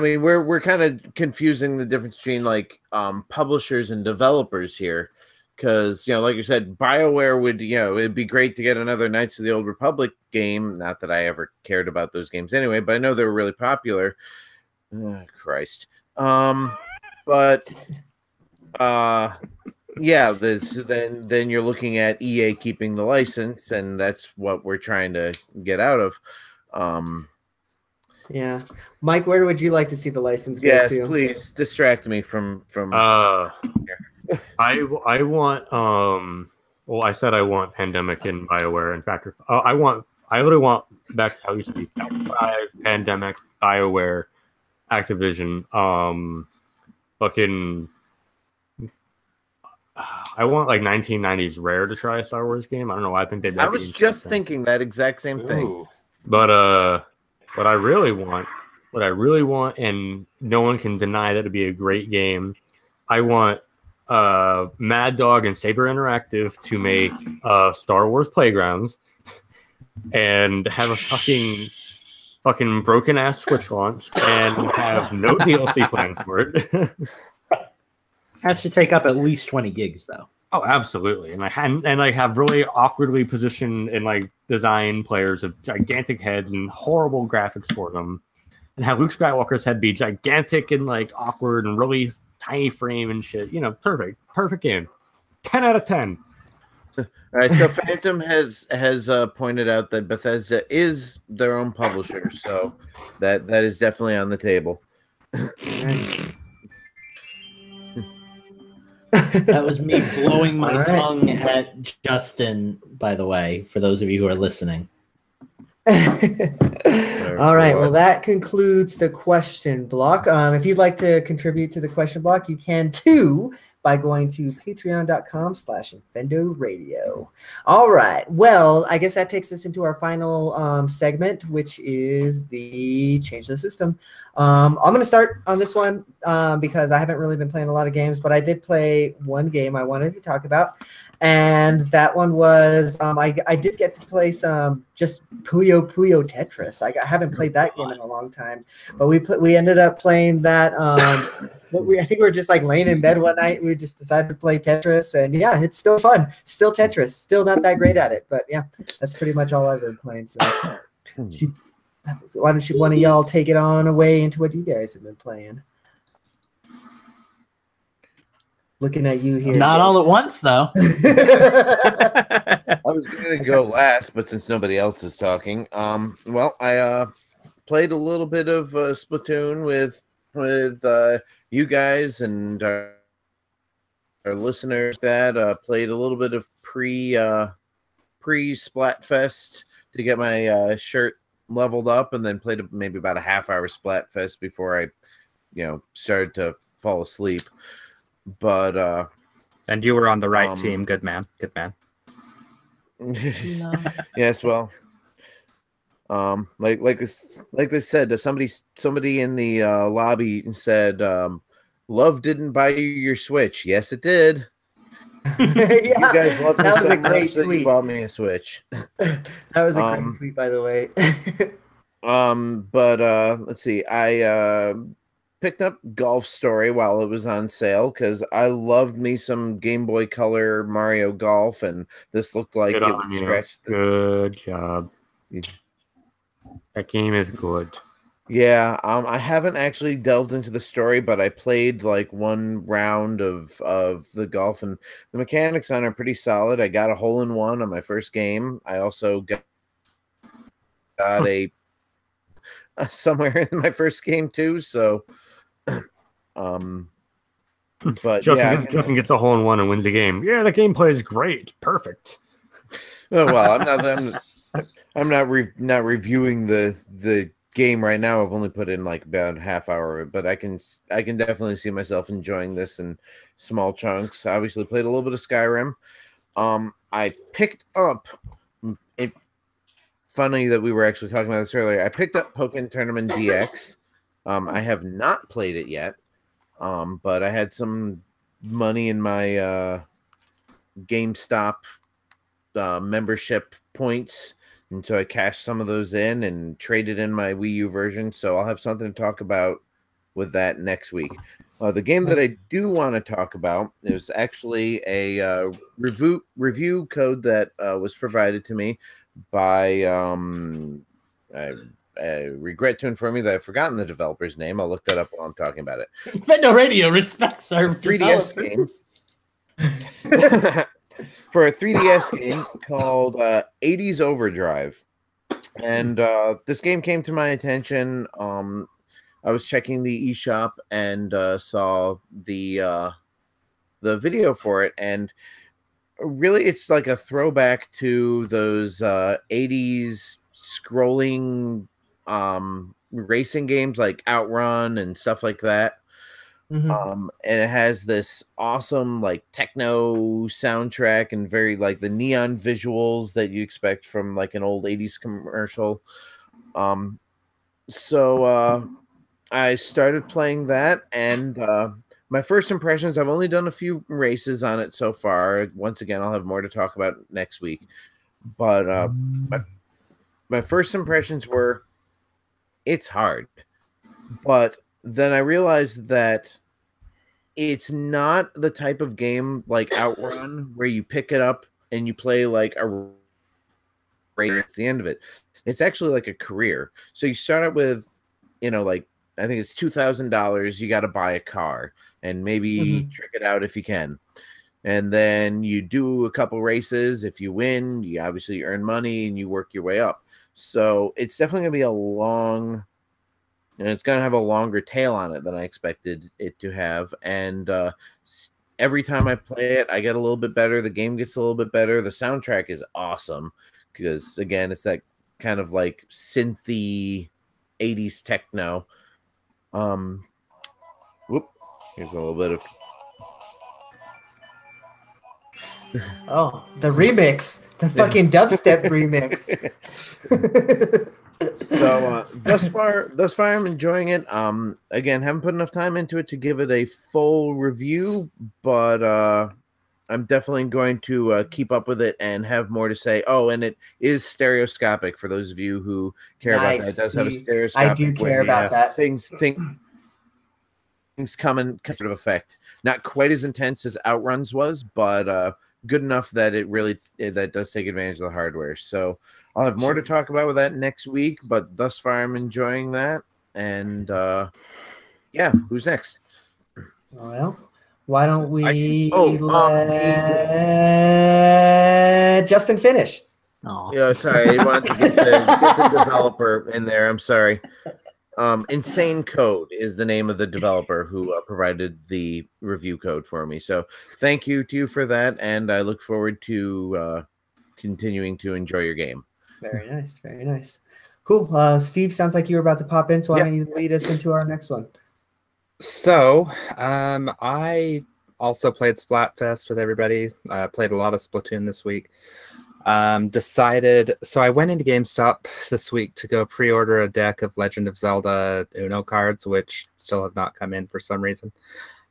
D: mean, we're kind of confusing the difference between like publishers and developers here, because like you said, BioWare would it'd be great to get another Knights of the Old Republic game. Not that I ever cared about those games anyway, but I know they were really popular. Christ, but yeah, then you're looking at EA keeping the license, and that's what we're trying to get out of.
F: Yeah, Mike, where would you like to see the license go
D: Yes,
F: to?
D: please distract me from.
C: I want well, I said I want Pandemic and BioWare and Factor. I really want back to how it used to be. Factor 5, Pandemic, BioWare, Activision. Fucking. I want like 1990s Rare to try a Star Wars game. I don't know why I think they'd.
D: I was just thinking that exact same thing.
G: Ooh.
C: But what I really want, and no one can deny that it'd be a great game. I want Mad Dog and Saber Interactive to make Star Wars Playgrounds and have a fucking broken ass Switch launch and have no DLC plan for it.
B: Has to take up at least 20 gigs though.
C: Oh, absolutely. And I have really awkwardly positioned and like design players of gigantic heads and horrible graphics for them, and have Luke Skywalker's head be gigantic and like awkward and really tiny frame and shit. Perfect game. 10 out of 10.
D: All right, so Phantom has pointed out that Bethesda is their own publisher, so that is definitely on the table.
B: That was me blowing my tongue at Justin, by the way, for those of you who are listening.
F: All right. Well, that concludes the question block. If you'd like to contribute to the question block, you can too by going to patreon.com/InfendoRadio. All right. Well, I guess that takes us into our final segment, which is the Change the System. I'm going to start on this one because I haven't really been playing a lot of games, but I did play one game I wanted to talk about. And that one was I did get to play some just Puyo Puyo Tetris. I haven't played that game in a long time, but we ended up playing that. I think we were just like laying in bed one night. We just decided to play Tetris, and yeah, it's still fun. It's still Tetris. Still not that great at it, but yeah, that's pretty much all I've been playing. So, why don't one of y'all take it on away into what you guys have been playing? Looking at you here.
B: Not all at once, though.
D: I was going to go last, but since nobody else is talking, well, I played a little bit of Splatoon with you guys and our listeners. That played a little bit of pre Splatfest to get my shirt leveled up, and then played maybe about a half-hour Splatfest before I, started to fall asleep. But
G: and you were on the right team. Good man.
D: Yes, well, like they said, somebody in the lobby said, "Love didn't buy you your Switch." Yes, it did. You guys love me so much that you bought me a Switch.
F: That was a great tweet, by the way.
D: But let's see. I picked up Golf Story while it was on sale because I loved me some Game Boy Color Mario Golf, and this looked like it would scratch.
C: Good job. That game is good.
D: Yeah, I haven't actually delved into the story, but I played like one round of the golf, and the mechanics on it are pretty solid. I got a hole in one on my first game. I also got a somewhere in my first game too. So, but
C: Justin gets a hole in one and wins the game. Yeah, the gameplay is great, perfect.
D: Oh, well, I'm not reviewing the game right now. I've only put in like about a half hour of it, but I can definitely see myself enjoying this in small chunks. I obviously played a little bit of Skyrim. I picked up it. Funny that we were actually talking about this earlier. I picked up Pokken Tournament DX. I have not played it yet, but I had some money in my GameStop membership points, and so I cashed some of those in and traded in my Wii U version. So I'll have something to talk about with that next week. The game that I do want to talk about is actually a review code that was provided to me by I regret to inform you that I've forgotten the developer's name. I'll look that up while I'm talking about it.
B: Infendo Radio respects our
D: 3DS game. For a 3DS game called 80s Overdrive. And this game came to my attention. I was checking the eShop and saw the video for it. And really, it's like a throwback to those 80s scrolling racing games like Outrun and stuff like that. And it has this awesome like techno soundtrack and very like the neon visuals that you expect from like an old 80s commercial. So I started playing that, and my first impressions, I've only done a few races on it so far. Once again, I'll have more to talk about next week. But my first impressions were it's hard. But then I realized that it's not the type of game like Outrun where you pick it up and you play like a race at the end of it. It's actually like a career. So you start out with, like I think it's $2,000. You got to buy a car and maybe trick it out if you can. And then you do a couple races. If you win, you obviously earn money and you work your way up. So it's definitely going to be a long, and it's going to have a longer tail on it than I expected it to have. And every time I play it, I get a little bit better. The game gets a little bit better. The soundtrack is awesome because, again, it's that kind of like synthy 80s techno. Here's a little bit of
F: the remix, the fucking dubstep remix.
D: So thus far I'm enjoying it. Again, haven't put enough time into it to give it a full review, but I'm definitely going to keep up with it and have more to say. Oh, and it is stereoscopic for those of you who care about that. It does have a stereoscopic.
F: I do care about that.
D: Things come in kind of effect. Not quite as intense as Outruns was, but good enough that that does take advantage of the hardware. So I'll have more to talk about with that next week, but thus far I'm enjoying that. And yeah, who's next?
F: Well, why don't we let Justin finish?
B: Oh.
D: Yeah, sorry, I wanted to get the developer in there. I'm sorry. Insane Code is the name of the developer who provided the review code for me. So thank you to you for that, and I look forward to continuing to enjoy your game.
F: Very nice, very nice. Cool. Steve, sounds like you were about to pop in, so why don't you lead us into our next one?
G: So, I also played Splatfest with everybody. I played a lot of Splatoon this week. So I went into GameStop this week to go pre-order a deck of Legend of Zelda Uno cards, which still have not come in for some reason.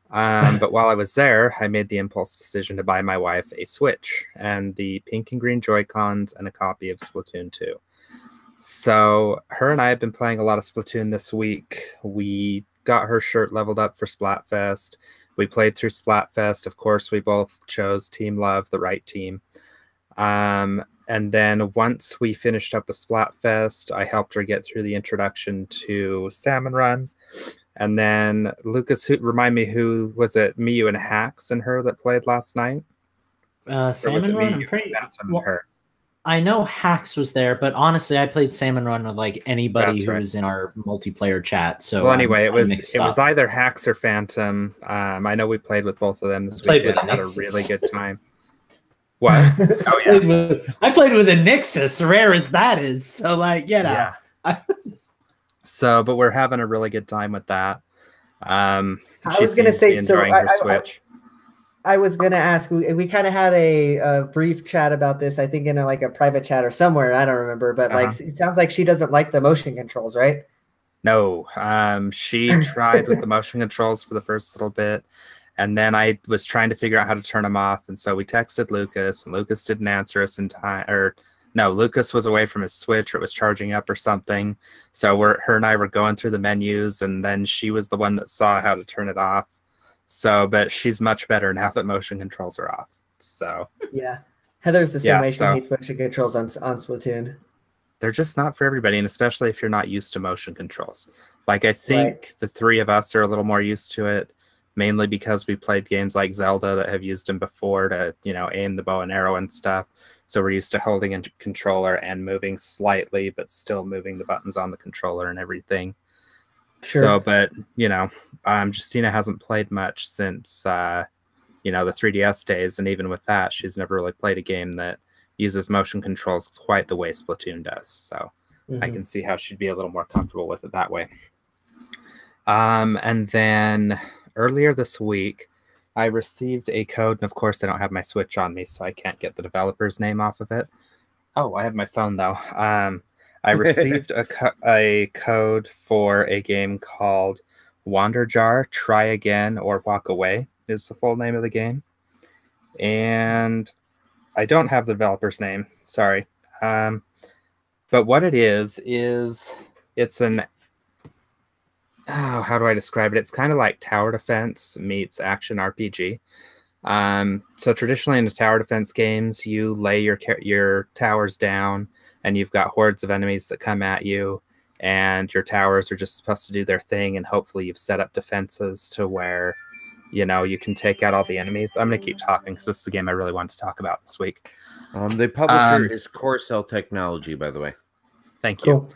G: But while I was there, I made the impulse decision to buy my wife a Switch and the pink and green Joy-Cons and a copy of Splatoon 2. So her and I have been playing a lot of Splatoon this week. We got her shirt leveled up for Splatfest. We played through Splatfest. Of course, we both chose Team Love, the right team. And then once we finished up the Splatfest, I helped her get through the introduction to Salmon Run. And then Lucas, remind me, who was it? Me, you, and Hax and her that played last night? Or was
B: Salmon
G: it
B: Run,
G: me,
B: I'm
G: you,
B: pretty.
G: Phantom,
B: Well,
G: and her?
B: I know Hax was there, but honestly, I played Salmon Run with like anybody
G: That's
B: who
G: right.
B: was in our multiplayer chat. So
G: Well, anyway,
B: I'm mixed
G: it was
B: up.
G: either Hax or Phantom. I know we played with both of them this
B: Played
G: weekend.
B: with
G: Had a
B: Nixus.
G: really good time. What?
B: I played with a Nixus, rare as that is. So like, you know.
G: Yeah. So, but we're having a really good time with that.
F: I
G: She
F: was gonna
G: seems to
F: say,
G: be
F: so
G: enjoying her Switch.
F: I was gonna ask. We kind of had a brief chat about this. I think in like a private chat or somewhere. I don't remember, but like it sounds like she doesn't like the motion controls, right?
G: No, she tried with the motion controls for the first little bit, and then I was trying to figure out how to turn them off, and so we texted Lucas, and Lucas didn't answer us in time, or no, Lucas was away from his Switch, or it was charging up or something. So her and I were going through the menus, and then she was the one that saw how to turn it off. So, but she's much better now that motion controls are off. So
F: yeah, Heather's the same
G: Yeah,
F: way. She
G: so-
F: hates motion controls on Splatoon.
G: they're just not for everybody, and especially if you're not used to motion controls. Like, I think the three of us are a little more used to it, mainly because we played games like Zelda that have used them before to, you know, aim the bow and arrow and stuff. So we're used to holding a controller and moving slightly, but still moving the buttons on the controller and everything.
F: Sure.
G: So, but, you know, Justina hasn't played much since, you know, the 3DS days. And even with that, she's never really played a game that uses motion controls quite the way Splatoon does. So I can see how she'd be a little more comfortable with it that way. And then earlier this week, I received a code, and of course I don't have my Switch on me, so I can't get the developer's name off of it. Oh, I have my phone though. I received a code for a game called Wanderjar Try Again or Walk Away is the full name of the game. And I don't have the developer's name, sorry. But what it is it's an, how do I describe it? It's kind of like tower defense meets action RPG. So traditionally in the tower defense games, you lay your towers down, and you've got hordes of enemies that come at you, and your towers are just supposed to do their thing, and hopefully you've set up defenses to where, you know, you can take out all the enemies. I'm going to keep talking because this is the game I really wanted to talk about this week.
D: The publisher is Core Cell Technology, by the way.
G: Thank you.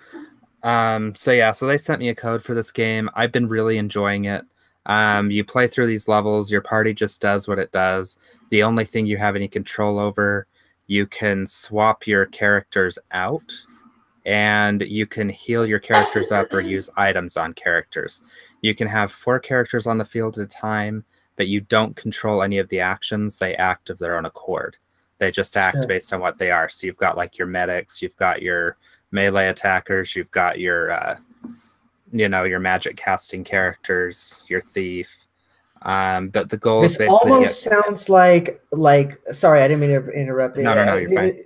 F: Cool.
G: So they sent me a code for this game. I've been really enjoying it. You play through these levels, your party just does what it does. The only thing you have any control over, you can swap your characters out, and you can heal your characters up or use items on characters. You can have 4 characters on the field at a time, but you don't control any of the actions. They act of their own accord. They just act based on what they are. So you've got like your medics, you've got your melee attackers, you've got your you know, your magic casting characters, your thief. But the goal is
F: This
G: basically
F: almost sounds like sorry, I didn't mean to interrupt.
G: No, you're fine.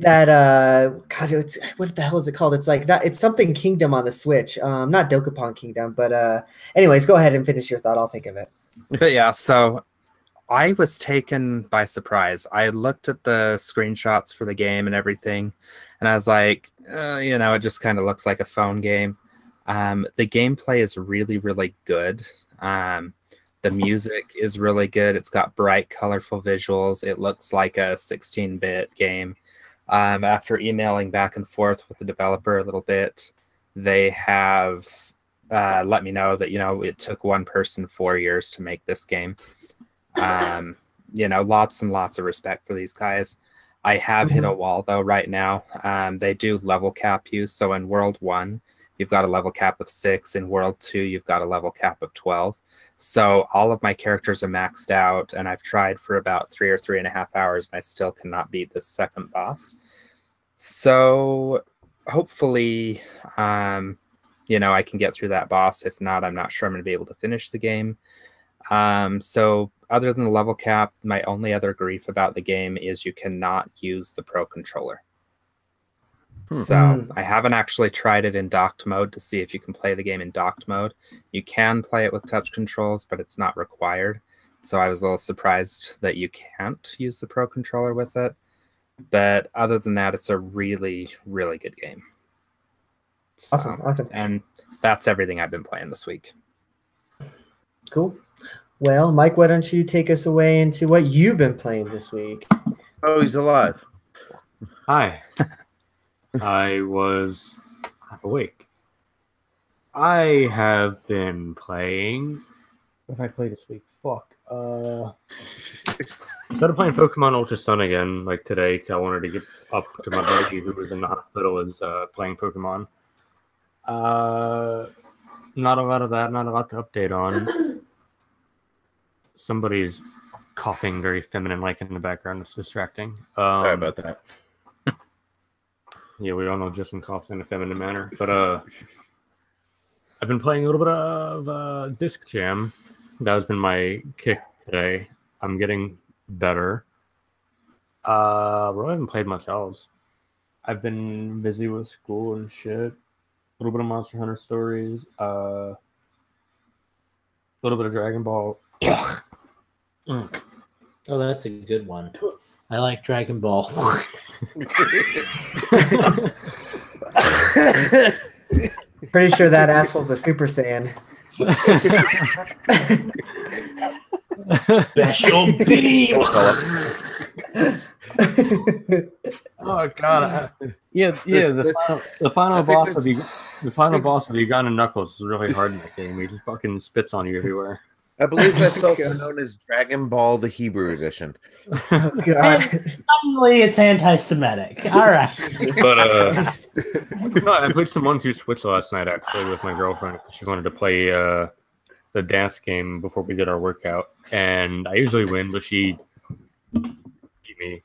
F: God, it's what the hell is it called? It's like that. It's something Kingdom on the Switch. Not Dokapon Kingdom, but anyways, go ahead and finish your thought. I'll think of it.
G: But yeah, so I was taken by surprise. I looked at the screenshots for the game and everything, and I was like, you know, it just kind of looks like a phone game. The gameplay is really, really good. The music is really good. It's got bright, colorful visuals. It looks like a 16-bit game. After emailing back and forth with the developer a little bit, they have let me know that, you know, it took one person 4 years to make this game. You know, lots and lots of respect for these guys. I have hit a wall, though, right now. They do level cap you. So in World 1, you've got a level cap of 6. In World 2, you've got a level cap of 12. So all of my characters are maxed out, and I've tried for about 3 or 3.5 hours, and I still cannot beat this second boss. So hopefully, you know, I can get through that boss. If not, I'm not sure I'm going to be able to finish the game. So other than the level cap, my only other grief about the game is you cannot use the Pro Controller. So I haven't actually tried it in docked mode to see if you can play the game in docked mode. You can play it with touch controls, but it's not required. So I was a little surprised that you can't use the Pro Controller with it. But other than that, it's a really, really good game. So,
F: Awesome.
G: And that's everything I've been playing this week.
F: Cool. Well, Mike, why don't you take us away into what you've been playing this week?
D: Oh, he's alive.
C: Hi. I was awake. I have been playing. What have I played this week? Fuck. Started playing Pokemon Ultra Sun again, like today. 'Cause I wanted to get up to my buddy who was in the hospital is playing Pokemon. Not a lot of that. Not a lot to update on. Somebody's coughing very feminine-like in the background. It's distracting.
D: Sorry about that.
C: Yeah, we all know Justin coughs in a feminine manner. But I've been playing a little bit of Disc Jam. That has been my kick today. I'm getting better. Really haven't played much else. I've been busy with school and shit. A little bit of Monster Hunter stories. A little bit of Dragon Ball.
B: Oh, that's a good one. I like Dragon Ball.
F: Pretty sure that asshole's a Super Saiyan.
B: Special beam.
C: Oh god! The final boss of Uganda Knuckles is really hard in that game. He just fucking spits on you everywhere.
D: I believe that's also known as Dragon Ball, the Hebrew edition.
F: Oh, God.
B: Suddenly it's anti-Semitic. All right.
C: But no, I played some 1-2 Switch last night actually with my girlfriend. She wanted to play the dance game before we did our workout, and I usually win, but she beat me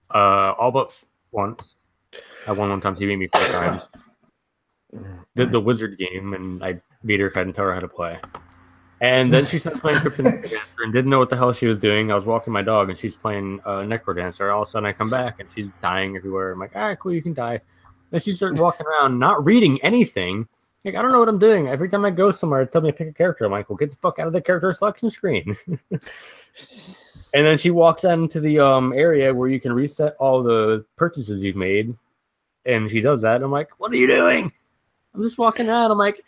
C: all but once. I won one time. She beat me 4 times. Did the wizard game, and I beat her. I didn't tell her how to play. And then she started playing Krypton Dancer and didn't know what the hell she was doing. I was walking my dog and she's playing Necro Dancer. All of a sudden I come back and she's dying everywhere. I'm like, all right, cool, you can die. Then she starts walking around not reading anything. Like, I don't know what I'm doing. Every time I go somewhere, tell me to pick a character. I'm like, well, get the fuck out of the character selection screen. And then she walks out into the area where you can reset all the purchases you've made. And she does that. And I'm like, what are you doing? I'm just walking out. I'm like,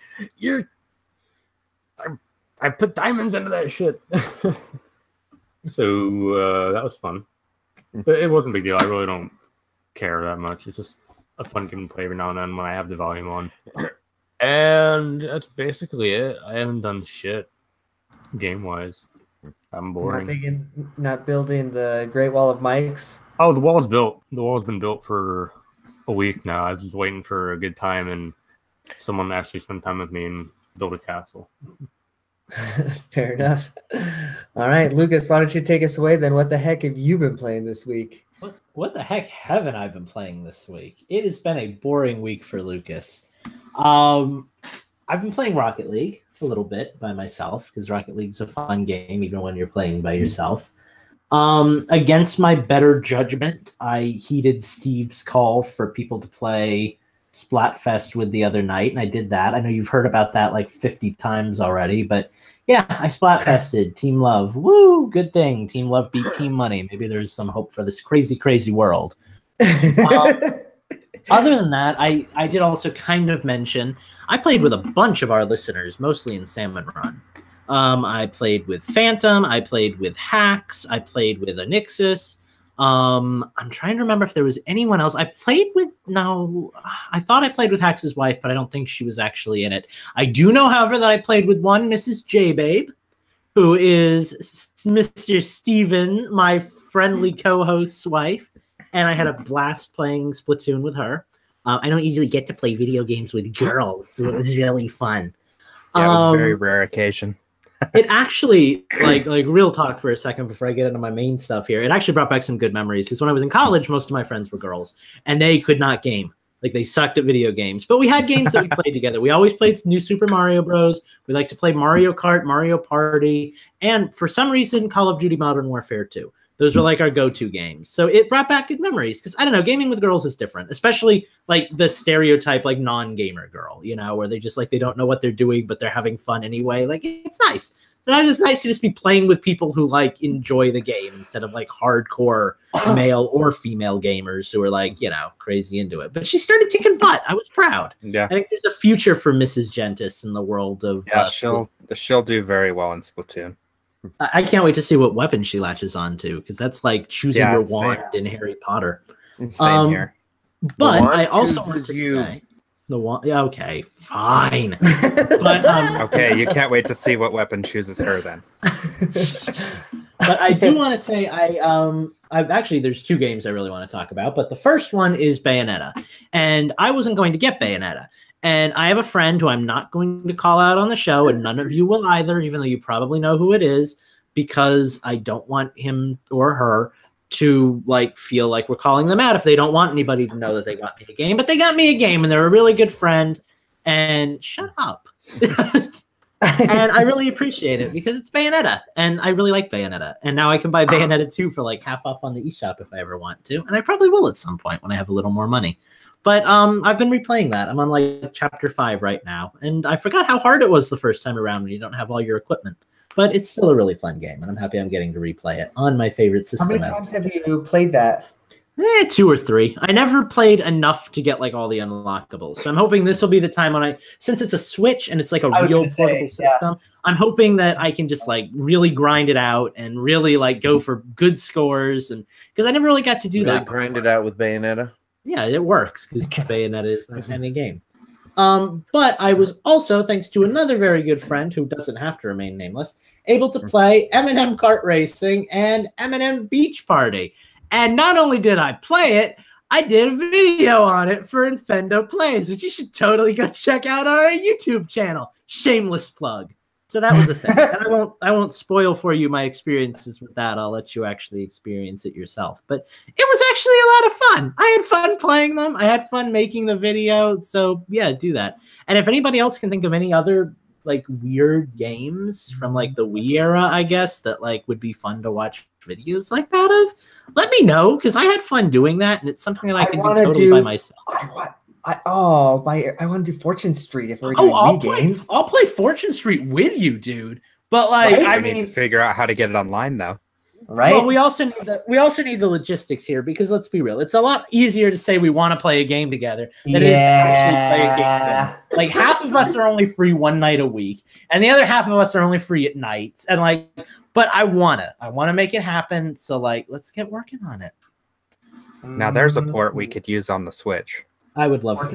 C: I put diamonds into that shit. So that was fun. But it wasn't a big deal. I really don't care that much. It's just a fun game to play every now and then when I have the volume on. And that's basically it. I haven't done shit game-wise. I'm boring.
F: Not building the Great Wall of Mics.
C: Oh, the wall's built. The wall's been built for a week now. I was just waiting for a good time and someone to actually spend time with me and build a castle.
F: Fair enough. All right, Lucas, why don't you take us away then? What the heck have you been playing this week?
B: What the heck haven't I been playing this week? It has been a boring week for Lucas. I've been playing Rocket League a little bit by myself because Rocket League's a fun game even when you're playing by yourself. Against my better judgment, I heeded Steve's call for people to play Splatfest with the other night, and I did that. I know you've heard about that like 50 times already, but yeah, I Splatfested. Team Love. Woo! Good thing. Team Love beat Team Money. Maybe there's some hope for this crazy, crazy world. Other than that, I did also kind of mention, I played with a bunch of our listeners, mostly in Salmon Run. I played with Phantom. I played with Hax. I played with Anixis. I'm trying to remember if there was anyone else. I thought I played with Hax's wife, but I don't think she was actually in it. I do know, however, that I played with one Mrs. J-Babe, who is Mr. Steven, my friendly co-host's wife, and I had a blast playing Splatoon with her. I don't usually get to play video games with girls, so it was really fun.
G: Yeah, it was a very rare occasion.
B: It actually, like real talk for a second before I get into my main stuff here, it actually brought back some good memories because when I was in college, most of my friends were girls and they could not game. Like they sucked at video games, but we had games that we played together. We always played New Super Mario Bros. We like to play Mario Kart, Mario Party, and for some reason, Call of Duty Modern Warfare 2. Those were like our go-to games. So it brought back good memories because I don't know, gaming with girls is different, especially like the stereotype, like non-gamer girl, you know, where they just like, they don't know what they're doing, but they're having fun anyway. Like it's nice. Sometimes it's nice to just be playing with people who like enjoy the game instead of like hardcore male or female gamers who are like, you know, crazy into it. But she started kicking butt. I was proud.
G: Yeah.
B: I think there's a future for Mrs. Gentis in the world of.
G: Yeah, she'll do very well in Splatoon.
B: I can't wait to see what weapon she latches onto because that's like choosing your
G: same.
B: wand in Harry Potter.
G: Same here.
B: But
D: wand
B: I also want
D: chooses
B: to
D: you.
B: say the wand. Yeah, okay, fine. But
G: Okay, you can't wait to see what weapon chooses her then.
B: But I do want to say I've actually there's two games I really want to talk about. But the first one is Bayonetta, and I wasn't going to get Bayonetta. And I have a friend who I'm not going to call out on the show, and none of you will either, even though you probably know who it is, because I don't want him or her to like feel like we're calling them out if they don't want anybody to know that they got me a game. But they got me a game, and they're a really good friend. And shut up. And I really appreciate it because it's Bayonetta, and I really like Bayonetta. And now I can buy Bayonetta 2 for like half off on the eShop if I ever want to, and I probably will at some point when I have a little more money. But I've been replaying that. I'm on like chapter 5 right now, and I forgot how hard it was the first time around when you don't have all your equipment. But it's still a really fun game, and I'm happy I'm getting to replay it on my favorite system.
F: How many times have you played that?
B: 2 or 3. I never played enough to get like all the unlockables. So I'm hoping this will be the time when since it's a Switch and it's like a real portable system, I'm hoping that I can just like really grind it out and really like go for good scores. And because I never really got to do that.
D: Grind it out with Bayonetta.
B: Yeah, it works because Bayonetta is that kind of game. But I was also, thanks to another very good friend who doesn't have to remain nameless, able to play M&M Kart Racing and M&M Beach Party. And not only did I play it, I did a video on it for Infendo Plays, which you should totally go check out on our YouTube channel. Shameless plug. So that was a thing. And I won't spoil for you my experiences with that. I'll let you actually experience it yourself. But it was actually a lot of fun. I had fun playing them. I had fun making the video. So yeah, do that. And if anybody else can think of any other like weird games from like the Wii era, I guess, that like would be fun to watch videos like that of, let me know, because I had fun doing that, and it's something that I can do totally by myself.
F: I want to do Fortune Street if we're doing Wii games.
B: I'll play Fortune Street with you, dude. But like,
F: Right?
B: I
G: We need to figure out how to get it online though.
F: Right?
B: Well, we also need the logistics here, because let's be real, it's a lot easier to say we want to play a game together than it is to actually play a game together. Like half of us are only free one night a week, and the other half of us are only free at nights. And like, but I wanna make it happen. So like, let's get working on it.
G: Now there's a port we could use on the Switch.
B: I would love.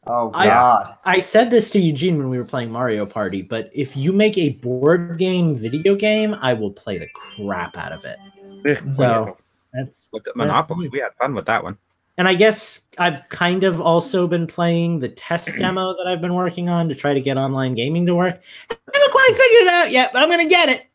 F: Oh God!
B: I said this to Eugene when we were playing Mario Party, but if you make a board game video game, I will play the crap out of it. So that's
G: Look at Monopoly. We had fun with that one.
B: And I guess I've kind of also been playing the test demo that I've been working on to try to get online gaming to work. I haven't quite figured it out yet, but I'm going to get it.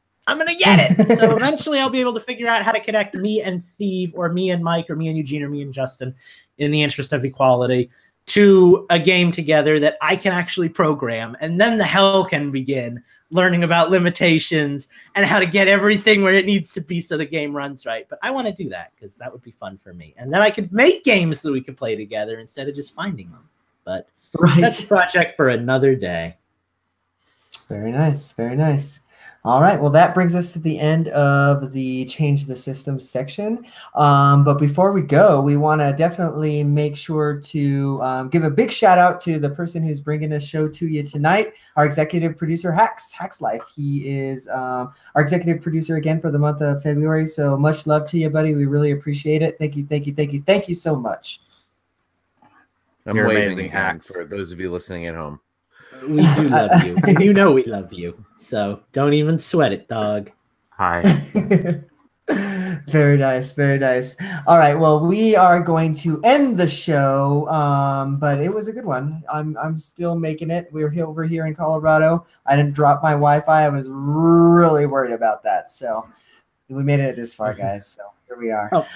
B: So eventually I'll be able to figure out how to connect me and Steve, or me and Mike, or me and Eugene, or me and Justin, in the interest of equality, to a game together that I can actually program. And then the hell can begin, learning about limitations and how to get everything where it needs to be so the game runs right. But I want to do that because that would be fun for me. And then I could make games that we could play together instead of just finding them. But that's a project for another day.
F: Very nice. Very nice. All right. Well, that brings us to the end of the Change the System section. But before we go, we want to definitely make sure to give a big shout out to the person who's bringing this show to you tonight, our executive producer, Hax Life. He is our executive producer again for the month of February. So much love to you, buddy. We really appreciate it. Thank you so much.
D: You're amazing, Hax. For those of you listening at home.
B: We do love you. And you know we love you. So don't even sweat it, dog.
C: Hi.
F: Very nice. Very nice. All right. Well, we are going to end the show, but it was a good one. I'm still making it. We're over here in Colorado. I didn't drop my Wi-Fi. I was really worried about that. So we made it this far, guys. So here we are.
B: Oh.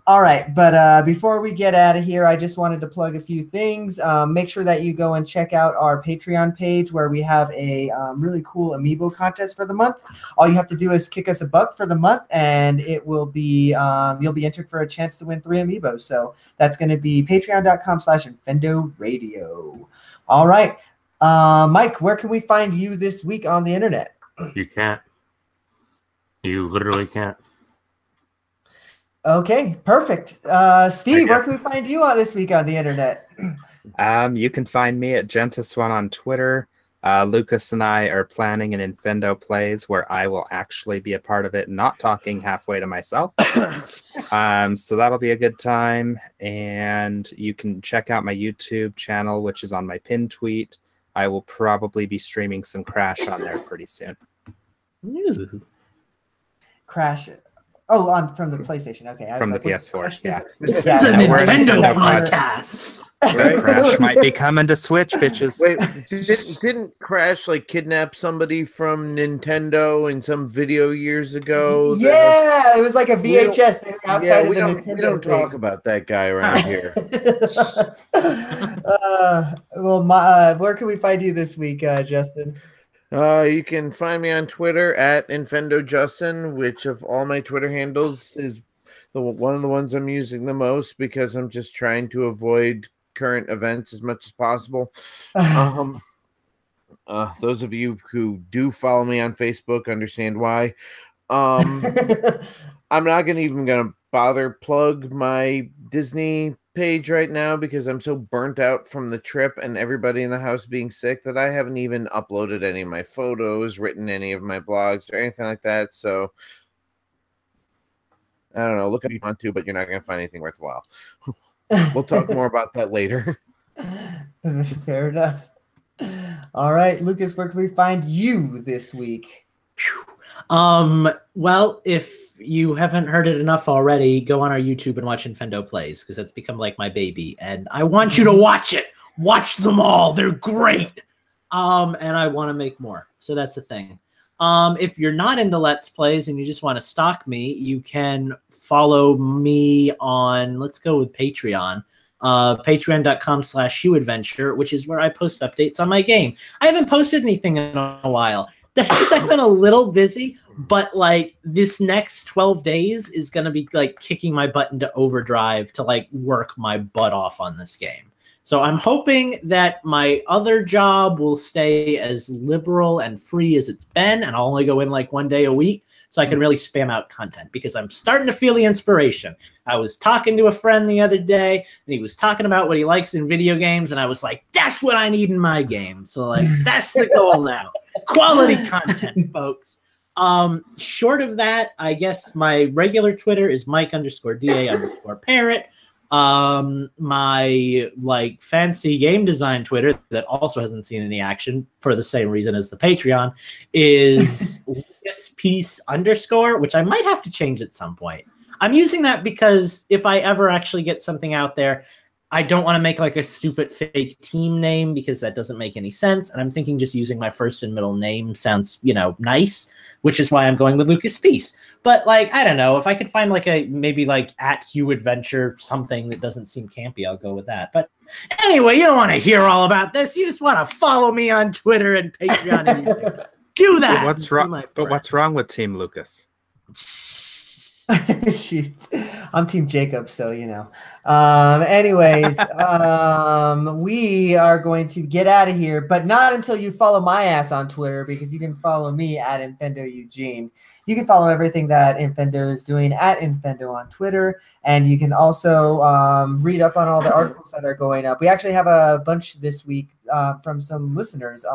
F: All right, but before we get out of here, I just wanted to plug a few things. Make sure that you go and check out our Patreon page where we have a really cool amiibo contest for the month. All you have to do is kick us $1 for the month, and it will be you'll be entered for a chance to win 3 amiibos. So that's going to be patreon.com/InfendoRadio. All right, Mike, where can we find you this week on the internet?
C: You can't. You literally can't.
F: Okay, perfect. Steve, where can we find you on this week on the internet?
G: You can find me at Gentis1 on Twitter. Lucas and I are planning an Infendo Plays where I will actually be a part of it, not talking halfway to myself. So that'll be a good time. And you can check out my YouTube channel, which is on my pinned tweet. I will probably be streaming some Crash on there pretty soon.
B: Ooh.
F: Crash. Oh, on from the PlayStation. Okay, I was
G: From the
F: like, what
G: PS4,
F: Crash
G: yeah.
F: is
B: This
F: it?
B: is a
G: Yeah, we're a
B: Nintendo
G: Nintendo
B: podcast.
D: Right?
G: Crash might be coming to Switch, bitches.
D: Wait, didn't Crash like kidnap somebody from Nintendo in some video years ago?
F: Yeah, it was like a VHS. They were outside of the Nintendo.
D: We don't talk
F: thing.
D: about that guy around here.
F: Where can we find you this week, Justin?
D: You can find me on Twitter at InfendoJustin, which of all my Twitter handles is one of the ones I'm using the most because I'm just trying to avoid current events as much as possible. Those of you who do follow me on Facebook understand why. I'm not even gonna bother plug my Disney page right now because I'm so burnt out from the trip and everybody in the house being sick that I haven't even uploaded any of my photos, written any of my blogs or anything like that. So I don't know, look if you want to, but you're not gonna find anything worthwhile. We'll talk more about that later.
F: Fair enough. All right, Lucas, where can we find you this week?
B: Well, if you haven't heard it enough already, go on our YouTube and watch Infendo Plays because it's become like my baby, and I want you to watch it. Watch them all; they're great. And I want to make more, so that's the thing. If you're not into Let's Plays and you just want to stalk me, you can follow me on. Let's go with Patreon. Patreon.com/ShoeAdventure, which is where I post updates on my game. I haven't posted anything in a while. That's because I've been a little busy, but like this next 12 days is going to be like kicking my butt into overdrive to like work my butt off on this game. So I'm hoping that my other job will stay as liberal and free as it's been, and I'll only go in like one day a week so I can really spam out content because I'm starting to feel the inspiration. I was talking to a friend the other day, and he was talking about what he likes in video games, and I was like, that's what I need in my game. So like that's the goal now. Quality content, folks. Short of that, I guess my regular Twitter is Mike_DA_parrot. My like fancy game design Twitter that also hasn't seen any action for the same reason as the Patreon is LucasPiece_, which I might have to change at some point. I'm using that because if I ever actually get something out there, I don't want to make like a stupid fake team name because that doesn't make any sense. And I'm thinking just using my first and middle name sounds, nice, which is why I'm going with Lucas Peace. But like, I don't know, if I could find like maybe like at Hugh Adventure, something that doesn't seem campy, I'll go with that. But anyway, you don't want to hear all about this. You just want to follow me on Twitter and Patreon and YouTube. Do that.
G: But what's wrong with Team Lucas?
F: Shoot, I'm Team Jacob, so anyways, we are going to get out of here, but not until you follow my ass on Twitter, because you can follow me at Infendo Eugene. You can follow everything that Infendo is doing at Infendo on Twitter, and you can also read up on all the articles that are going up. We actually have a bunch this week from some listeners.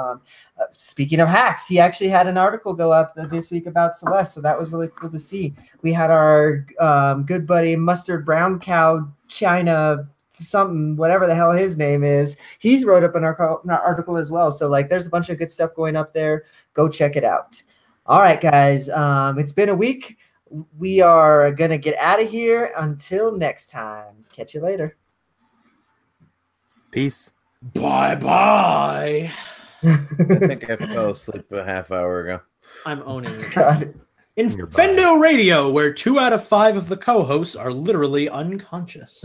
F: Speaking of hacks, he actually had an article go up this week about Celeste, so that was really cool to see. We had our good buddy Mustard Brown Cow China something, whatever the hell his name is. He's wrote up an article as well. So like, there's a bunch of good stuff going up there. Go check it out. All right, guys. It's been a week. We are gonna get out of here. Until next time. Catch you later.
G: Peace.
B: Bye.
D: I think I fell asleep a half hour ago.
B: I'm owning it.
F: God.
B: Infendo Radio, where 2 out of 5 of the co-hosts are literally unconscious.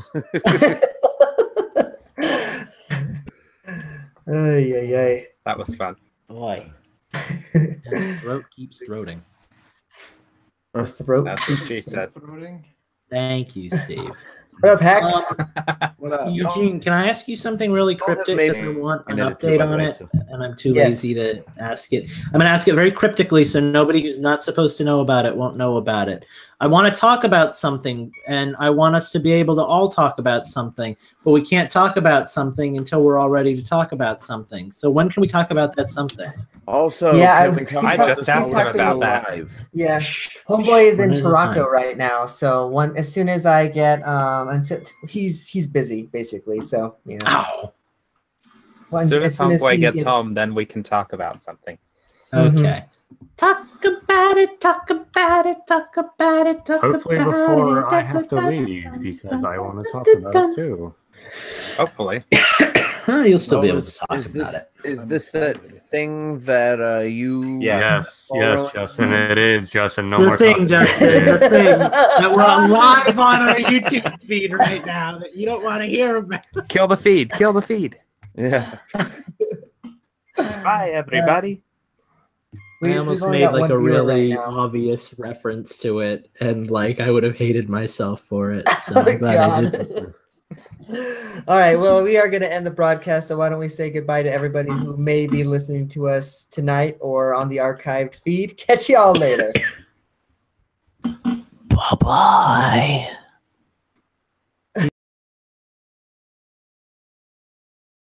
F: Ay.
G: That was fun.
B: Boy. And throat keeps throating.
F: That's the rope.
G: That's what she said.
B: Thank you, Steve.
F: What up, Hex?
D: What up?
B: Eugene, can I ask you something really
D: Y'all have
B: cryptic?
D: made
B: Because I want an
D: an edit too,
B: update
D: by the
B: on
D: way,
B: it,
D: so-
B: and I'm too
F: Yes.
B: lazy to ask it. I'm going to ask it very cryptically, so nobody who's not supposed to know about it won't know about it. I want to talk about something, and I want us to be able to all talk about something, but we can't talk about something until we're all ready to talk about something. So when can we talk about that something?
D: Also,
F: Yeah,
D: can we talk
G: I
D: about
G: just
D: this
G: asked
D: while
G: him
D: we're
G: about
D: still
G: that.
D: live?
F: Yeah, Homeboy is in
B: One at a
F: Toronto
B: time.
F: right now, so as soon as I get he's busy basically. So yeah,
B: Ow.
G: As soon as
F: he
G: Homeboy gets home, then we can talk about something.
B: Okay. Talk about it, talk about it, talk about it, talk
C: Hopefully
B: about
C: before
B: it.
C: I have to leave because I want to talk about it too.
G: Hopefully.
B: You'll still be
D: Oh,
B: able to talk about it.
D: Is this that thing that you?
C: Yes,
D: Oh,
C: yes,
D: really?
C: Justin, it is, Justin. No
B: The
C: more
B: thing,
C: talking.
B: Justin, the thing that we're on live on our YouTube feed right now that you don't want to hear about.
G: Kill the feed. Kill the feed.
D: Yeah.
G: Bye, everybody.
B: I almost made like a really obvious reference to it, and like I would have hated myself for it. So I'm glad I didn't.
F: All right, well, we are going to end the broadcast, so why don't we say goodbye to everybody who may be listening to us tonight or on the archived feed. Catch y'all later.
B: Bye-bye.